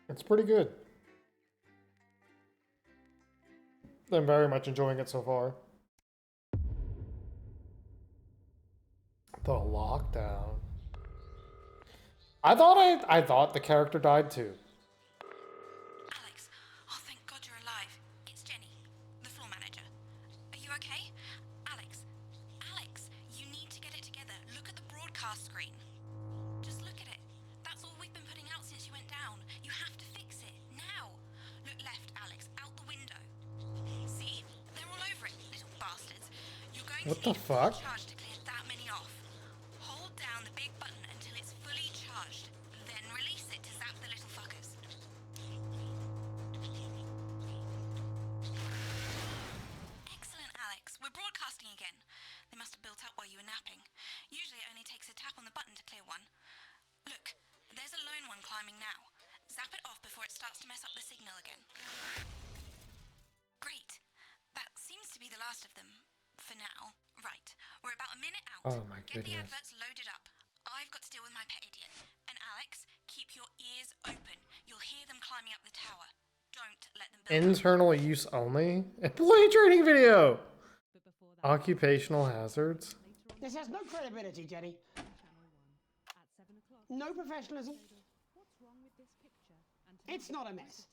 It's pretty good. I'm very much enjoying it so far. The lockdown. I thought the character died too. Alex, oh thank God you're alive. It's Jenny, the floor manager. Are you okay? Alex, you need to get it together. Look at the broadcast screen. Just look at it. That's all we've been putting out since you went down. You have to fix it, now. Look left, Alex, out the window. See? They're all over it, little bastards. You're going What to the need a fuck? full charge to clear that many off. Hold down the big button until it's fully charged. Then release it to zap the little fuckers. Excellent, Alex. We're broadcasting again. They must have built up while you were napping. Usually it only takes a tap on the button to clear one. Look, there's a lone one climbing now. Zap it off before it starts to mess up the signal again. Great. That seems to be the last of them. For now. Right. We're about a minute out. Oh my Get the goodness. adverts loaded up. I've got to deal with my pet idiot. And Alex, keep your ears open. You'll hear them climbing up the tower. Don't let them build up. Internal use only? Employee training video! Occupational hazards? This has no credibility, Jenny. No professionalism. It's not a mess.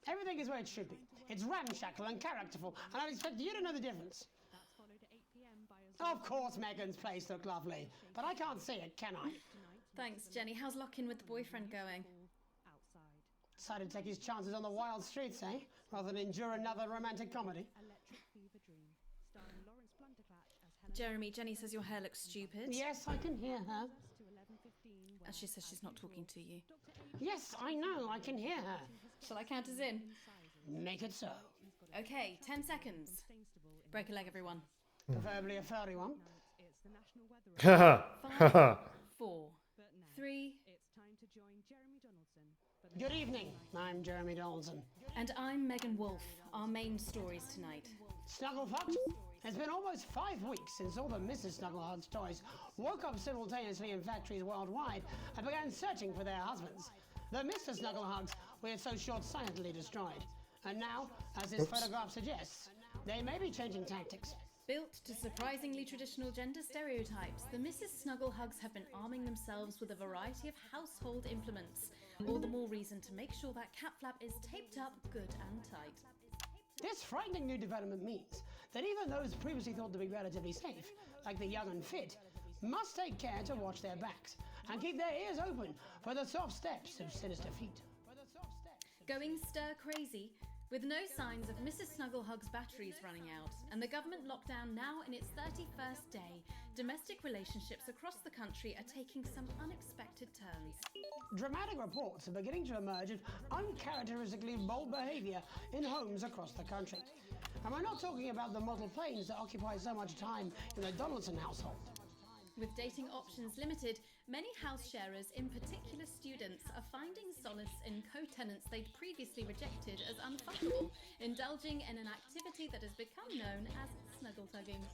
Everything is where it should be. It's ramshackle and characterful, and I expect you to know the difference. Of course Megan's place looked lovely, but I can't see it, can I? Thanks, Jenny. How's lock-in with the boyfriend going? Decided to take his chances on the wild streets, eh? Rather than endure another romantic comedy. Jeremy, Jenny says your hair looks stupid. Yes, I can hear her. And she says she's not talking to you. Yes, I know, I can hear her. Shall I count us in? Make it so. Okay, 10 seconds. Break a leg, everyone. Preferably a furry one. Haha. Haha. 4, 3. Good evening, I'm Jeremy Donaldson. And I'm Megan Wolfe. Our main stories tonight. Snugglefucked? It's been almost 5 weeks since all the Mrs. Snugglehugs toys woke up simultaneously in factories worldwide and began searching for their husbands. The Mr. Snugglehugs we had so short-sightedly destroyed. And now, as this photograph suggests, they may be changing tactics. Built to surprisingly traditional gender stereotypes, the Mrs. Snugglehugs have been arming themselves with a variety of household implements. All the more reason to make sure that cat flap is taped up good and tight. This frightening new development means that even those previously thought to be relatively safe, like the young and fit, must take care to watch their backs and keep their ears open for the soft steps of sinister feet. Going stir crazy, with no signs of Mrs. Snugglehug's batteries running out, and the government lockdown now in its 31st day, domestic relationships across the country are taking some unexpected turns. Dramatic reports are beginning to emerge of uncharacteristically bold behaviour in homes across the country. And we're not talking about the model planes that occupy so much time in the Donaldson household. With dating options limited, many house sharers, in particular students, are finding solace in co-tenants they'd previously rejected as unfuckable, indulging in an activity that has become known as snuggle tugging.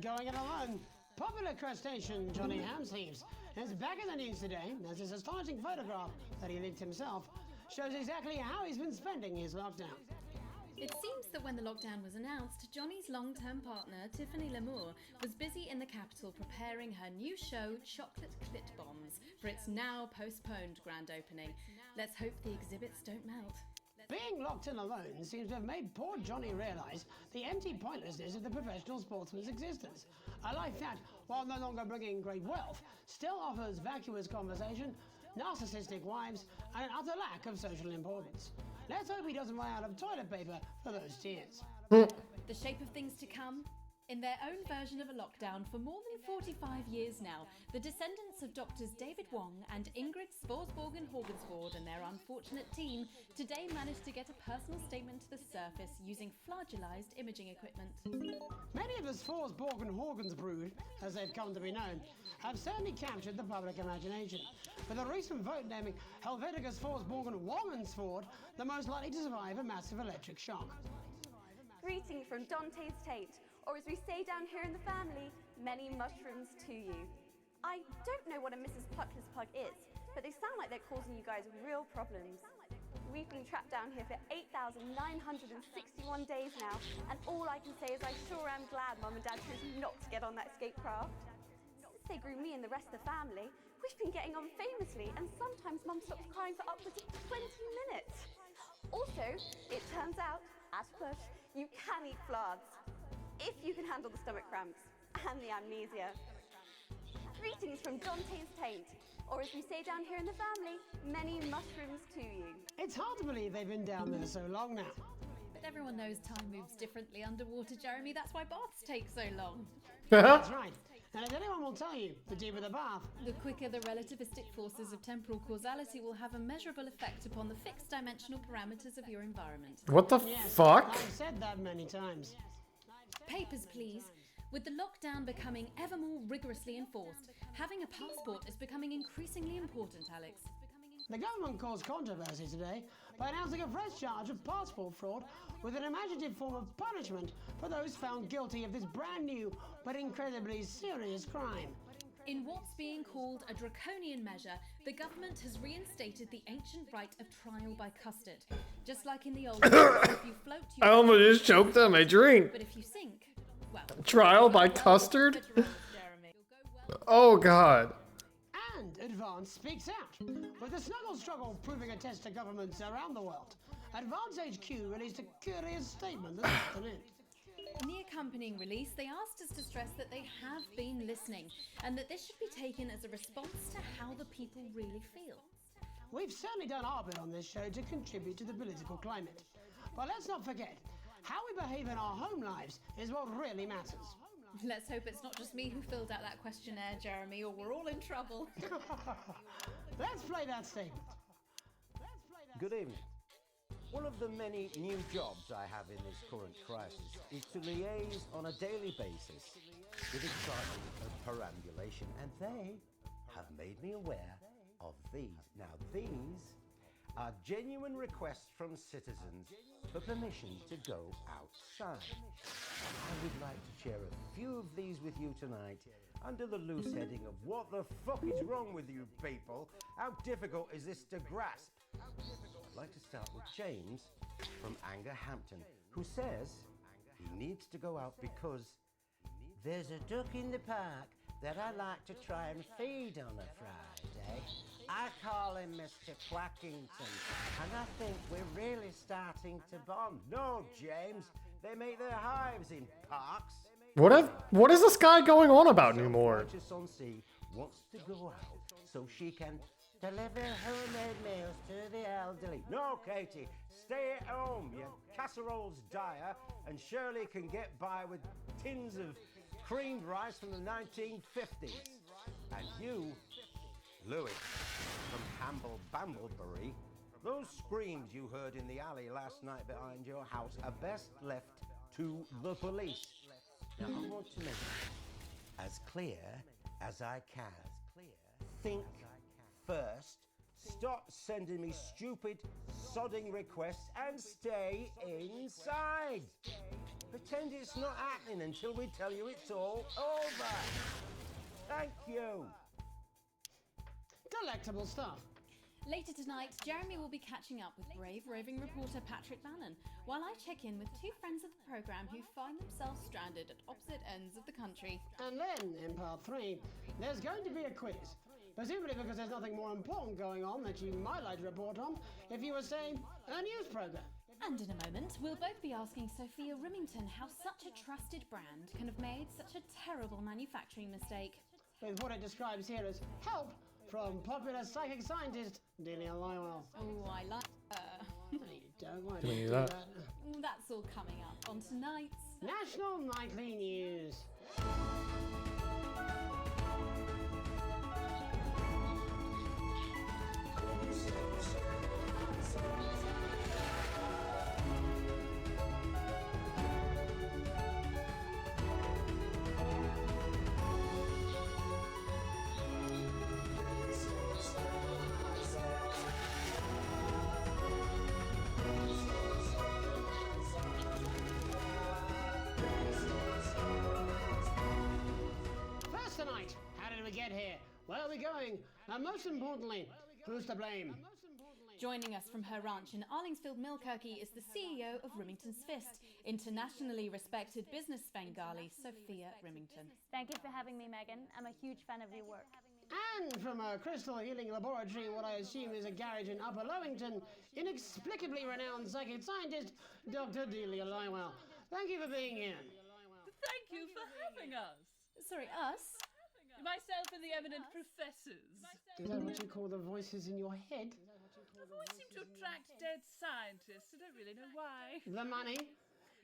Going it alone. Popular crustacean Johnny Hamsleeves is back in the news today as his astonishing photograph that he leaked himself shows exactly how he's been spending his lockdown. It seems that when the lockdown was announced, Johnny's long-term partner, Tiffany Lamour, was busy in the capital preparing her new show, Chocolate Clit Bombs, for its now postponed grand opening. Let's hope the exhibits don't melt. Being locked in alone seems to have made poor Johnny realise the empty pointlessness of the professional sportsman's existence. A life that, while no longer bringing great wealth, still offers vacuous conversation, narcissistic wives, and an utter lack of social importance. Let's hope he doesn't run out of toilet paper for those tears. The shape of things to come? In their own version of a lockdown for more than 45 years now, the descendants of Doctors David Wong and Ingrid Svorsborgen-Horgensvoord and their unfortunate team today managed to get a personal statement to the surface using flagellized imaging equipment. Many of the Svorsborgen-Horgens brood, as they've come to be known, have certainly captured the public imagination, with a recent vote naming Helvetica Svorsborgen-Wongensvoord the most likely to survive a massive electric shock. Greetings from Dante's Tate, or as we say down here in the family, many mushrooms to you. I don't know what a Mrs. Pluckless Plug is, but they sound like they're causing you guys real problems. We've been trapped down here for 8,961 days now, and all I can say is I sure am glad Mum and Dad chose not to get on that escape craft. Since they grew me and the rest of the family, we've been getting on famously, and sometimes Mum stops crying for upwards of 20 minutes. Also, it turns out, at push, you can eat flards, if you can handle the stomach cramps and the amnesia. Greetings from Dante's Taint, or as we say down here in the family, many mushrooms to you. It's hard to believe they've been down there so long now. But everyone knows time moves differently underwater, Jeremy. That's why baths take so long. That's right. And as anyone will tell you, the deeper the bath, the quicker the relativistic forces of temporal causality will have a measurable effect upon the fixed dimensional parameters of your environment. What the fuck? I've said that many times. Papers, please. With the lockdown becoming ever more rigorously enforced, having a passport is becoming increasingly important, Alex. The government caused controversy today by announcing a fresh charge of passport fraud with an imaginative form of punishment for those found guilty of this brand new but incredibly serious crime. In what's being called a draconian measure, the government has reinstated the ancient right of trial by custard. Just like in the old days, if you float, you I almost just choked on my drink. But if you sink, well... Trial by custard? Oh god. And Advance speaks out. With the snuggle struggle proving a test to governments around the world, Advance HQ released a curious statement this afternoon. In the accompanying release, they asked us to stress that they have been listening, and that this should be taken as a response to how the people really feel. We've certainly done our bit on this show to contribute to the political climate. But let's not forget, how we behave in our home lives is what really matters. Let's hope it's not just me who filled out that questionnaire, Jeremy, or we're all in trouble. Let's play that statement. Good evening. One of the many new jobs I have in this current crisis is to liaise on a daily basis with the Department of Perambulation, and they have made me aware of these. Now, these are genuine requests from citizens for permission to go outside. I would like to share a few of these with you tonight under the loose heading of what the fuck is wrong with you people? How difficult is this to grasp? I'd like to start with James from Angerhampton, who says he needs to go out because there's a duck in the park that I like to try and feed on a Friday. I call him Mr. Quackington, and I think we're really starting to bond. No, James, they make their hives in parks. What is this guy going on about anymore? Sea wants to go out so she can deliver homemade meals to the elderly. No, Katie, stay at home. Your casserole's dire, and Shirley can get by with tins of creamed rice from the 1950s. And you, Louis, from Hamble Bamblebury, those screams you heard in the alley last night behind your house are best left to the police. Now, I want to make it as clear as I can. Think first. Stop sending me stupid, sodding requests and stay inside. Pretend it's not happening until we tell you it's all over. Thank you. Delectable stuff. Later tonight, Jeremy will be catching up with brave roving reporter Patrick Bannon, while I check in with two friends of the programme who find themselves stranded at opposite ends of the country. And then, in part 3, there's going to be a quiz. Presumably because there's nothing more important going on that you might like to report on if you were, say, a news programme. And in a moment, we'll both be asking Sophia Rimington how such a trusted brand can have made such a terrible manufacturing mistake. With what it describes here as help from popular psychic scientist Delia Lywell. Oh, I like her. No, you don't. Why Do we do you need do that? that? That's all coming up on tonight's National Nightly News. First tonight, how did we get here? Where are we going? And most importantly, who's to blame? Joining us from her ranch in Arlingsfield, Milkirky is the CEO of Rimington's Fist, internationally respected business Svengali, Sophia Rimington. Thank you for having me, Megan. I'm a huge fan of your work. And from a crystal healing laboratory in what I assume is a garage in Upper Lowington, inexplicably renowned psychic scientist, Dr. Delia Lywell. Thank you for being here. Thank you for having us. Sorry, us? Myself and the eminent professors. Is that what you call the voices in your head? The voice seem to attract dead scientists. I don't really know why. The money?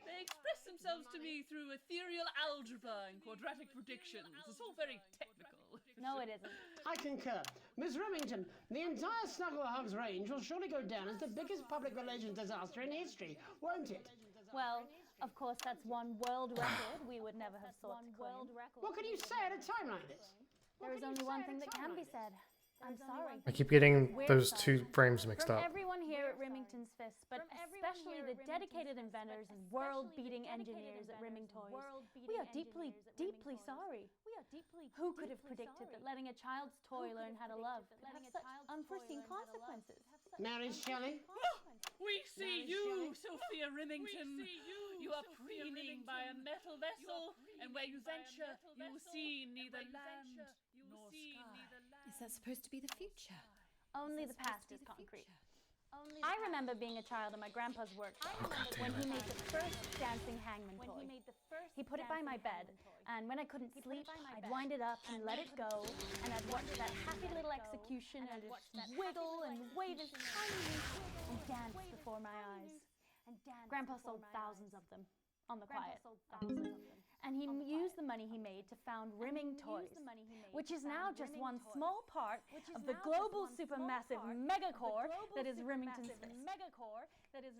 They express themselves to me through ethereal algebra and quadratic predictions. It's all very technical. No, it isn't. I concur. Miss Remington, the entire Snuggle Hugs range will surely go down as the biggest public relations disaster in history, won't it? Well, of course, that's one world record we would never have sought to claim. What can you say at a time like this? There is only one thing that can be said. I'm sorry. I keep getting We're those sorry. two frames mixed From up. everyone here at Rimington's Fist, but especially the dedicated inventors and world-beating engineers at Riming Toys, we are deeply, deeply sorry. Who could have predicted that letting a child's toy learn how to love could have such unforeseen consequences? Mary Shelley? We see you, Sophia Rimington. You are preening by a metal vessel, and where you venture, you will see neither land nor sky. Is that supposed to be the future? Only the past is concrete. I remember being a child in my grandpa's workshop when he made the first dancing hangman toy. He put it by my bed, and when I couldn't sleep, I'd wind it up and let it go, and I'd watch that happy little execution and just wiggle and wave his tiny leaf and dance before my eyes. Grandpa sold thousands of them, on the quiet. And he used the money he made to found Riming Toys, which is now just one small part of the global supermassive megacore that is Rimington's Fist.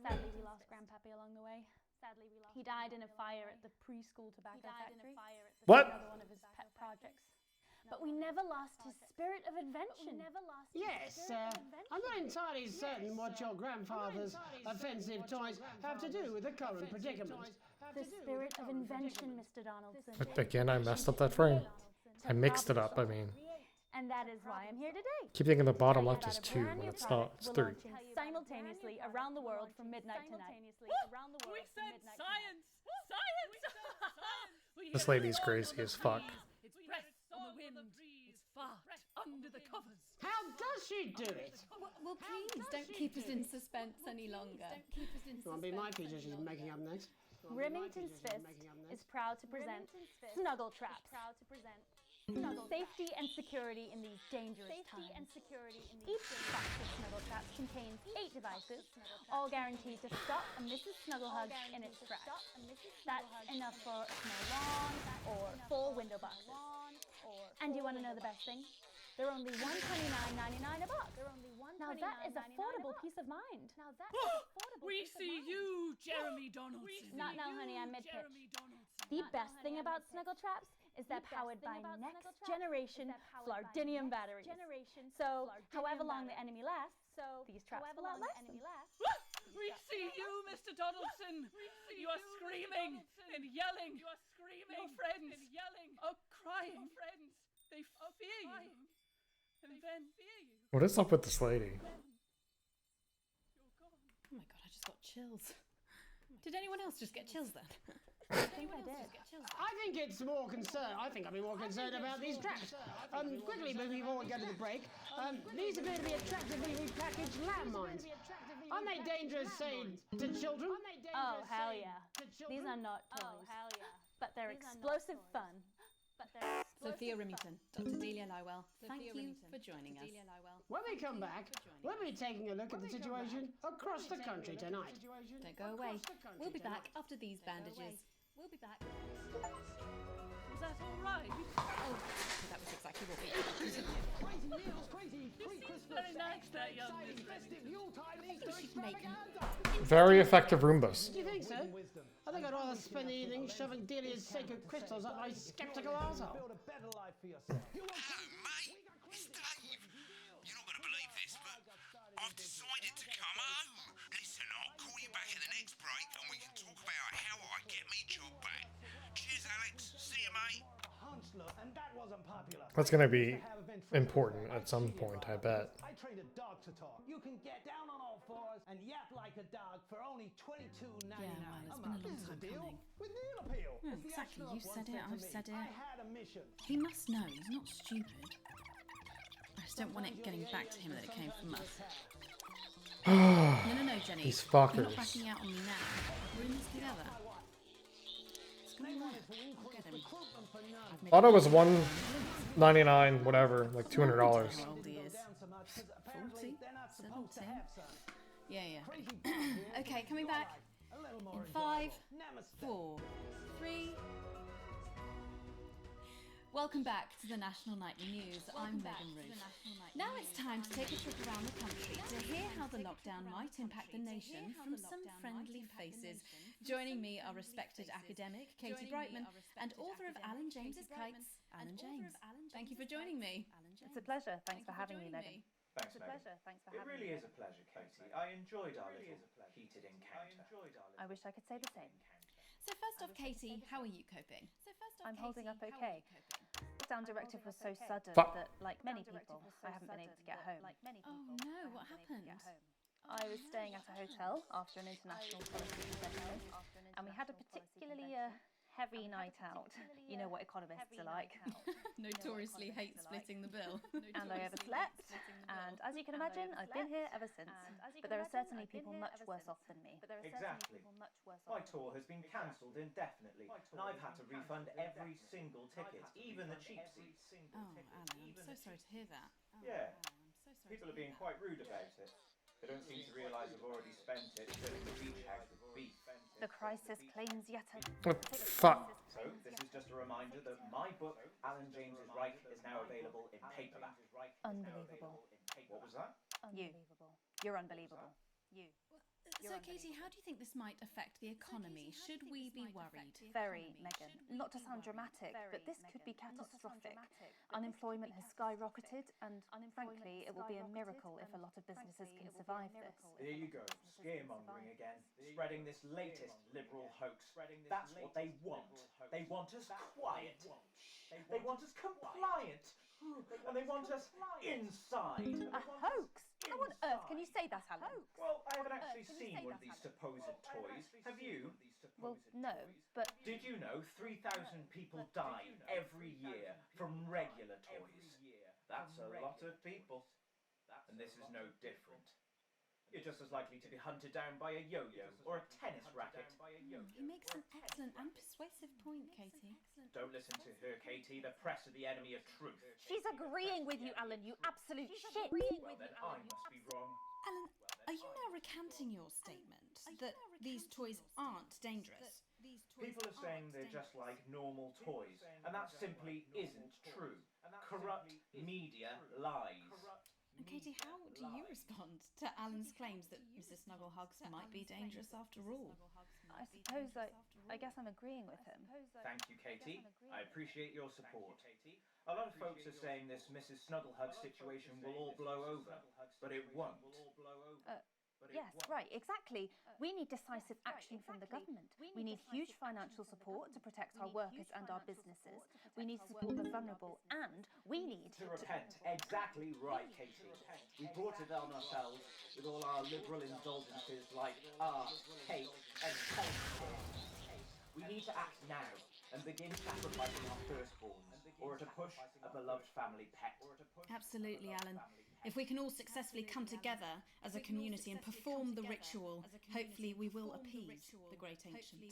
Sadly, we lost Grandpappy along the way. He died in a fire at the preschool tobacco factory. What? Another one of his pet projects. But we never lost his spirit of invention. Yes, I'm not entirely certain what your grandfather's offensive toys have to do with the current predicament. The spirit of invention, Mr. Donaldson. But again, I messed up that frame. I mixed it up, I mean. And that is why I'm here today. Keep thinking the bottom left is 2 when it's not. It's 3. Simultaneously around the world from midnight tonight. We said science! Science! This lady's crazy as fuck. It's breath on the wind. It's fart under the covers. How does she do it? Well, please, don't keep us in suspense any longer. Won't be my feature she's making up next. Rimington's Fist is proud to present Snuggle Traps. Safety and security in these dangerous times. Each box of Snuggle Traps contains 8 devices, all guaranteed to stop a Mrs. Snugglehug in its tracks. That's enough for a small lawn or 4 window boxes. And you want to know the best thing? They're only $129.99 a box. Now that is affordable peace of mind. We see you, Jeremy Donaldson. Not now, honey, I'm mid-pitch. The best thing about Snuggle Traps is they're powered by next generation Flardinium batteries. So, however long the enemy lasts, these traps will outlast them. We see you, Mr. Donaldson. You are screaming and yelling. Your friends are crying. They fear you. And then What is up with this lady? Oh my god, I just got chills. Did anyone else just get chills then? I think I did. I think it's more concerned. I think I'd be more concerned about these traps. Quickly moving forward, go to the break. These appear to be attractively repackaged landmines. Aren't they dangerous, say, to children? Oh, hell yeah. These are not toys. But they're explosive fun. Sophia Remington, Dr. Delia Lywell, thank you for joining us. When we come back, we'll be taking a look at the situation across the country tonight. Don't go away. We'll be back after these bandages. We'll be back. was that all right? Oh, that was exactly what we did. Crazy meals, crazy It's very nice, that young Miss Very effective Roombas. Do you think so? I think I'd rather spend the evening shoving Delia's sacred crystals up my skeptical arsehole. Hello, mate. It's Dave. You're not going to believe this, but I've decided to come home. Listen, I'll call you back at the next break and we can talk about how I get me job back. Cheers, Alex. See you, mate. And that wasn't popular. That's gonna be important at some point, I bet. I trained a dog to talk. You can get down on all fours and yap like a dog for only $22.99. Yeah, well, it's been a long time coming. With Neil Appeal. Exactly, you said it, I've said it. I had a mission. He must know, he's not stupid. I just don't want it getting back to him that it came from us. No, Jenny. These You're fuckers. not backing out on me now. We're in this together. What's going on? I'll get him. Thought it was $1.99, whatever, like $200. How old he is. 40? 17? Yeah. Okay, coming back. In 5, 4, 3. Welcome back to the National Nightly News. I'm Megan Ruth. Now it's time to take a trip around the country to hear how the lockdown might impact the nation from some friendly faces. Joining me are respected academic Katie Brightman and author of Alan James's Kites, Alan James. Thank you for joining me. It's a pleasure. Thanks for having me, Megan. Thanks, It's a Megan. pleasure. Thanks for It having really me. is a pleasure, Katie. I enjoyed our little heated encounter. I wish I could say the same. So first off, Katie, how are you coping? I'm holding up okay. Lockdown directive was so sudden Fuck. that, like many people, I haven't been able to get home. Oh no, what happened? I was staying at a hotel after an international policy convention, and we had a particularly heavy night out. You know what economists are like. Notoriously hate splitting the bill. And I overslept, and as you can imagine, I've been here ever since. But there are certainly people much worse off than me. Exactly. My tour has been cancelled indefinitely, and I've had to refund every single ticket, even the cheap seats. Oh, Alan, I'm so sorry to hear that. Yeah, people are being quite rude about it. They don't seem to realise I've already spent it filling the beach house with beef. The crisis claims yet Fuck. So, this is just a reminder that my book, Alan James's Reich, is now available in paperback. Unbelievable. What was that? You. You're unbelievable. You. So, Katie, how do you think this might affect the economy? Should we be worried? Very, Megan. Not to sound dramatic, but this could be catastrophic. Unemployment has skyrocketed, and frankly, it will be a miracle if a lot of businesses can survive this. There you go, scaremongering again, spreading this latest liberal hoax. That's what they want. They want us quiet. They want us compliant. And they want us inside. A hoax? How on earth can you say that, Alan? Well, I haven't actually seen one of these supposed toys. Have you? Well, no, but... Did you know 3,000 people die every year from regular toys? That's a lot of people. And this is no different. You're just as likely to be hunted down by a yo-yo or a tennis racket. He makes an excellent and persuasive point, Katie. Don't listen to her, Katie. The press are the enemy of truth. She's agreeing with you, Alan, you absolute shit. Well, then I must be wrong. Alan, are you now recanting your statement that these toys aren't dangerous? People are saying they're just like normal toys, and that simply isn't true. Corrupt media lies. And Katie, how do you respond to Alan's claims that Mrs. Snugglehugs might be dangerous after all? I guess I'm agreeing with him. Thank you, Katie. I appreciate your support. A lot of folks are saying this Mrs. Snugglehug situation will all blow over, but it won't. Yes, right, exactly. We need decisive action from the government. We need huge financial support to protect our workers and our businesses. We need to support the vulnerable, and we need to repent. Exactly right, Katie. We brought it on ourselves with all our liberal indulgences like art, cake, and healthcare. We need to act now and begin sacrificing our firstborns, or to push a beloved family pet. Absolutely, Alan. If we can all successfully come together as a community and perform the ritual, hopefully we will appease the great ancient.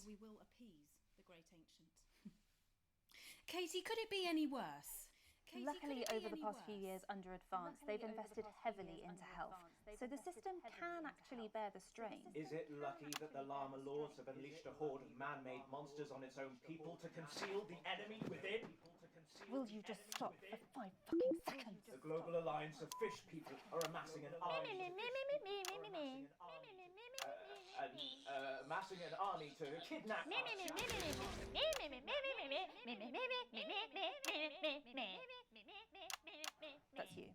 Katie, could it be any worse? Luckily, over the past few years under Advance, they've invested heavily into health, so the system can actually bear the strain. Is it lucky that the Llama Lords have unleashed a horde of man-made monsters on its own people to conceal the enemy within? Will you just stop for 5 fucking seconds? The Global Alliance of Fish People are amassing an army to kidnap That's you.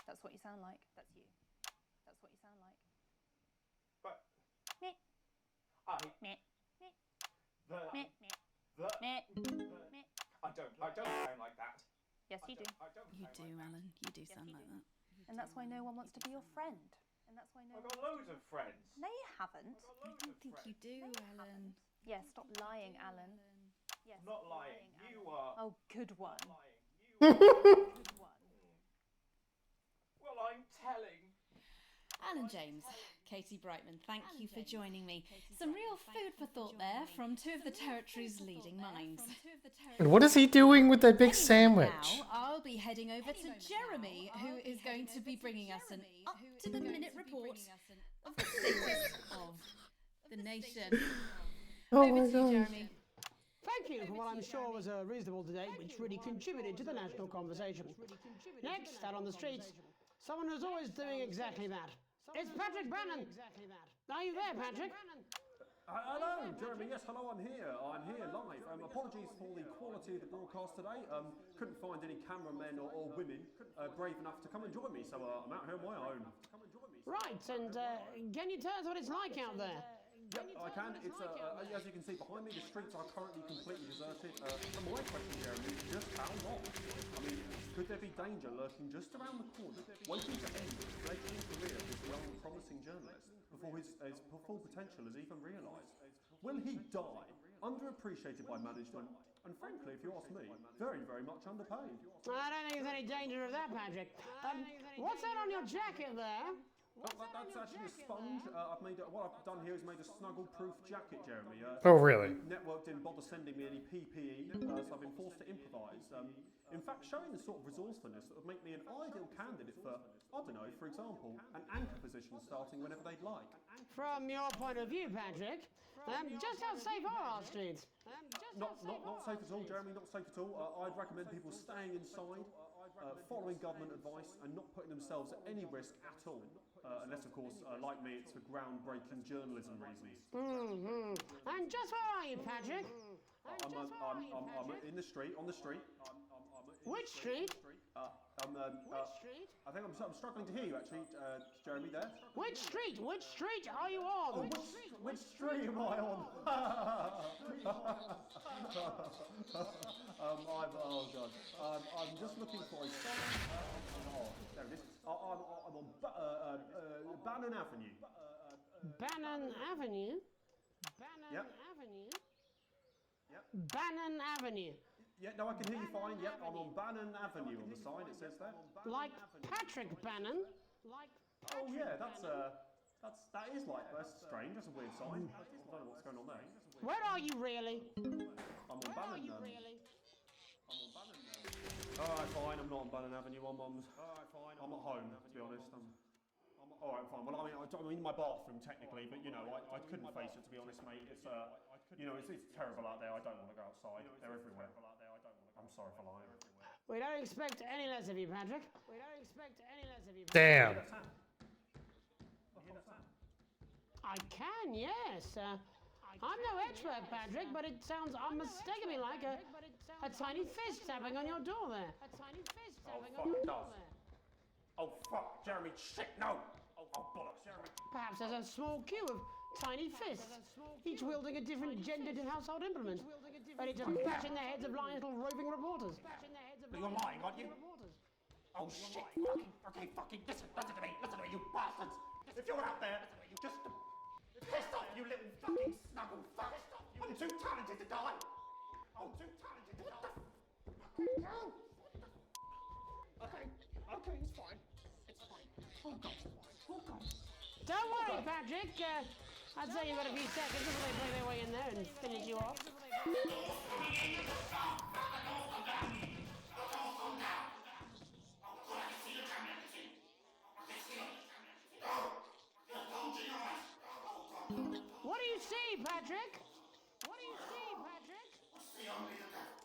That's what you sound like. That's you. That's what you sound like. But I don't sound like that. Yes, you do. You do, Alan. You do sound like that. And that's why no one wants to be your friend. And that's why I've got loads of friends. No, you haven't. I don't think you do, Alan. Yeah, stop lying, Alan. Yes, Not lying. You are. Oh, good one. Well, I'm telling. Alan James, Katie Brightman, thank you for joining me. Some real food for thought there from two of the territory's leading minds. And what is he doing with that big sandwich? Now I'll be heading over to Jeremy, who is going to be bringing us an up-to-the-minute report of the status of the nation. Oh Over my to you, God. Jeremy. Thank you for what I'm sure was a reasonable debate, which really contributed to the national conversation. Next, out on the streets, someone who's always doing exactly that. It's Patrick Bannon. Are you there, Patrick? Hello, Jeremy. Yes, hello. I'm here. I'm here live. Apologies for the quality of the broadcast today. Couldn't find any cameramen or women brave enough to come and join me, so I'm out here on my own. Right, and can you tell us what it's like out there? Yep, I can. It's as you can see behind me, the streets are currently completely deserted. My question, Jeremy, is just how long? I mean, could there be danger lurking just around the corner, waiting to end the fledgling career of this young, promising journalist before his full potential is even realised? Will he die, underappreciated by management, and frankly, if you ask me, very, very much underpaid? I don't think there's any danger of that, Patrick. What's that on your jacket there? That's actually a sponge. What I've done here is made a snuggle-proof jacket, Jeremy. Oh, really? The network didn't bother sending me any PPE, so I've been forced to improvise. In fact, showing the sort of resourcefulness that would make me an ideal candidate for, I don't know, for example, an anchor position starting whenever they'd like. From your point of view, Patrick, just how safe are our streets? Not safe at all, Jeremy, not safe at all. I'd recommend people staying inside, following government advice, and not putting themselves at any risk at all. Unless, of course, like me, it's for groundbreaking journalism reasons. And just where are you, Patrick? I'm in the street, on the street. Which street? I think I'm struggling to hear you, actually, Jeremy, there. Which street? Which street are you on? Which street am I on? Oh, God. I'm just looking for a sign. Oh, there it is. I'm on Bannon Avenue. Bannon Avenue? Yep. Avenue? Yep. Bannon Avenue. Yeah, no, I can hear you fine. Yep, I'm on Bannon Avenue on the sign, it says there. Like Patrick Bannon? Oh, yeah, that is like, that's strange, that's a weird sign. I don't know what's going on there. Where are you really? I'm on Bannon. I'm on Bannon. Alright, fine, I'm not on Bannon Avenue, I'm at home, to be honest. Alright, fine. Well, I'm in my bathroom, technically, but, you know, I couldn't face it, to be honest, mate. It's, you know, it's terrible out there. I don't want to go outside. They're everywhere. I'm sorry for lying. We don't expect any less of you, Patrick. We don't expect any less of you. Damn. I can, yes. I'm no expert, Patrick, but it sounds unmistakably like a tiny fist tapping on your door there. A tiny fist tapping on your door there. Oh, fuck, Jeremy, shit, no! Oh, bollocks, Jeremy. Perhaps there's a small queue of tiny fists, each wielding a different gendered household implement, ready to bash in the heads of lying little roving reporters. But you're lying, aren't you? Oh, shit, fucking, listen to me, you bastards! If you're out there, just piss off, you little fucking snuggle fuck! I'm too talented to die! I'm too talented to die! Okay, it's fine. It's fine. Oh, God, oh, God. Don't worry, Patrick. I'd say you've got a few seconds before they play their way in there and finish you off. What do you see, Patrick? What do you see, Patrick? I see only the devil.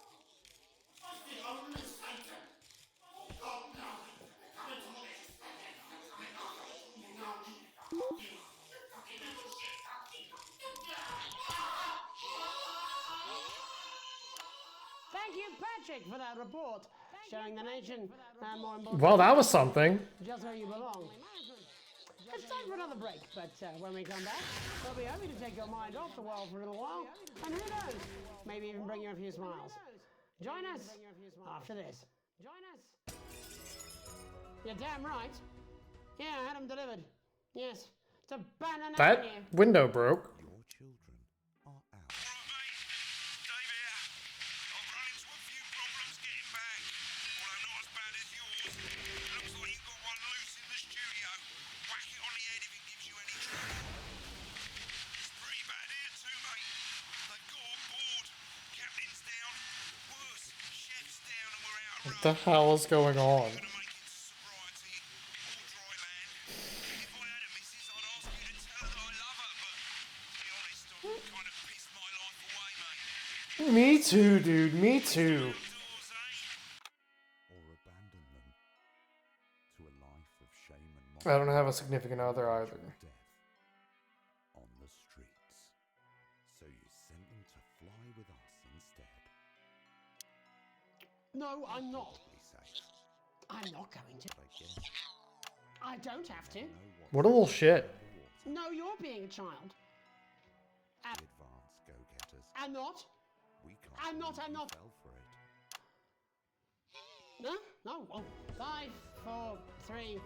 I see only Satan. Oh, God, no. They're coming to me. They're coming after me. You know me. You fucking little shit. Thank you, Patrick, for that report, showing the nation, more important. Well, that was something. Just where you belong. It's time for another break, but when we come back, we'll be happy to take your mind off the world for a little while, and who knows, maybe even bring you a few smiles. Join us after this. Join us. You're damn right. Yeah, I had them delivered. Yes, to Banana That Avenue. window broke. Your children are out. Alright, mate. Dave here. I've run into a few problems getting back. Although not as bad as yours. It looks like you've got one loose in the studio. Whack it on the head if it gives you any trouble. It's pretty bad here too, mate. They've got on board. Captain's down. Worse, chef's down and we're out of What the hell is going on? Me too, dude. Me too. Or abandon them to a life of shame and I don't have a significant other either. death on the streets. So you sent them to fly with us instead. No, I'm not. Be safe. I'm not going to. I guess I don't have to. What a little shit. No, you're being a child. the advanced go-getters. I'm not. We can't I'm not. believe I'm you not. fell for it. No, no. Oh, 5, 4, 3.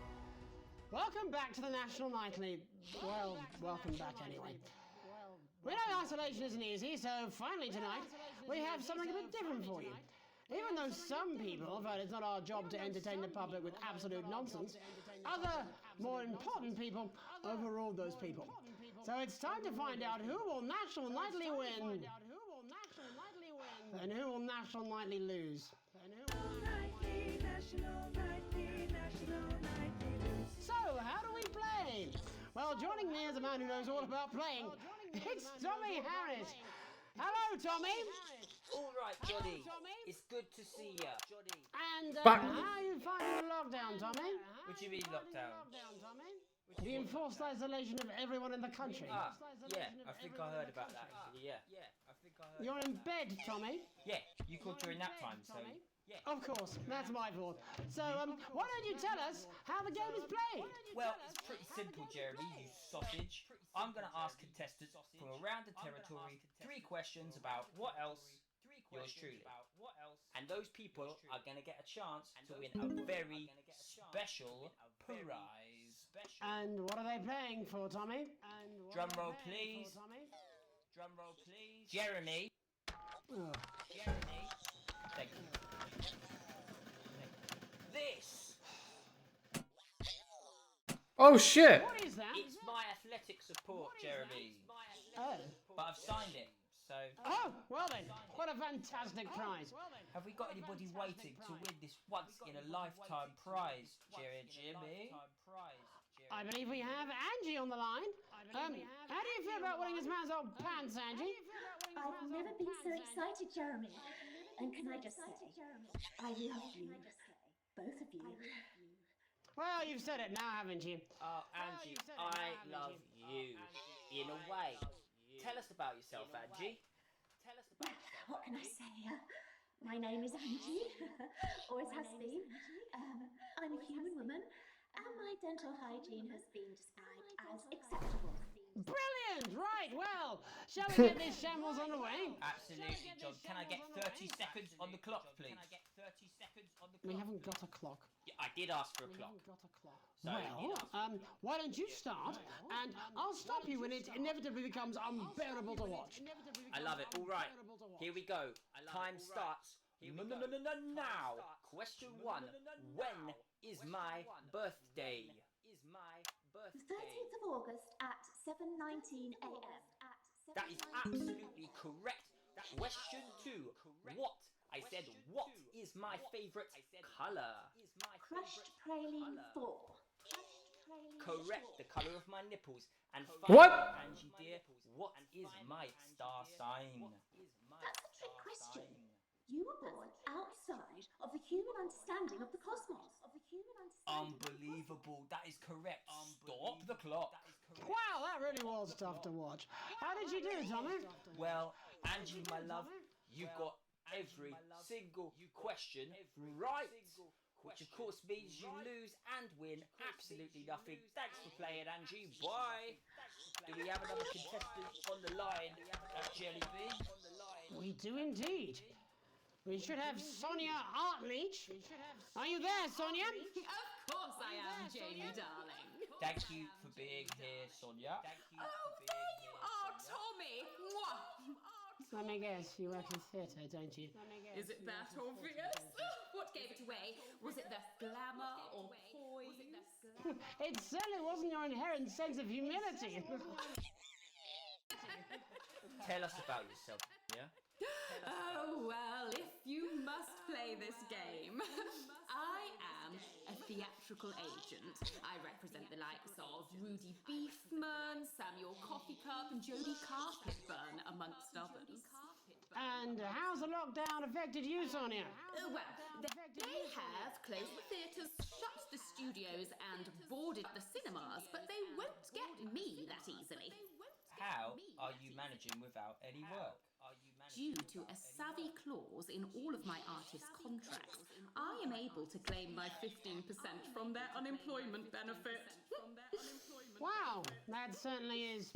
Welcome back to the National Nightly. Well, welcome back anyway. We know isolation isn't easy, so finally tonight we have something a bit different for you. Even though some people felt it's not our job to entertain the public with absolute nonsense, other, more important people overruled those people. So it's time to find out who will National Nightly win. And who will National Nightly lose? So, how do we play? Well, joining me is a man who knows all about playing. It's Tommy Harris. Hello, Tommy. All right, Johnny. It's good to see you. And how are you finding the lockdown, Tommy? What do you mean lockdown? The enforced isolation of everyone in the country. Ah, yeah. I think I heard about that actually. Yeah. I think I heard. You're in bed, Tommy. Yeah. You called during that time, so. Yeah. Of course, that's my fault. So, why don't you tell us how the game is played? Well, it's pretty simple, Jeremy, you sausage. I'm going to ask contestants from around the territory 3 questions about what else yours truly. And those people are going to get a chance to win a very special prize. And what are they playing for, Tommy? Drum roll, please. Drum roll, please. Jeremy. Oh. Jeremy. Thank you. This. Oh shit! What is that? It's my athletic support, Jeremy. Oh. But I've signed it, so. Oh, well then, what a fantastic prize. Have we got anybody waiting to win this once in a lifetime prize, Jimmy? I believe we have Angie on the line. How do you feel about winning this man's old pants, Angie? I've never been so excited, Jeremy. And can I just say, I love you, both of you. Well, you've said it now, haven't you? Oh, Angie, I love you. In a way. Tell us about yourself, Angie. Well, what can I say? My name is Angie, always has been. I'm a human woman, and my dental hygiene has been described as acceptable. Brilliant! Right, well, shall we get this shambles on the way? Absolutely, John. Can I get 30 seconds on the clock, please? We haven't got a clock. Yeah, I did ask for a clock. So Well, why don't you start, and I'll stop you when it inevitably becomes unbearable to watch. I love it. All right, here we go. Time starts now. Question 1. When is my birthday? The 13th of August at 7:19 a.m. That is absolutely correct. Question 2. What? I said, what is my favourite colour? Crushed praline 4. Correct, the colour of my nipples. And What? finally, Angie dear, what is my star sign? That's a trick question. You were born outside of the human understanding of the cosmos. Unbelievable, that is correct. Stop the clock. Wow, that really was tough to watch. How did you do, Tommy? Well, Angie, my love, you got every single question right. Which of course means you lose and win absolutely nothing. Thanks for playing, Angie. Bye. Do we have another contestant on the line at Jelly Bean? We do indeed. We should have Sonia Artleach. Are you there, Sonia? Of course I am, Jamie, darling. Thank you for being here, Sonia. Oh, there you are, Tommy. Mwah. Let me guess, you work in theatre, don't you? Is it that obvious? What gave it away? Was it the glamour or poise? It certainly wasn't your inherent sense of humility. Tell us about yourself, yeah? Oh, well, if you must play this game. I am a theatrical agent. I represent the likes of Rudy Beefman, Samuel Coffeecup, and Jodie Carpetburn, amongst others. And how's the lockdown affected you, Sonia? Well, they have closed the theatres, shut the studios, and boarded the cinemas, but they won't get me that easily. How are you managing without any work? Due to a savvy clause in all of my artist contracts, I am able to claim my 15% from their unemployment benefit. Wow, that certainly is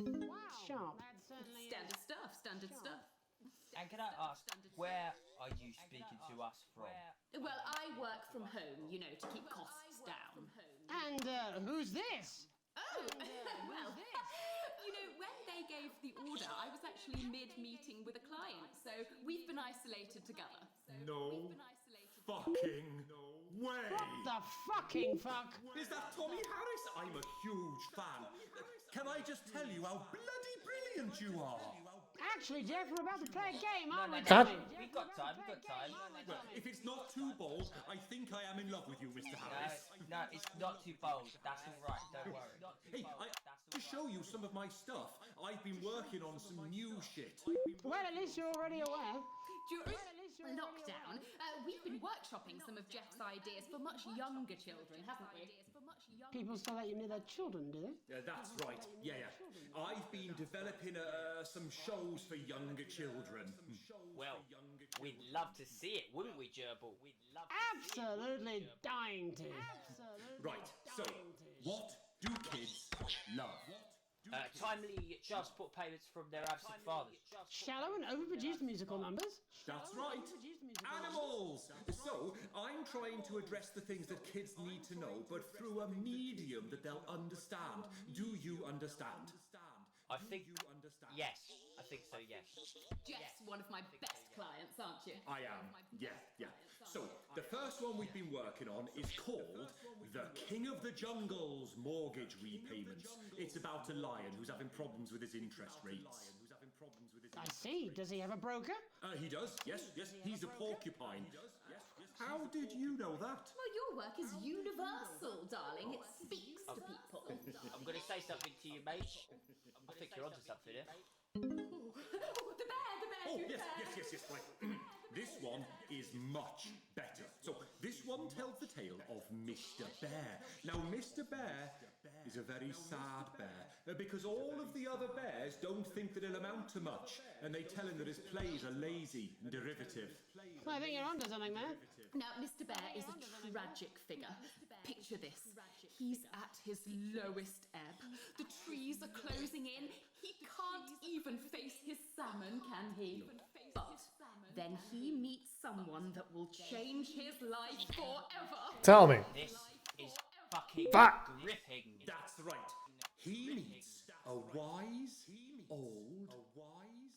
sharp. Standard stuff, standard stuff. And can I ask, where are you speaking to us from? Well, I work from home, you know, to keep costs down. And who's this? Oh, well, you know, when they gave the order, I was actually mid-meeting with a client, so we've been isolated together. No fucking way! What the fucking fuck? Is that Tommy Harris? I'm a huge fan. Can I just tell you how bloody brilliant you are? Actually, Jeff, we're about to play a game, aren't we? We've got time, we've got time. Well, if it's not too bold, I think I am in love with you, Mr. Harris. No, it's not too bold. That's all right, don't worry. Hey, to show you some of my stuff, I've been working on some new shit. Well, at least you're already aware. During lockdown, we've been workshopping some of Jeff's ideas for much younger children, haven't we? People still let you near their children, do they? Yeah, that's right. Yeah. I've been developing some shows for younger children. Well, we'd love to see it, wouldn't we, Gerbil? Absolutely dying to. Right, so, what do kids love? Timely child support payments from their absent fathers. Shallow and overproduced musical numbers? That's right. Animals! So, I'm trying to address the things that kids need to know, but through a medium that they'll understand. Do you understand? I think, yes. I think so, yes. Jeff's one of my best clients, aren't you? I am, yeah. So, the first one we've been working on is called The King of the Jungle's Mortgage Repayments. It's about a lion who's having problems with his interest rates. I see. Does he have a broker? He does, yes. He's a porcupine. How did you know that? Well, your work is universal, darling. It speaks to people. I'm going to say something to you, mate. I think you're onto something here. The bear, Oh, you yes, right. This one is much better. So, this one tells the tale of Mr. Bear. Now, Mr. Bear is a very sad bear because all of the other bears don't think that he'll amount to much, and they tell him that his plays are lazy and derivative. I think you're onto something there. Now, Mr. Bear is a tragic figure. Picture this. He's at his lowest ebb. The trees are closing in. He can't even face his salmon, can he? But then he meets someone that will change his life forever. Tell me. This is fucking Fuck. gripping. That's right. He meets a wise old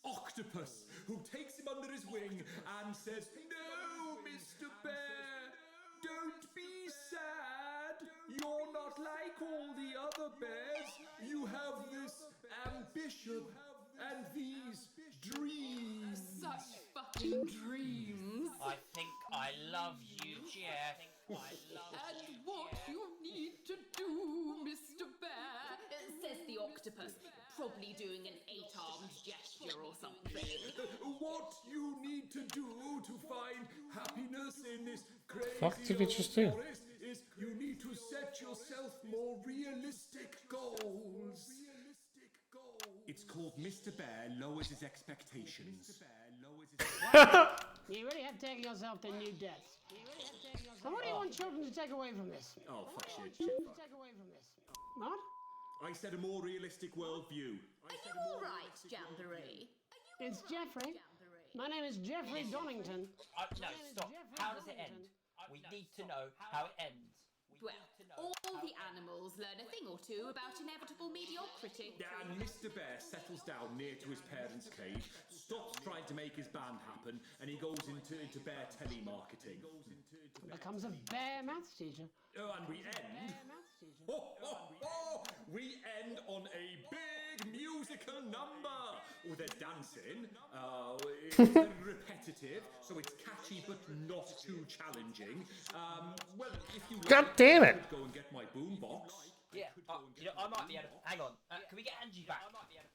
octopus who takes him under his wing and says, "No, Mr. Bear, don't be sad. You're not like all the other bears. You have this ambition and these dreams." Such fucking dreams. I think I love you, Jeff. And what you need to do, Mr. Bear, says the octopus, probably doing an 8-armed gesture or something. What you need to do to find happiness in this crazy Fuck did we just do? forest is you need to set yourself more realistic goals. It's called Mr. Bear Lowers His Expectations. You really have taken yourself to new depths. So what do you want children to take away from this? Oh, fuck shit, fuck. Take away from this. What? I said a more realistic worldview. Are you all right, Jamboree? It's Jeffrey. My name is Jeffrey Donington. No, stop. How does it end? We need to know how it ends. Well, all the animals learn a thing or two about inevitable mediocrity. And Mr. Bear settles down near to his parents' cave, stops trying to make his band happen, and he goes into bear telemarketing. Becomes a bear maths teacher. Oh, and we end. We end on a big musical number. Oh, there's dancing. It's repetitive, so it's catchy but not too challenging. Well, if you God damn it! go and get my boombox. Yeah, I might be able to. Hang on. Can we get Angie back?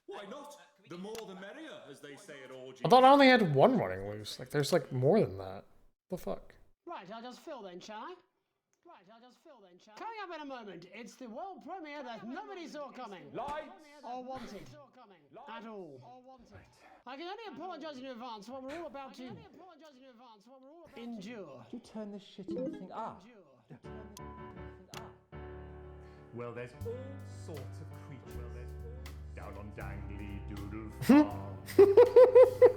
Why not? The more the merrier, as they say at orgies. I thought I only had one running loose. Like, there's like more than that. The fuck? Right, I'll just fill then, shall I? Coming up in a moment, it's the world premiere that nobody saw coming. Lights! Or wanted. At all. I can only apologise in advance for what we're all about to endure. You turn this shitty thing up. Well, there's all sorts of creatures down on Dangly Doodle Farm.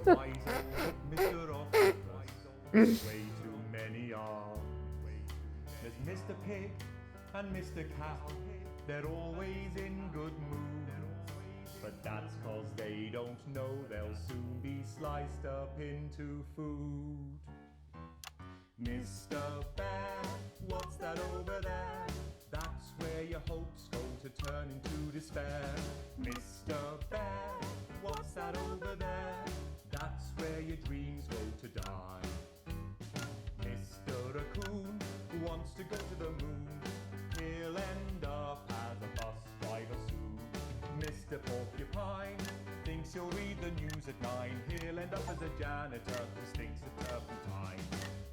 Wise old Mr. Octopus, way too many are. There's Mr. Pig and Mr. Cat, they're always in good mood. But that's 'cause they don't know they'll soon be sliced up into food. Mr. Bear, what's that over there? That's where your hopes go to turn into despair. Mr. Bear, what's that over there? That's where your dreams go to die. Mr. Raccoon wants to go to the moon. He'll end up as a bus driver soon. Mr. Porcupine thinks he'll read the news at 9. He'll end up as a janitor who stinks of turpentine.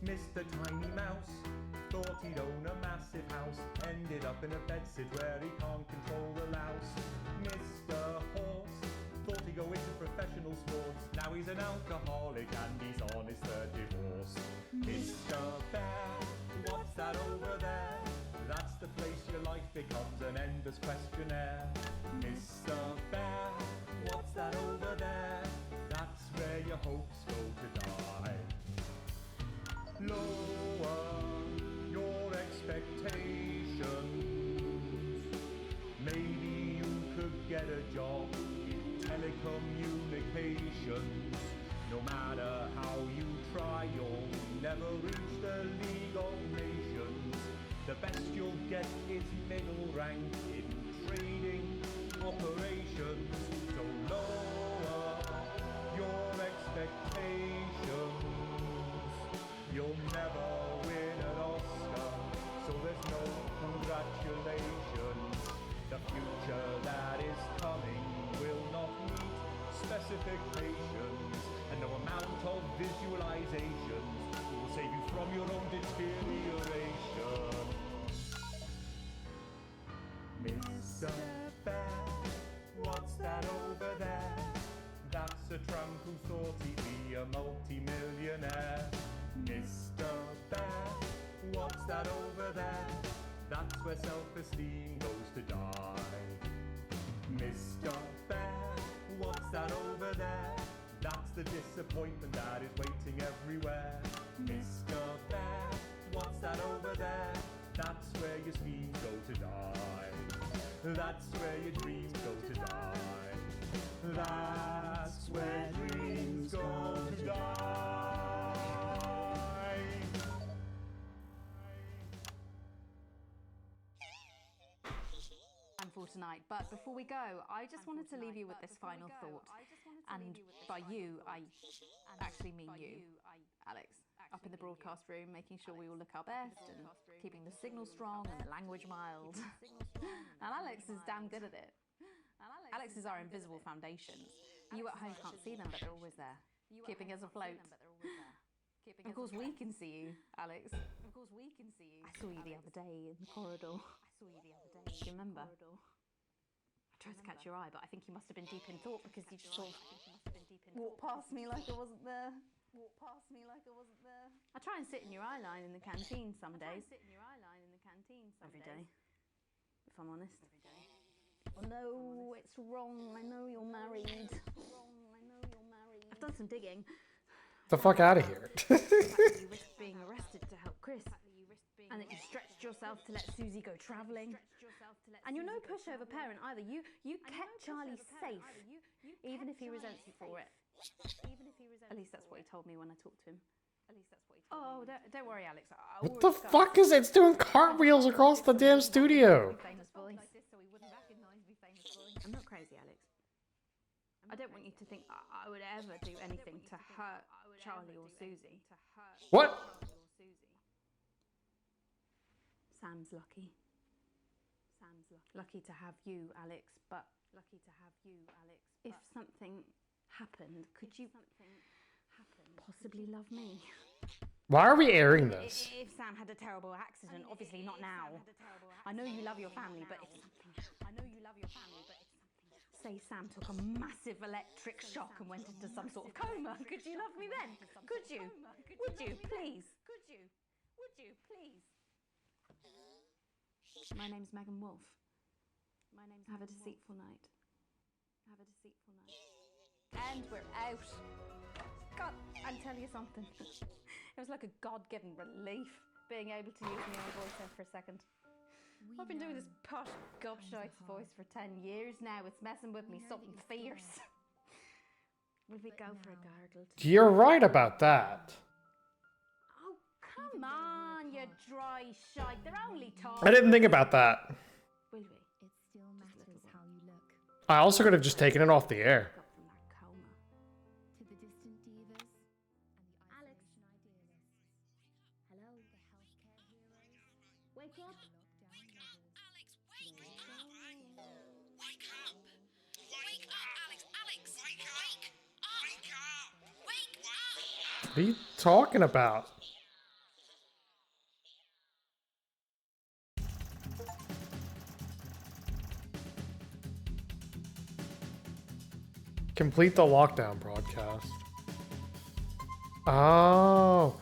Mr. Tiny Mouse thought he'd own a massive house, ended up in a bedsit where he can't control the louse. Mr. Horse thought he'd go into professional sports, now he's an alcoholic and he's on his 3rd divorce. Mr. Bear, what's that over there? That's the place your life becomes an endless questionnaire. Mr. Bear, what's that over there? That's where your hopes go to die. Lower your expectations. Maybe you could get a job in telecommunications. No matter how you try, you'll never reach the League of Nations. The best you'll get is middle rank in trading operations. So lower your expectations. You'll never win an Oscar, so there's no congratulations. The future that is coming will not meet limitations. We will save you from your own deterioration. Mr. Bear, what's that over there? That's a tramp who thought he'd be a multi-millionaire. Mr. Bear, what's that over there? That's where self-esteem goes to die. Mr. Bear, what's that over there? That's the disappointment that is waiting everywhere. Mr. Bear, what's that over there? That's where your schemes go to die. That's where your dreams go to die. That's where dreams go to die. For tonight, but before we go, I just wanted to leave you with this final thought. And by you, I actually mean you, Alex, up in the broadcast room, making sure we all look our best and keeping the signal strong and the language mild. And Alex is damn good at it. Alex is our invisible foundations. You at home can't see them, but they're always there, keeping us afloat. Of course, we can see you, Alex. Of course, we can see you. I saw you the other day in the corridor. Do you remember? I tried to catch your eye, but I think you must have been deep in thought because you just sort of walked past me like I wasn't there. I try and sit in your eye line in the canteen some days. Every day, if I'm honest. Oh no, it's wrong. I know you're married. I've done some digging. The fuck out of here. You risked being arrested to help Chris. And that you stretched yourself to let Susie go travelling. And you're no pushover parent either. You kept Charlie safe, even if he resents you for it. At least that's what he told me when I talked to him. Oh, don't worry, Alex. What the fuck is it? It's doing cartwheels across the damn studio. I'm not crazy, Alex. I don't want you to think I would ever do anything to hurt Charlie or Susie. What? Sam's lucky. Lucky to have you, Alex, but if something happened, could you possibly love me? Why are we airing this? If Sam had a terrible accident, obviously not now. I know you love your family, but if something... Say Sam took a massive electric shock and went into some sort of coma. Could you love me then? Could you? Would you, please? My name's Megan Wolf. Have a deceitful night. And we're out. God, I'll tell you something. It was like a God-given relief being able to use my own voice there for a second. I've been doing this posh gobshite's voice for 10 years now. It's messing with me something fierce. Will we go for a gargle? You're right about that. Oh, come on, you dry shite. They're only talking. I didn't think about that. Will we? It still matters how you look. I also could have just taken it off the air. To the distant divas and the isolation idealists. Hello, the healthcare heroes. Wake up! What are you talking about? Complete the lockdown broadcast. Oh.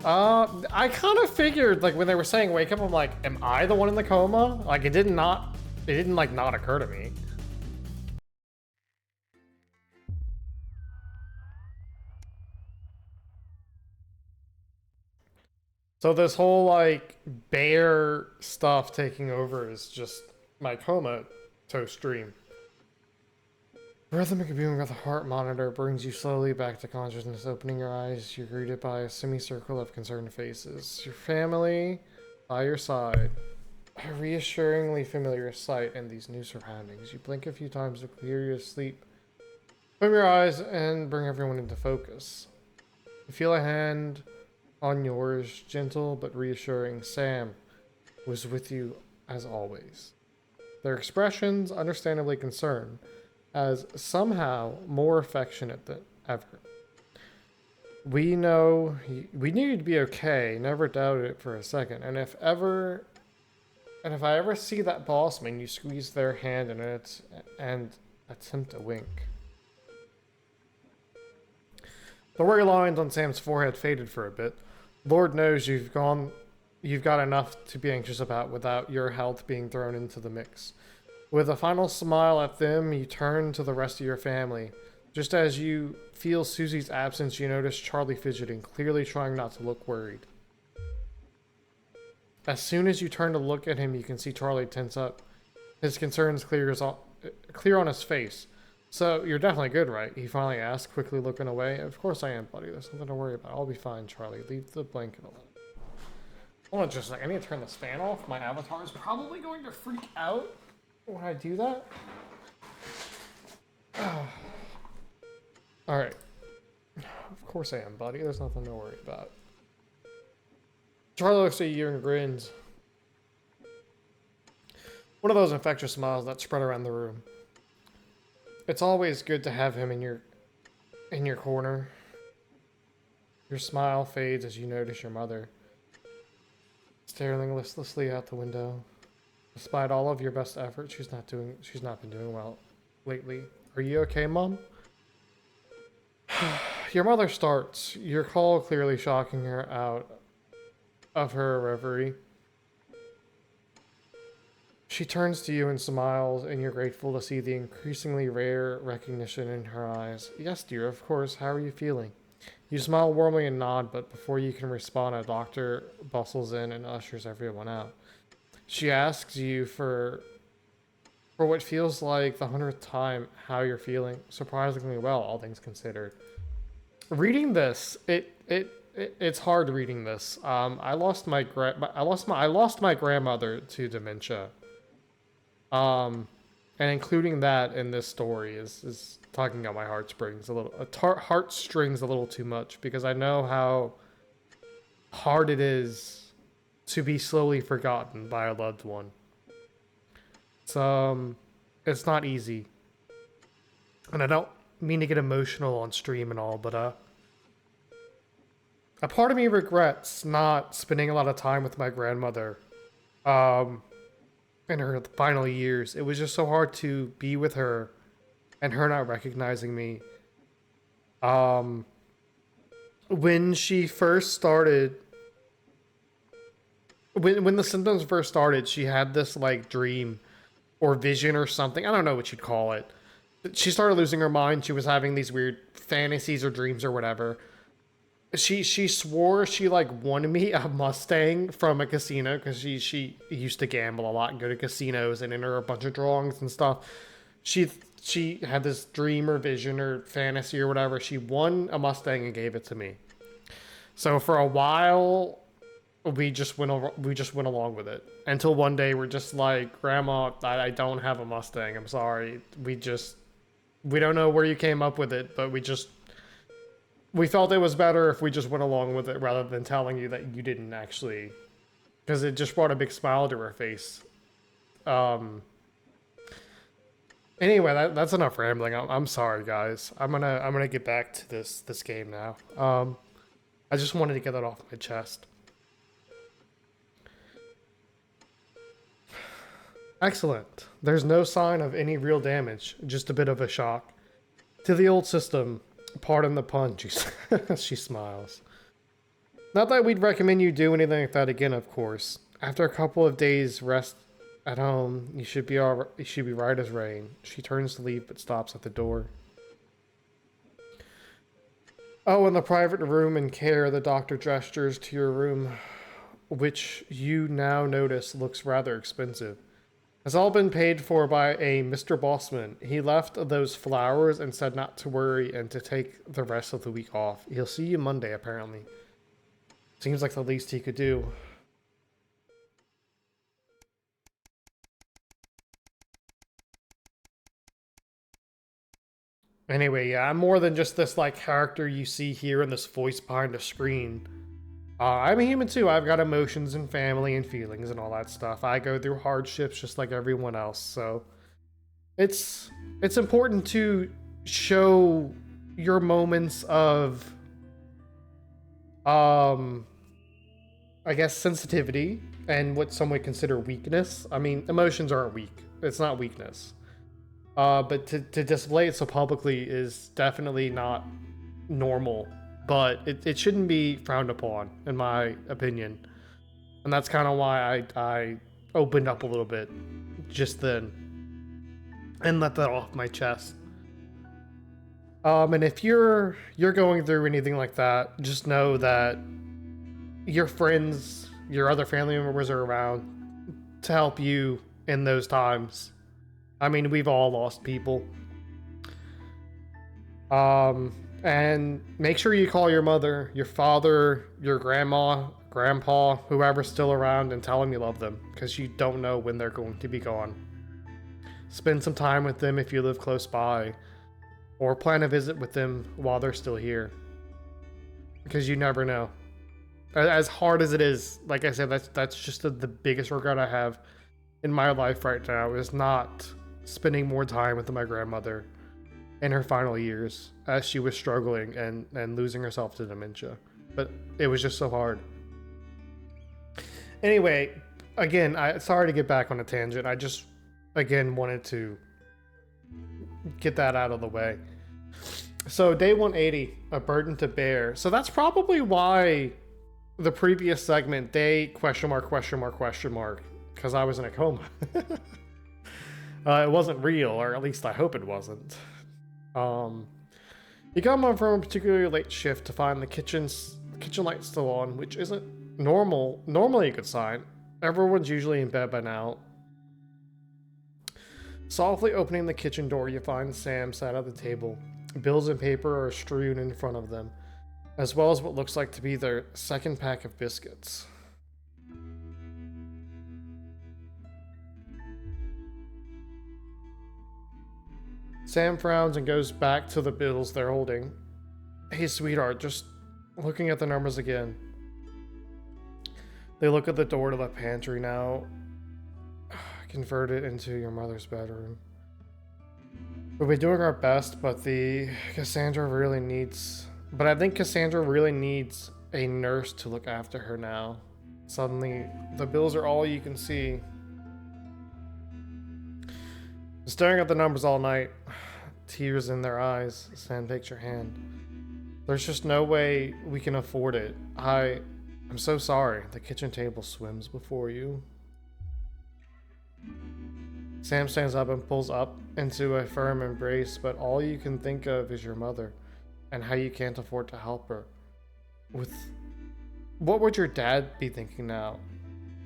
I kind of figured, like, when they were saying wake up, I'm like, am I the one in the coma? Like, it didn't not occur to me. So this whole, like, bear stuff taking over is just my comatose dream. Rhythmic beaming with a heart monitor brings you slowly back to consciousness. Opening your eyes, you're greeted by a semicircle of concerned faces. Your family by your side. A reassuringly familiar sight in these new surroundings. You blink a few times to clear your sleep. Open your eyes and bring everyone into focus. You feel a hand on yours, gentle but reassuring. Sam was with you as always. Their expressions, understandably concerned, as somehow more affectionate than ever. We know we knew you'd be okay. Never doubted it for a second. And if I ever see that bossman, you squeeze their hand and attempt a wink. The worry lines on Sam's forehead faded for a bit. Lord knows you've got enough to be anxious about without your health being thrown into the mix. With a final smile at them, you turn to the rest of your family. Just as you feel Susie's absence, you notice Charlie fidgeting, clearly trying not to look worried. As soon as you turn to look at him, you can see Charlie tense up. His concerns clear on his face. So, you're definitely good, right? He finally asked, quickly looking away. Of course I am, buddy. There's nothing to worry about. I'll be fine, Charlie. Leave the blanket alone. Hold on just a second. I need to turn this fan off. My avatar is probably going to freak out when I do that. Alright. Of course I am, buddy. There's nothing to worry about. Charlie looks at you and grins. One of those infectious smiles that spread around the room. It's always good to have him in your corner. Your smile fades as you notice your mother staring listlessly out the window. Despite all of your best efforts, she's not been doing well lately. Are you okay, Mom? Your mother starts, your call clearly shocking her out of her reverie. She turns to you and smiles, and you're grateful to see the increasingly rare recognition in her eyes. Yes, dear, of course. How are you feeling? You smile warmly and nod, but before you can respond, a doctor bustles in and ushers everyone out. She asks you for what feels like the 100th time how you're feeling. Surprisingly well, all things considered. Reading this, it's hard reading this. I lost my grandmother to dementia. And including that in this story is tugging at my heartstrings a little too much, because I know how hard it is to be slowly forgotten by a loved one. It's not easy. And I don't mean to get emotional on stream and all, but a part of me regrets not spending a lot of time with my grandmother in her final years. It was just so hard to be with her and her not recognizing me. When she first started, when the symptoms first started, she had this like dream or vision or something. I don't know what you'd call it. She started losing her mind. She was having these weird fantasies or dreams or whatever. She swore she like won me a Mustang from a casino, because she used to gamble a lot and go to casinos and enter a bunch of drawings and stuff. She had this dream or vision or fantasy or whatever. She won a Mustang and gave it to me. So for a while, we just went along with it until one day we're just like, Grandma, I don't have a Mustang. I'm sorry. We don't know where you came up with it, but we felt it was better if we just went along with it rather than telling you that you didn't actually, because it just brought a big smile to her face. Anyway, that's enough rambling. I'm sorry, guys. I'm gonna get back to this game now. I just wanted to get that off my chest. Excellent. There's no sign of any real damage, just a bit of a shock to the old system. Pardon the pun, she smiles. Not that we'd recommend you do anything like that again, of course. After a couple of days rest at home, you should be right as rain. She turns to leave but stops at the door. Oh, in the private room and care, the doctor gestures to your room, which you now notice looks rather expensive. It's all been paid for by a Mr. Bossman. He left those flowers and said not to worry and to take the rest of the week off. He'll see you Monday, apparently. Seems like the least he could do. Anyway, yeah, I'm more than just this like character you see here in this voice behind a screen. I'm a human too. I've got emotions and family and feelings and all that stuff. I go through hardships just like everyone else. So it's important to show your moments of I guess sensitivity and what some would consider weakness. I mean, emotions aren't weak. It's not weakness. But to display it so publicly is definitely not normal. But it shouldn't be frowned upon, in my opinion. And that's kind of why I opened up a little bit just then and let that off my chest. And if you're going through anything like that, just know that your friends, your other family members are around to help you in those times. I mean, we've all lost people. And make sure you call your mother, your father, your grandma, grandpa, whoever's still around, and tell them you love them, because you don't know when they're going to be gone. Spend some time with them if you live close by, or plan a visit with them while they're still here, because you never know. As hard as it is, like I said, that's just the biggest regret I have in my life right now, is not spending more time with my grandmother in her final years as she was struggling and losing herself to dementia. But it was just so hard. Anyway, again, sorry to get back on a tangent. I just, again, wanted to get that out of the way. So day 180, a burden to bear. So that's probably why the previous segment, day question mark, because I was in a coma. It wasn't real, or at least I hope it wasn't. You come home from a particularly late shift to find the kitchen light still on, which isn't normally a good sign. Everyone's usually in bed by now. Softly opening the kitchen door, you find Sam sat at the table. Bills and paper are strewn in front of them, as well as what looks like to be their second pack of biscuits. Sam frowns and goes back to the bills they're holding. Hey, sweetheart, just looking at the numbers again. They look at the door to the pantry now. Convert it into your mother's bedroom. We'll be doing our best, but I think Cassandra really needs a nurse to look after her now. Suddenly, the bills are all you can see. Staring at the numbers all night, tears in their eyes, Sam takes your hand. There's just no way we can afford it. I'm so sorry. The kitchen table swims before you. Sam stands up and pulls up into a firm embrace, but all you can think of is your mother and how you can't afford to help her. What would your dad be thinking now?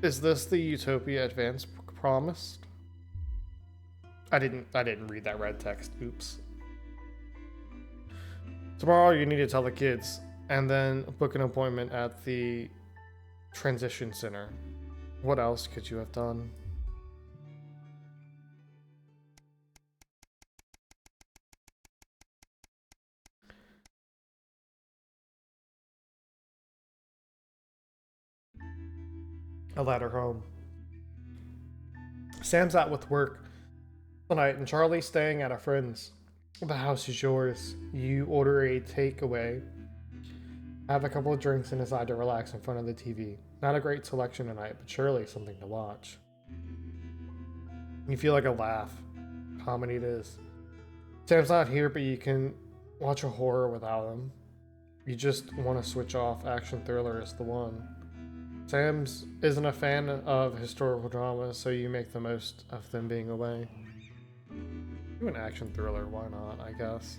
Is this the utopia Advance promised? I didn't read that red text. Oops. Tomorrow you need to tell the kids and then book an appointment at the transition center. What else could you have done? A letter home. Sam's out with work tonight and Charlie's staying at a friend's. The house is yours. You order a takeaway, have a couple of drinks, and decide to relax in front of the TV. Not a great selection tonight, but surely something to watch. You feel like a laugh. Comedy it is. Sam's not here, but you can watch a horror without him. You just want to switch off. Action thriller is the one. Sam's isn't a fan of historical dramas, so you make the most of them being away. Do an action thriller, why not, I guess.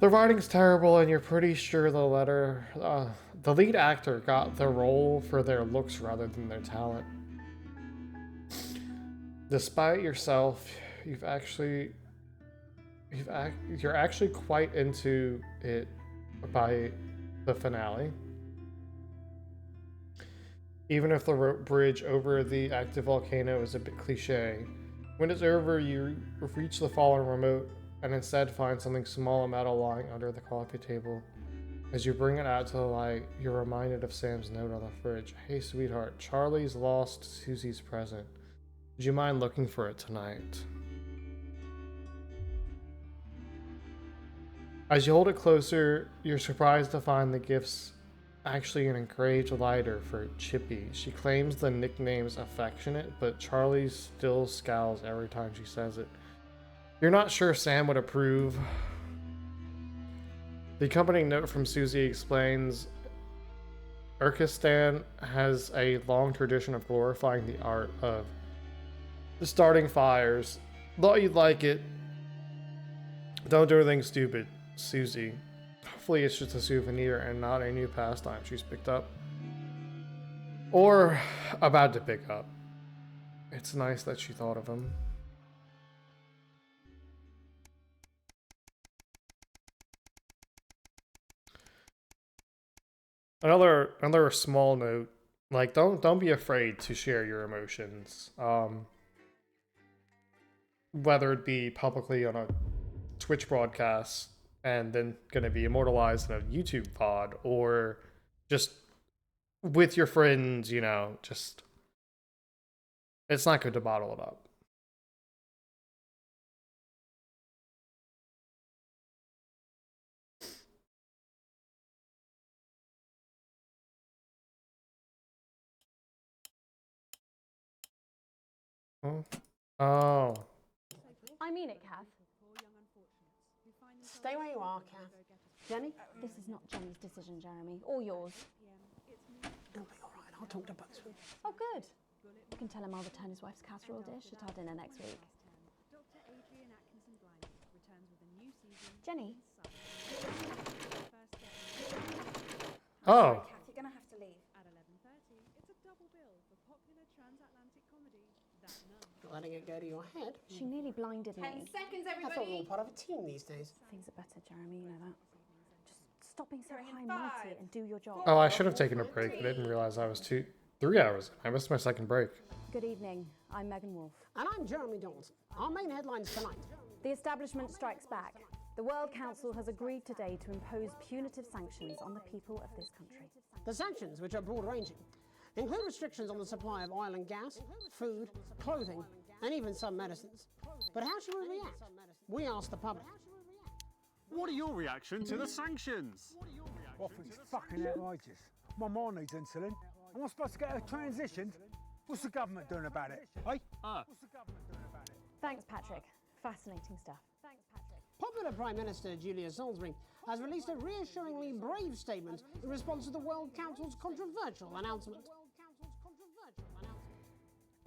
The writing's terrible, and you're pretty sure the lead actor got the role for their looks rather than their talent. Despite yourself, you're actually quite into it by the finale. Even if the bridge over the active volcano is a bit cliche, when it's over, you reach the fallen remote and instead find something small and metal lying under the coffee table. As you bring it out to the light, you're reminded of Sam's note on the fridge. Hey, sweetheart, Charlie's lost Susie's present. Would you mind looking for it tonight? As you hold it closer, you're surprised to find the gift's actually an engraved lighter for Chippy. She claims the nickname's affectionate, but Charlie still scowls every time she says it. You're not sure Sam would approve. The accompanying note from Susie explains Urkistan has a long tradition of glorifying the art of starting fires. Thought you'd like it. Don't do anything stupid, Susie. Hopefully it's just a souvenir and not a new pastime she's picked up. Or about to pick up. It's nice that she thought of him. Another small note, like don't be afraid to share your emotions. Whether it be publicly on a Twitch broadcast and then gonna be immortalized in a YouTube pod, or just with your friends, you know, just it's not good to bottle it up. Oh. I mean it, Kath. Stay where you are, Kath. Jenny? This is not Jenny's decision, Jeremy, or yours. It'll be all right. I'll talk to both of you. Oh, good. You can tell him I'll return his wife's casserole dish at our dinner next week. Jenny? Oh. Kath, you're gonna have to leave. At 11:30, it's a double bill for popular transatlantic comedy That Nun. Letting it go to your head. She nearly blinded me. 10 seconds, I thought we were everybody. all part of a team these days. Things are better, Jeremy, you know that. Just stop being so high and mighty and do your job. Oh, I should have taken a break, but I didn't realize I was 3 hours. I missed my second break. Good evening. I'm Megan Wolf. And I'm Jeremy Donaldson. Our main headlines tonight. The establishment strikes back. The World Council has agreed today to impose punitive sanctions on the people of this country. The sanctions, which are broad-ranging, include restrictions on the supply of oil and gas, food, clothing, and even some medicines. But how should we react? We asked the public. What are your reactions to the sanctions? I think it's fucking outrageous. My mom needs insulin. Am I supposed to get her transitioned? What's the government doing about it? Eh? What's the government doing about it? Thanks, Patrick. Fascinating stuff. Popular Prime Minister Julia Salisbury has released a reassuringly brave statement in response to the World Council's controversial announcement.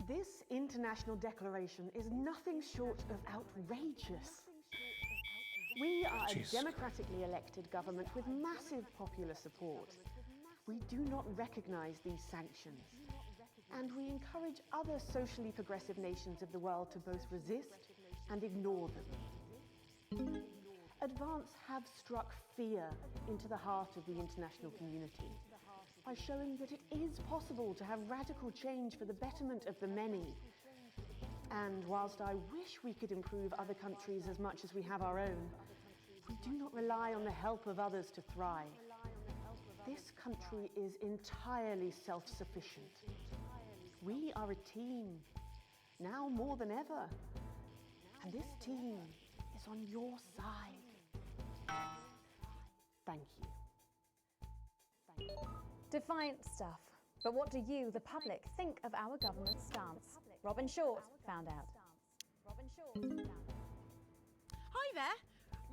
This international declaration is nothing short of outrageous. We are a democratically elected government with massive popular support. We do not recognise these sanctions, and we encourage other socially progressive nations of the world to both resist and ignore them. Advance have struck fear into the heart of the international community by showing that it is possible to have radical change for the betterment of the many. And whilst I wish we could improve other countries as much as we have our own, we do not rely on the help of others to thrive. This country is entirely self-sufficient. We are a team, now more than ever. And this team is on your side. Thank you. Defiant stuff. But what do you, the public, think of our government's stance? Robin Short found out. Hi there.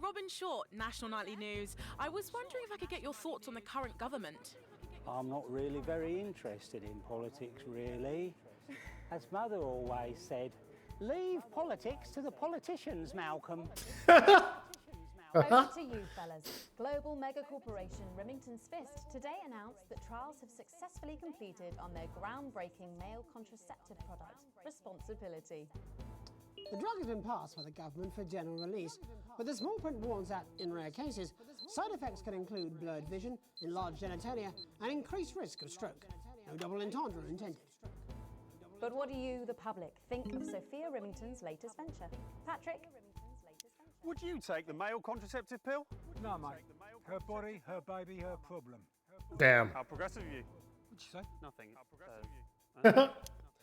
Robin Short, National Nightly News. I was wondering if I could get your thoughts on the current government. I'm not really very interested in politics, really. As Mother always said, leave politics to the politicians, Malcolm. Over to you, fellas. Global mega corporation Remington's Fist today announced that trials have successfully completed on their groundbreaking male contraceptive product, Responsibility. The drug has been passed by the government for general release, but the small print warns that, in rare cases, side effects can include blurred vision, enlarged genitalia, and increased risk of stroke. No double entendre intended. But what do you, the public, think of Sophia Remington's latest venture? Patrick? Would you take the male contraceptive pill? No, mate. Her body, her baby, her problem. Damn. How progressive of you. What'd you say? Nothing.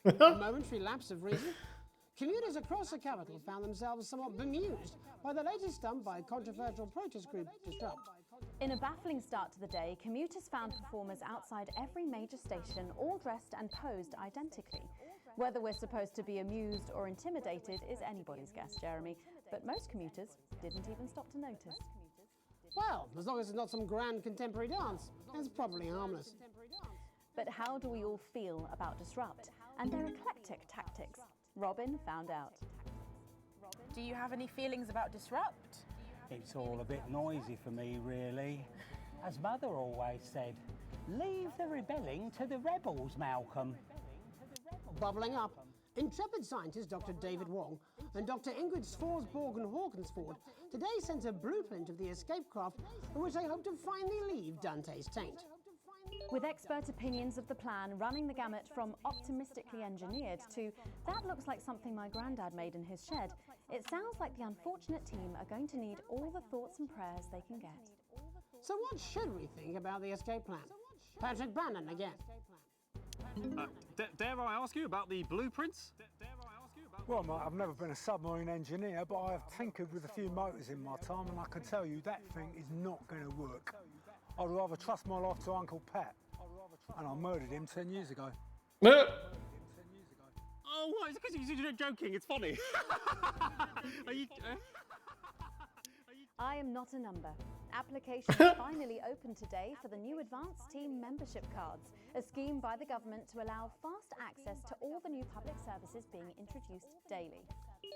A momentary lapse of reason. commuters across the capital found themselves somewhat bemused by the latest stunt by controversial protest group Disrupt. In a baffling start to the day, commuters found performers outside every major station, all dressed and posed identically. Whether we're supposed to be amused or intimidated is anybody's guess, Jeremy, but most commuters didn't even stop to notice. Well, as long as it's not some grand contemporary dance, it's probably harmless. But how do we all feel about Disrupt and their eclectic tactics? Robin found out. Do you have any feelings about Disrupt? It's all a bit noisy for me, really. As Mother always said, leave the rebelling to the rebels, Malcolm. Bubbling up, intrepid scientist Dr. David Wong and Dr. Ingrid Svorsborg-Hawkinsford today sent a blueprint of the escape craft in which they hope to finally leave Dante's taint. With expert opinions of the plan running the gamut from optimistically engineered to that looks like something my granddad made in his shed, it sounds like the unfortunate team are going to need all the thoughts and prayers they can get. So what should we think about the escape plan? Patrick Bannon again. Dare I ask you about the blueprints? Well, mate, I've never been a submarine engineer, but I have tinkered with a few motors in my time, and I can tell you that thing is not going to work. I'd rather trust my life to Uncle Pat, and I murdered him 10 years ago. Oh, what? It's because you're joking. It's funny. Are you? I am not a number. Applications finally open today for the new Advanced Team Membership Cards, a scheme by the government to allow fast access to all the new public services being introduced daily.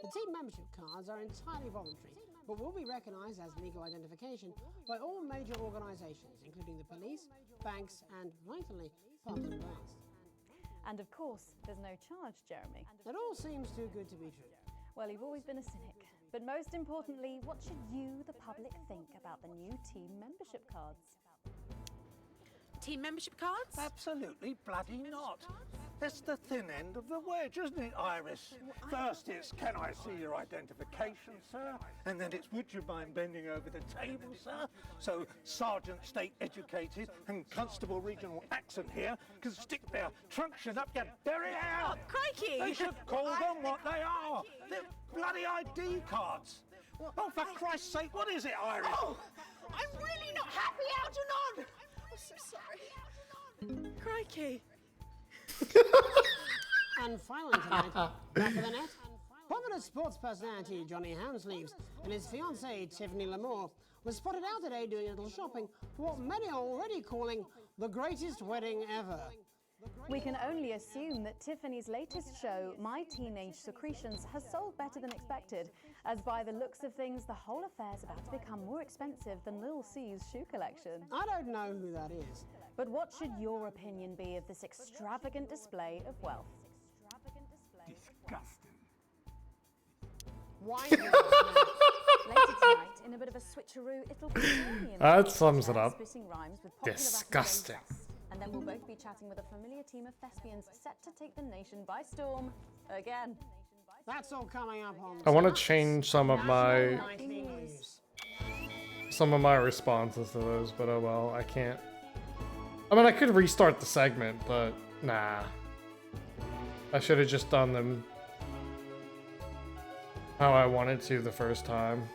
The team membership cards are entirely voluntary, but will be recognised as legal identification by all major organisations, including the police, banks and, vitally, pubs and bars. And of course, there's no charge, Jeremy. It all seems too good to be true. Well, you've always been a cynic. But most importantly, what should you, the public, think about the new team membership cards? Team membership cards? Absolutely bloody not. It's the thin end of the wedge, isn't it, Iris? First it's, can I see your identification, sir? And then it's, would you mind bending over the table, sir? So Sergeant State Educated and Constable Regional Accent here can stick their truncheon up your berry hair. Oh, crikey! They should call them what they are. They're bloody ID cards. Oh, for Christ's sake, what is it, Iris? Oh, I'm really not happy, Algernon! I'm so sorry. Crikey. And finally tonight, back of the net, popular sports personality Johnny Hounsleaves and his fiancée Tiffany Lamour was spotted out today doing a little shopping for what many are already calling the greatest wedding ever. We can only assume that Tiffany's latest show, My Teenage Secretions, has sold better than expected, as by the looks of things, the whole affair's about to become more expensive than Lil C's shoe collection. I don't know who that is. But what should your opinion be of this extravagant display of wealth? Disgusting. Why? Later tonight, in a bit of a switcheroo, it'll be That sums it up. spitting rhymes with popular Disgusting. and then we'll both be chatting with a familiar team of thespians set to take the nation by storm again. That's all coming up on. I want to change some of my News. responses to those, but oh well, I can't. I mean, I could restart the segment, but nah. I should have just done them how I wanted to the first time.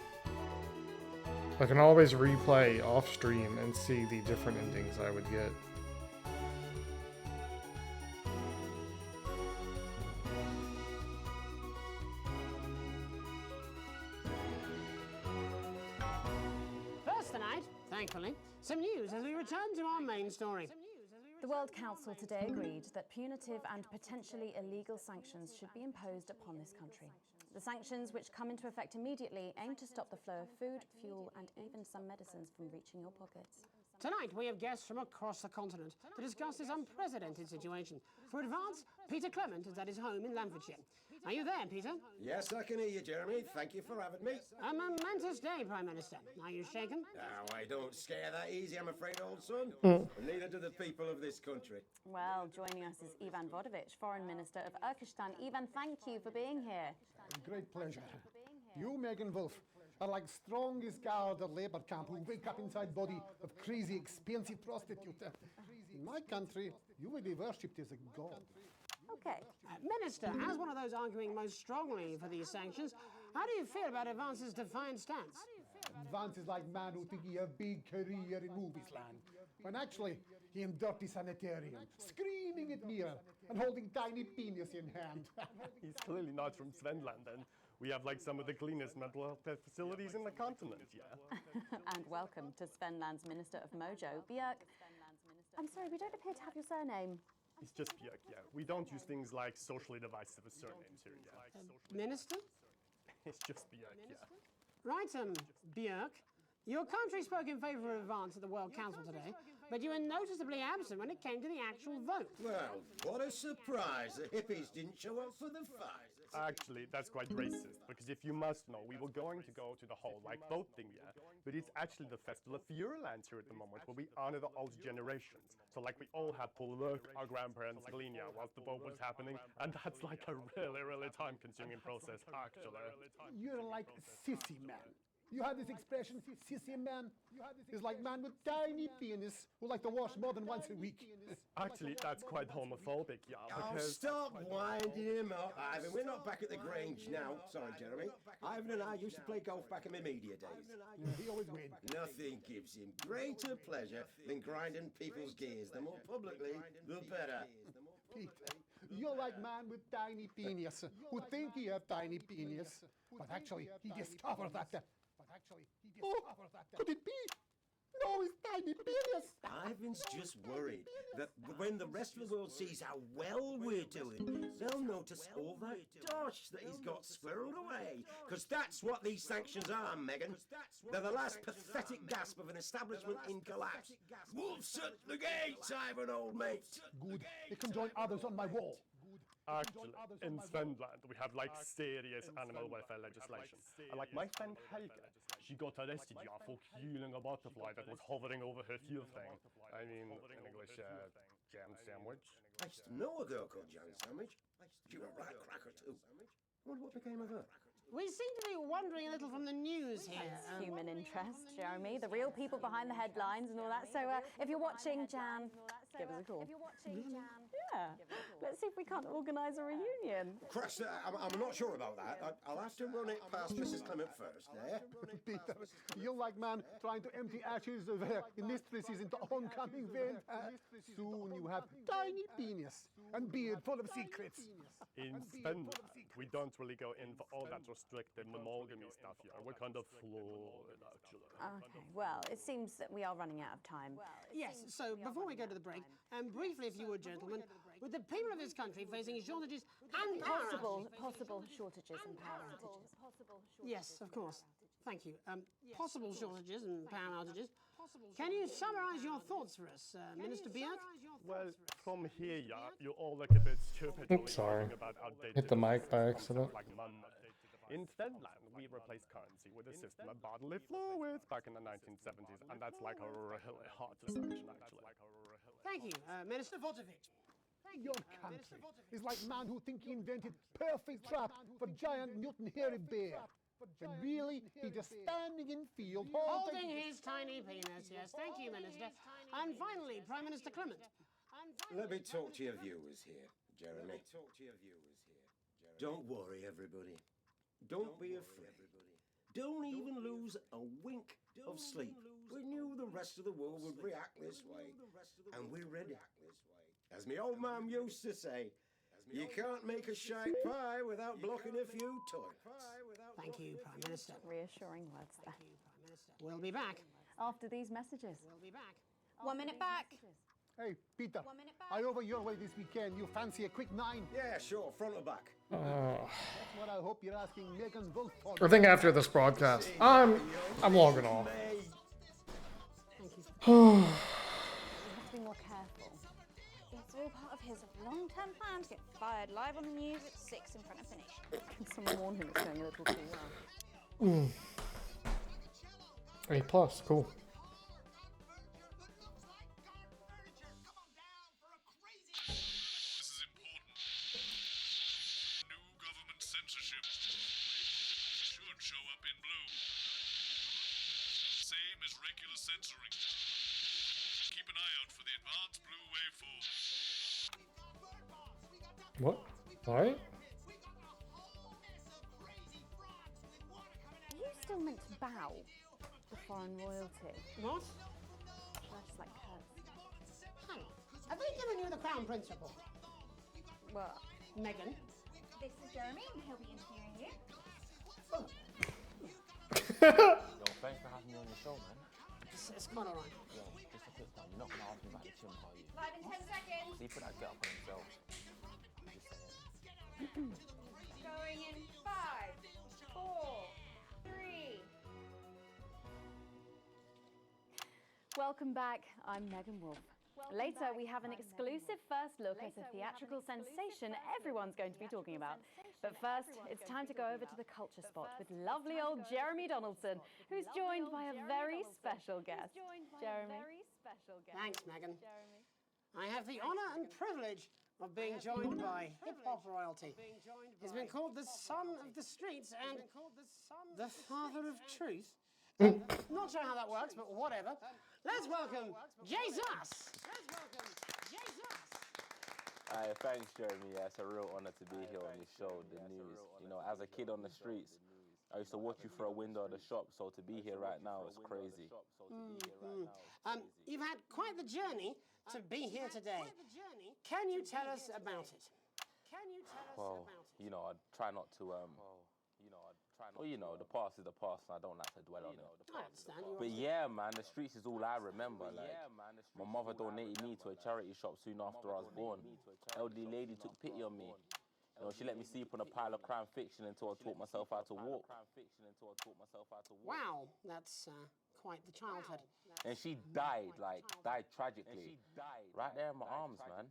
I can always replay off stream and see the different endings I would get. First tonight, thankfully, some news as we return to our main story. The World Council today agreed that punitive and potentially illegal sanctions should be imposed upon this country. The sanctions, which come into effect immediately, aim to stop the flow of food, fuel, and even some medicines from reaching your pockets. Tonight, we have guests from across the continent to discuss this unprecedented situation. For Advance, Peter Clement is at his home in Lamfordshire. Are you there, Peter? Yes, I can hear you, Jeremy. Thank you for having me. A momentous day, Prime Minister. Are you shaken? Oh, I don't scare that easy, I'm afraid, old son. Mm. And neither do the people of this country. Well, joining us is Ivan Vodovich, Foreign Minister of Urkistan. Ivan, thank you for being here. Great pleasure. You, Megan Wolf, are like strongest guard at Labour camp who wake up inside body of crazy, expensive prostitute. In my country, you will be worshipped as a god. Okay. Minister, as one of those arguing most strongly for these sanctions, how do you feel about Avance's defiant stance? Vance is like man who think he have big career in movies land, when actually he in dirty sanitarium, screaming at mirror and holding tiny penis in hand. He's clearly not from Svenland, and we have like some of the cleanest mental health facilities in the continent, yeah? And welcome to Svenland's Minister of Mojo, Björk. I'm sorry, we don't appear to have your surname. It's just Björk, yeah. We don't use things like socially divisive surnames here, yeah. Minister? It's just Björk, yeah. Right, Björk. Your country spoke in favour of Advance at the World Council today, but you were noticeably absent when it came to the actual vote. Well, what a surprise. The hippies didn't show up for the fight. Actually, that's quite racist, because if you must know, we were going to go to the whole, like, boat thing, yeah? But it's actually the Festival of Furelands here at the moment, where we honor the old generations. So, like, we all had to work our grandparents' Galinia whilst the boat was happening, and that's like a really, really time-consuming process, actually. You're like sissy man. You have this expression, sissy man. It's like man with tiny penis who like to wash more than once a week. Actually, that's quite homophobic, yeah, because... Stop winding him up, Ivan. We're not back at the Grange now. Sorry, Jeremy. Ivan and I used to play golf back in my media days. He always wins. Nothing gives him greater pleasure than grinding people's gears. The more publicly, the better. Peter, you're like man with tiny penis who think he have tiny penis, but actually he discovered that. Could it be? No, it's tiny penis. Ivan's just worried that when the rest of the world sees how well we're doing, they'll notice all that dosh that he's got squirreled away. Because that's what these sanctions are, Megan. They're the last pathetic gasp of an establishment in collapse. Wolves at the gates, Ivan, old mate. Good. They can join others on my wall. Actually, in Svenland, we have like serious animal welfare legislation. And like my friend Helga, she got arrested for killing a butterfly that was hovering over her fuel thing. I mean, in English, jam sandwich. I used to know a girl called Jam Sandwich. She was a right cracker too. I wonder what became of her. We seem to be wandering a little from the news here. Human interest, Jeremy. The real people behind the headlines and all that. So if you're watching Jan, give us a call. Yeah. Let's see if we can't organise a reunion. Crash, I'm not sure about that. I'll have to run it past Mrs. Clement first, eh? Peter, you're like man trying to empty ashes of mistresses into oncoming vent. Soon you have tiny penis and beard full of secrets. In Svenland, we don't really go in for all that restricted monogamy stuff here. We're kind of flawed, actually. Okay, well, it seems that we are running out of time. Yes, so before we go to the break, briefly, if you would, gentlemen, with the people of this country facing shortages and possible shortages and power outages. Yes, of course. Thank you. Possible shortages and power outages. Can you summarise your thoughts for us, Minister Björk? Well, from here, yeah, you all look a bit stupid. Oops, sorry. About outdated Hit the mic by accident. Like in Finland, we replaced currency with a system of bodily fluids back in the 1970s, and that's like a really hard distinction, actually. Thank you, Minister Votovic. Your country is like man who think he invented perfect trap for giant mutant hairy bear. But really, he's just standing in field holding his tiny penis. Yes, thank you, Minister. And finally, Prime Minister Clement. Let me talk to your viewers here, Jeremy. Don't worry, everybody. Don't be afraid. Don't even lose a wink of sleep. We knew the rest of the world would react this way, and we're ready. As my old man used to say, you can't make a shite pie without blocking a few toilets. Thank you, Prime Minister. Reassuring words there. We'll be back. After these messages. We'll be back. 1 minute back. Hey, Peter, I over your way this weekend. You fancy a quick 9? Yeah, sure, front or back. That's what I hope you're asking Megan Wolf for. I think after this broadcast, I'm logging off. Thank you. You have to be more careful. It's all part of his long-term plan to get fired live on the news at 6 in front of the nation. Can someone warn him it's going a little too well? A+, cool. Censorship should show up in blue. Same as regular censoring. Keep an eye out for the advanced blue waveform. What? Alright. Are you still meant to bow to foreign royalty? What? Should I just like curse? Hang on. Have they given you the Crown Prince report? What? Meghan? This is Jeremy, and he'll be interviewing you. Yo, thanks for having me on your show, man. It's quite alright. Yo, just a quick one. You're not gonna ask me about the chimp, are you? Live in 10 seconds. See, put that get up on himself. Just saying. Going in 5, 4, 3. Welcome back. I'm Megan Wolf. Later, we have an exclusive first look at a theatrical sensation everyone's going to be talking about. But first, it's time to go over to the culture spot with lovely old Jeremy Donaldson, who's joined by a very special guest. Jeremy. Thanks, Megan. I have the honour and privilege of being joined by hip-hop royalty. He's been called the son of the streets and the father of truth. Not sure how that works, but whatever. Let's welcome Jesus! Thanks, Jeremy. Yeah, it's a real honor to be here on this show, the news. You know, as a kid on the streets, I used to watch you through a window of the shop, so to be here right now is crazy. You've had quite the journey to be here today. Can you tell us about it? Well, you know, I try not to, well, you know, the past is the past, and I don't like to dwell on it. I understand. But yeah, man, the streets is all I remember. Like, my mother donated me to a charity shop soon after I was born. Elderly lady took pity on me. You know, she let me sleep on a pile of crime fiction until I taught myself how to walk. Wow, that's quite the childhood. And she died tragically. Right there in my arms, man.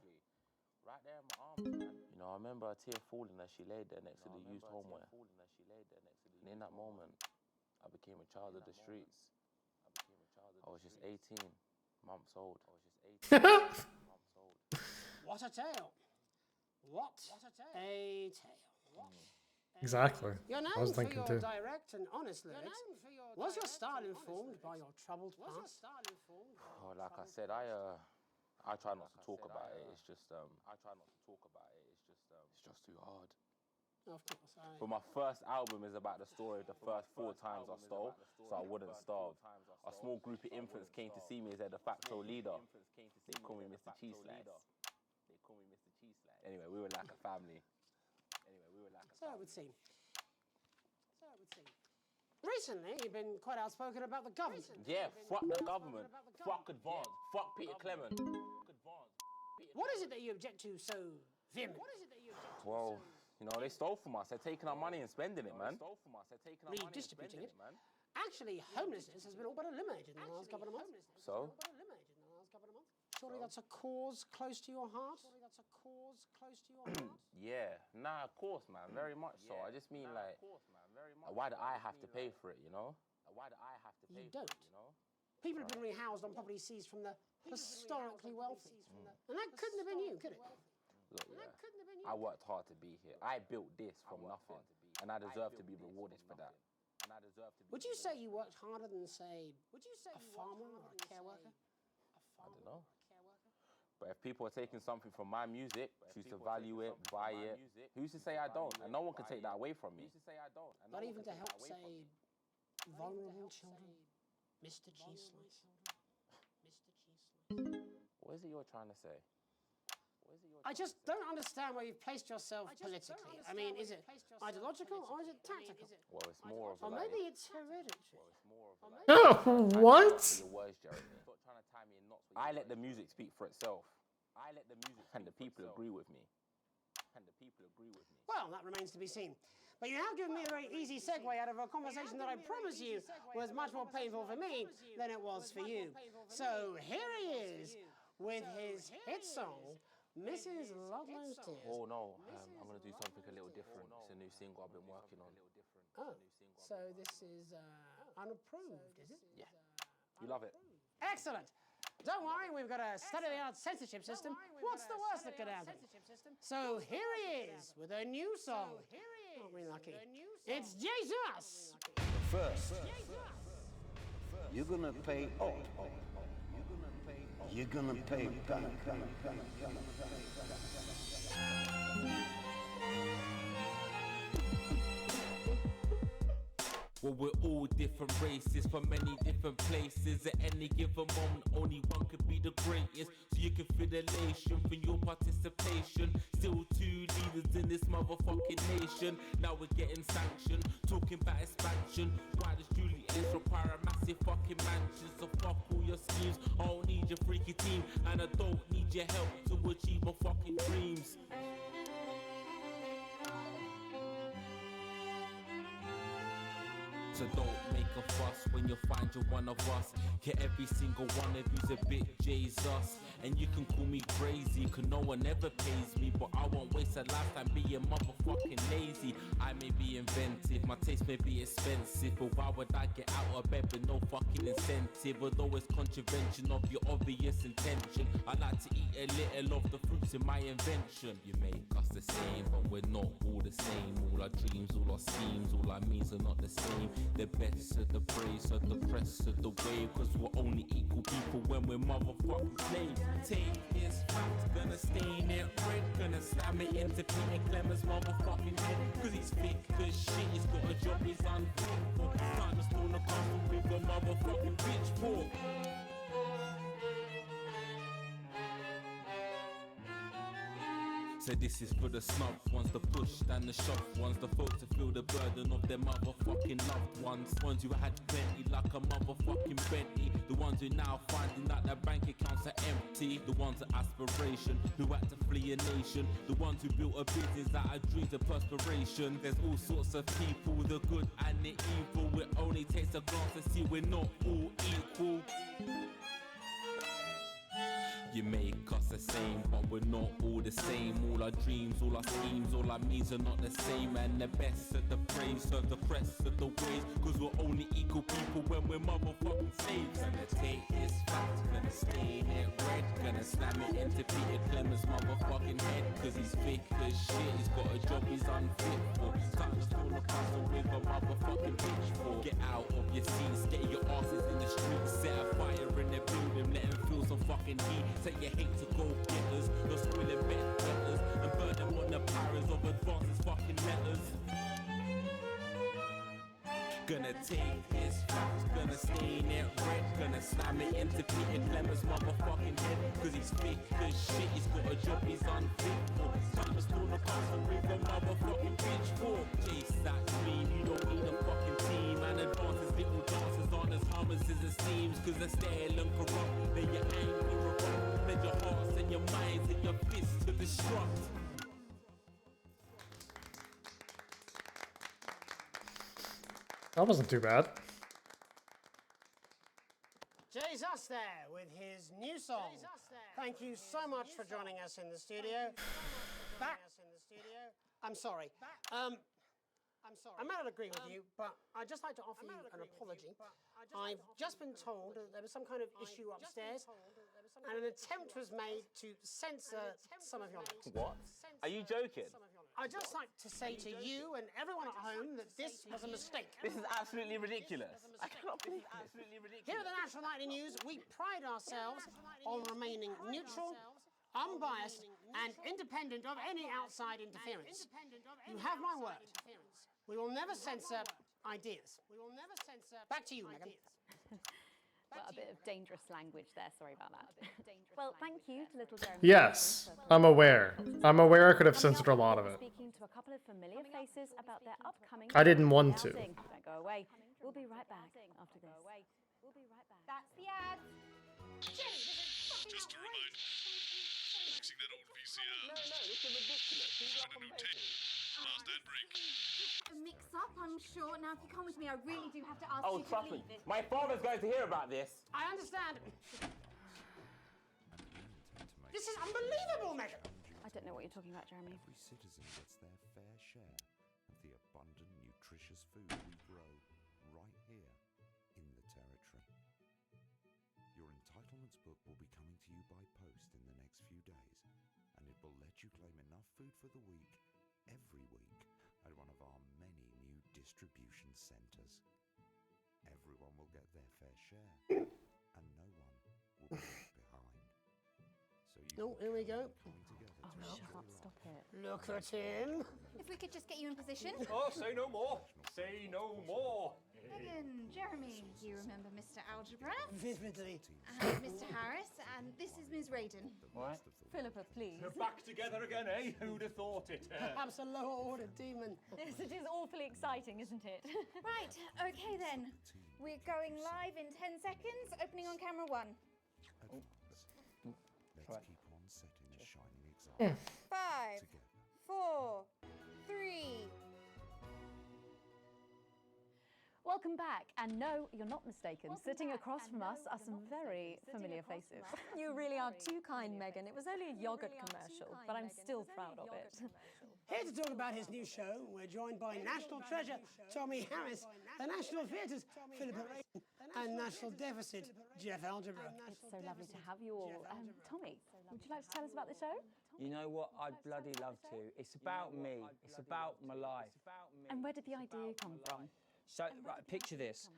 You know, I remember a tear falling as she laid there next to the used homeware. And in that moment, I became a child of the streets. I was just 18 months old. What a tale. What a tale. Exactly. You're I was known for thinking your too. direct and honest lyrics. Was your style informed by your troubled past? Oh, like I said, I try not to talk about it. It's just it's just too hard. Of course. But my first album is about the story of the first 4 times I stole, so I wouldn't starve. A small group of infants came to see me as their de facto leader. They call me Mr. Cheese Slice. Anyway, we were like a family. So it would seem. Recently, you've been quite outspoken about the government. Yeah, fuck the government. Fuck Advance. Fuck Peter Clement. What is it that you object to so vehemently? Well, you know, they stole from us. They're taking our money and spending it, man. Redistributing it. Actually, homelessness has been all but eliminated in the last couple of months. So? Surely that's a cause close to your heart? Yeah, nah, of course, man, very much so. I just mean, like, why do I have to pay for it, you know? You don't. People have been rehoused on property seized from the historically wealthy. And that couldn't have been you, could it? Look, yeah, I worked hard to be here. I built this from nothing, and I deserve to be rewarded for that. Would you say you worked harder than, say, a farmer or a care worker? I don't know. But if people are taking something from my music, choose to value it, buy it, who's to say I don't? And no one can take that away from me. Not even to help, say, vulnerable children? Mr. Cheese Slice. What is it you're trying to say? I just don't understand where you've placed yourself politically. I mean, is it ideological or is it tactical? Well, it's more of Or like... maybe it's hereditary. What? Your words, Jeremy. I let the music speak for itself. And the people agree with me. Well, that remains to be seen. But you have given me a very easy segue out of a conversation that I promise you was much more painful for me than it was for you. So here he is with his hit song, Mrs. Ludlow's Tears. Oh no, I'm going to do something a little different. It's a new single I've been working on. Oh, so this is unapproved, is it? Yeah. You love it. Excellent. Don't worry, we've got a state-of-the-art censorship system. What's the worst that could happen? So here he is with a new song. Aren't we lucky? It's Jesus! First, you're gonna pay up. You're gonna pay back. Well, we're all different races from many different places. At any given moment, only one could be the greatest. So you can feel elation from your participation. Still two leaders in this motherfucking nation. Now we're getting sanctioned, talking about expansion. Why does Julius require a massive fucking mansion? So fuck all your schemes. I don't need your freaky team, and I don't need your help to achieve my fucking dreams. So don't make a fuss when you find you're one of us. Get every single one of you's a bit Jesus. And you can call me crazy, cause no one ever pays me. But I won't waste a lifetime being motherfucking lazy. I may be inventive, my taste may be expensive, but why would I get out of bed with no fucking incentive? Although it's contravention of your obvious intention, I like to eat a little of the fruits in my invention. You make us the same, but we're not all the same. All our dreams, all our schemes, all our means are not the same. The best of the praise, of the press of the wave, cause we're only equal people when we're motherfucking slaves. Take this fact, gonna stain it red, gonna slam it into Peter Clemens' motherfucking head, cause he's thick as shit, he's got a job he's unfit for. Time to stone a castle with a motherfucking pitchfork. So this is for the snubbed ones, the pushed and the shoved ones, the folks that feel the burden of their motherfucking loved ones. Ones who had plenty like a motherfucking Bentley. The ones who now finding that their bank accounts are empty. The ones of aspiration who had to flee a nation. The ones who built a business out of dreams of perspiration. There's all sorts of people, the good and the evil. It only takes a glance to see we're not all equal. You make us the same, but we're not all the same. All our dreams, all our schemes, all our means are not the same. And the best of the praise, of the press of the ways, cause we're only equal people when we're motherfucking slaves. Gonna take this fact, gonna stain it red, gonna slam it into Peter Clemens' motherfucking head, cause he's thick as shit, he's got a job he's unfit for. Time to stone a castle with a motherfucking pitchfork. Get out of your seats, get your asses in the streets, set a fire in the building, let them feel some fucking heat. Say you hate to go getters, you're spoiling betters, and burn them on the powers of advances fucking letters. Gonna take his facts, gonna stain it red, gonna slam it into Peter Clemens' motherfucking head, cause he's thick as shit, he's got a job he's unfit for. Time to stone a castle with a motherfucking pitchfork. Chase that dream, you don't need a fucking team, and advances little dances aren't as harmless as it seems, cause they're stale and corrupt. Then your anger erupt, then your hearts and your minds and your fists to destruct. That wasn't too bad. Jesus there with his new song. Thank you so much for joining us in the studio. I'm sorry. I may not agree with you, but I'd just like to offer you an apology. I've just been told that there was some kind of issue upstairs, and an attempt was made to censor some of your lyrics. What? Are you joking? I'd just like to say to you and everyone at home that this was a mistake. This is absolutely ridiculous. I cannot believe this. Here at the National Nightly News, we pride ourselves on remaining neutral, unbiased, and independent of any outside interference. You have my word. We will never censor ideas. Back to you, Megan. Well, a bit of dangerous language there. Sorry about that. Well, thank you to little Jeremy. Yes, I'm aware. I'm aware I could have censored a lot of it. Speaking to a couple of familiar faces about their upcoming. I didn't want to. Don't go away. We'll be right back after this. That's the ad. Jenny, this is fucking Just to remind, fixing that old VCR. No, this is ridiculous. And a new tape. Last ad break. a mix-up, I'm sure. Now, if you come with me, I really do have to ask Oh, you to trust me. leave this. My father's going to hear about this. I understand. This is unbelievable, Megan. I don't know what you're talking about, Jeremy. Every citizen gets their fair share of the abundant, nutritious food we grow right here in the territory. Your entitlements book will be coming to you by post in the next few days, and it will let you claim enough food for the week every week at one of our many new distribution centers. Everyone will get their fair share, and no one will be left behind. So you Oh, here we go. coming together to Shut up, stop it. Look at him. If we could just get you in position. Oh, say no more. Say no more. Megan, Jeremy, you remember Mr. Algebra? Vividly. And Mr. Harris, and this is Ms. Radin. What? Philippa, please. We're back together again, eh? Who'd have thought it? Perhaps a lower order demon. Yes, it is awfully exciting, isn't it? Right, okay then. We're going live in 10 seconds, opening on camera 1. Let's keep on setting a shining example. 5, 4, 3. Welcome back, and no, you're not mistaken. Sitting across from us are some very familiar faces. You really are too kind, Megan. It was only a yogurt commercial, but I'm still proud of it. Here to talk about his new show, we're joined by National Treasure Tommy Harris, the National Theatre's Philippa Radin, and National Deficit Jeff Algebra. It's so lovely to have you all. Tommy, would you like to tell us about the show? You know what? I'd bloody love to. It's about me. It's about my life. And where did the idea come from? So, right, picture this.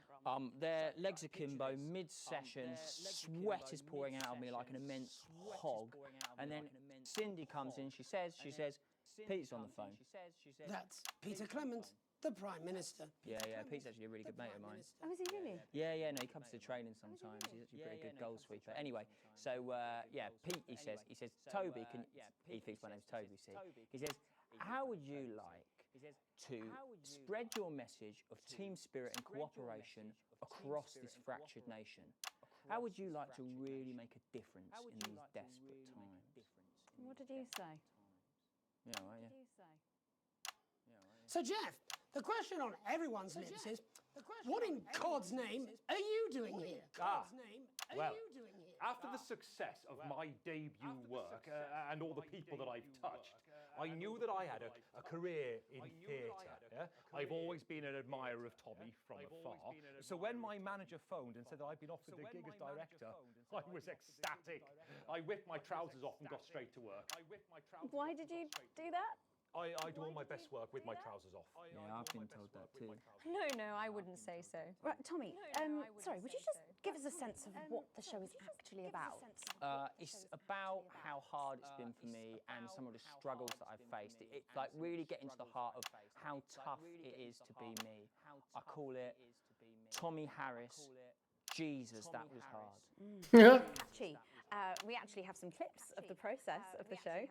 Their legs are akimbo, mid-session, sweat is pouring out of me like an immense hog. And then Cindy comes in, she says, Pete's on the phone. That's Peter Clement, the Prime Minister. Yeah, Pete's actually a really good mate of mine. Oh, is he really? Yeah, no, he comes to training sometimes. He's actually a pretty good goal sweeper. Anyway, so, Pete, he says, Toby, he thinks my name's Toby, see? He says, how would you like to spread your message of team spirit and cooperation across this fractured nation? How would you like to really make a difference in these desperate times? What did you say? Yeah, right, yeah. So, Jeff, the question on everyone's lips is, what in God's name are you doing here? Well, after the success of my debut work and all the people that I've touched, I knew that I had a career in theatre. Yeah? I've always been an admirer of Tommy from afar. So when my manager phoned and said that I'd been offered the gig as director, I was ecstatic. I whipped my trousers off and got straight to work. Why did you do that? I do all my best work with my trousers off. Yeah, I've been told that too. No, I wouldn't say so. Right, Tommy, sorry, would you just give us a sense of what the show is actually about? It's about how hard it's been for me and some of the struggles that I've faced. It like really getting to the heart of how tough it is to be me. I call it Tommy Harris. Jesus, that was hard. Catchy. We actually have some clips of the process of the show.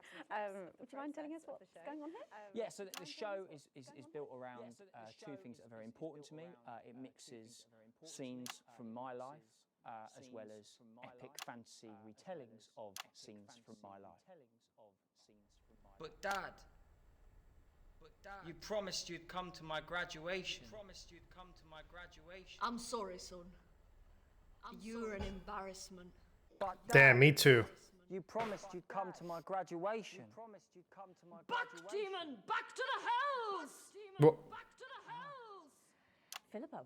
Would you mind telling us what's going on here? Yeah, so the show is built around two things that are very important to me. It mixes scenes from my life as well as epic fantasy retellings of scenes from my life. But Dad, you promised you'd come to my graduation. I'm sorry, son. You're an embarrassment. But Damn, me too. You promised you'd come to my graduation. Back, demon! Back to the hells! What? Back to the hells! Philippa,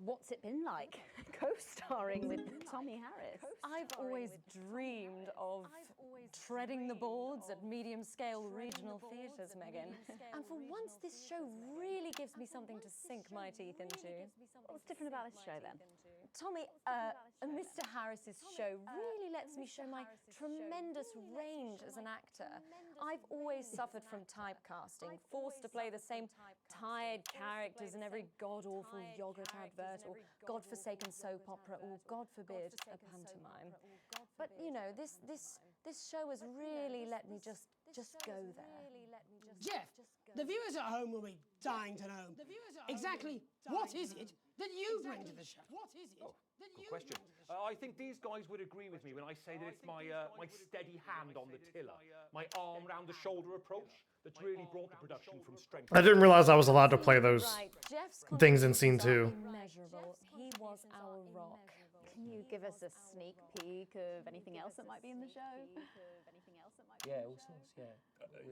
what's it been like co-starring with Tommy Harris? I've always dreamed of treading the boards at medium-scale regional theatres, Megan. And for once, this show really gives me something to sink my teeth into. What's different about this show, then? Tommy, Mr. Harris's show really lets me show my tremendous range as an actor. I've always suffered from typecasting, forced to play the same tired characters in every god-awful yogurt advert or godforsaken soap opera or, God forbid, a pantomime. But, you know, this show has really let me just go there. Jeff, the viewers at home will be dying to know exactly what is it that you bring to the show? What is it that Good question. I think these guys would agree with me when I say that it's my steady hand on the tiller, my arm round the shoulder approach that's really brought the production from strength. I didn't realize I was allowed to play those Jeff's things in scene 2. Immeasurable. He was our rock. Can you give us a sneak peek of anything else that might be in the show? Yeah, all sorts, yeah.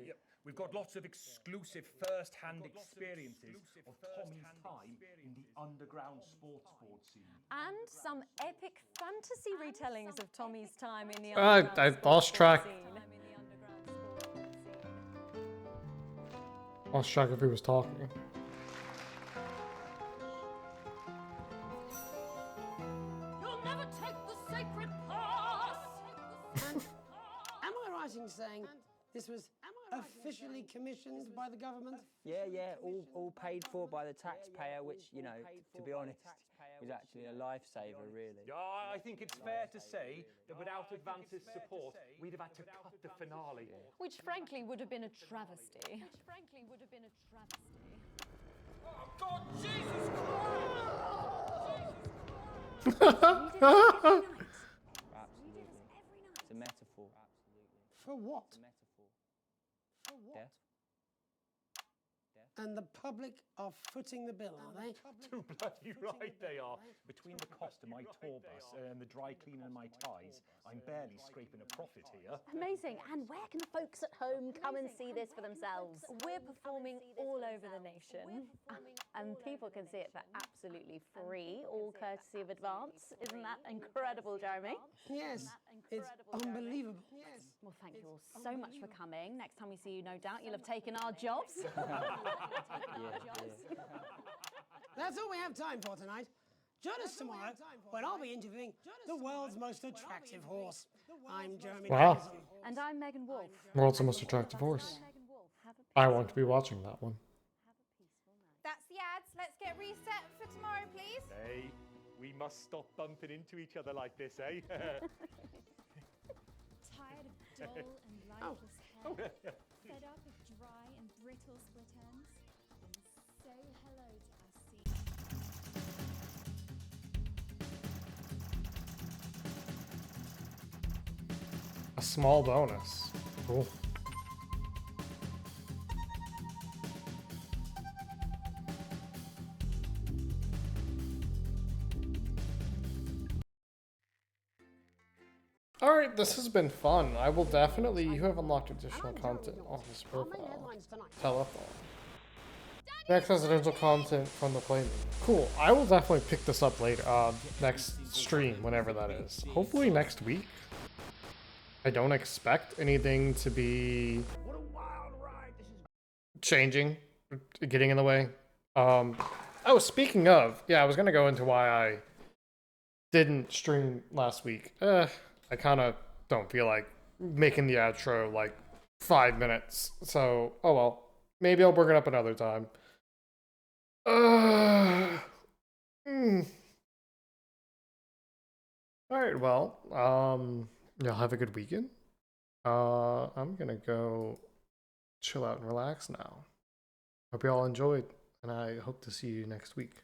Yep. We've got lots of exclusive first-hand experiences of Tommy's time in the underground sports board scene. And some epic fantasy retellings of Tommy's time in the I underground lost track. scene. Lost track if he was talking. You'll never take the sacred path! Am I right in saying This was officially commissioned by the government? Yeah, yeah, all paid for by the taxpayer, which, you know, to be honest, was actually a lifesaver, really. I think it's fair to say that without Advance's support, we'd have had to cut the finale. Which frankly would have been a travesty. Oh, God, Jesus Absolutely. It's a metaphor. For what? It's a metaphor. For what? Death. And the public are footing the bill, are they? Too bloody right they are. Between the cost of my tour bus and the dry cleaner and my ties, I'm barely scraping a profit here. Amazing. And where can the folks at home come and see this for themselves? We're performing all over the nation. And people can see it for absolutely free, all courtesy of Advance. Isn't that incredible, Jeremy? Yes, it's unbelievable. Yes. Well, thank you all so much for coming. Next time we see you, no doubt you'll have taken our jobs. That's all we have time for tonight. Join us tomorrow when I'll be interviewing the world's most attractive horse. I'm Jeremy Wow. Dawson. And I'm Megan Wolf. World's the most attractive horse. I want to be watching that one. That's the ads. Let's get reset for tomorrow, please. Hey, we must stop bumping into each other like this, eh? Tired of dull and lifeless hair? Fed up of dry and brittle split ends? Then say hello to our seat. A small bonus. Cool. Alright, this has been fun. I will definitely... You have unlocked additional content on this profile. Telephone. Next residential content from the playmate. Cool. I will definitely pick this up later. Next stream, whenever that is. Hopefully next week. I don't expect anything to be changing, getting in the way. Oh, speaking of, yeah, I was gonna go into why I didn't stream last week. I kind of don't feel like making the outro like 5 minutes. So, oh well. Maybe I'll bring it up another time. Alright, well, y'all have a good weekend. I'm gonna go chill out and relax now. Hope you all enjoyed, and I hope to see you next week.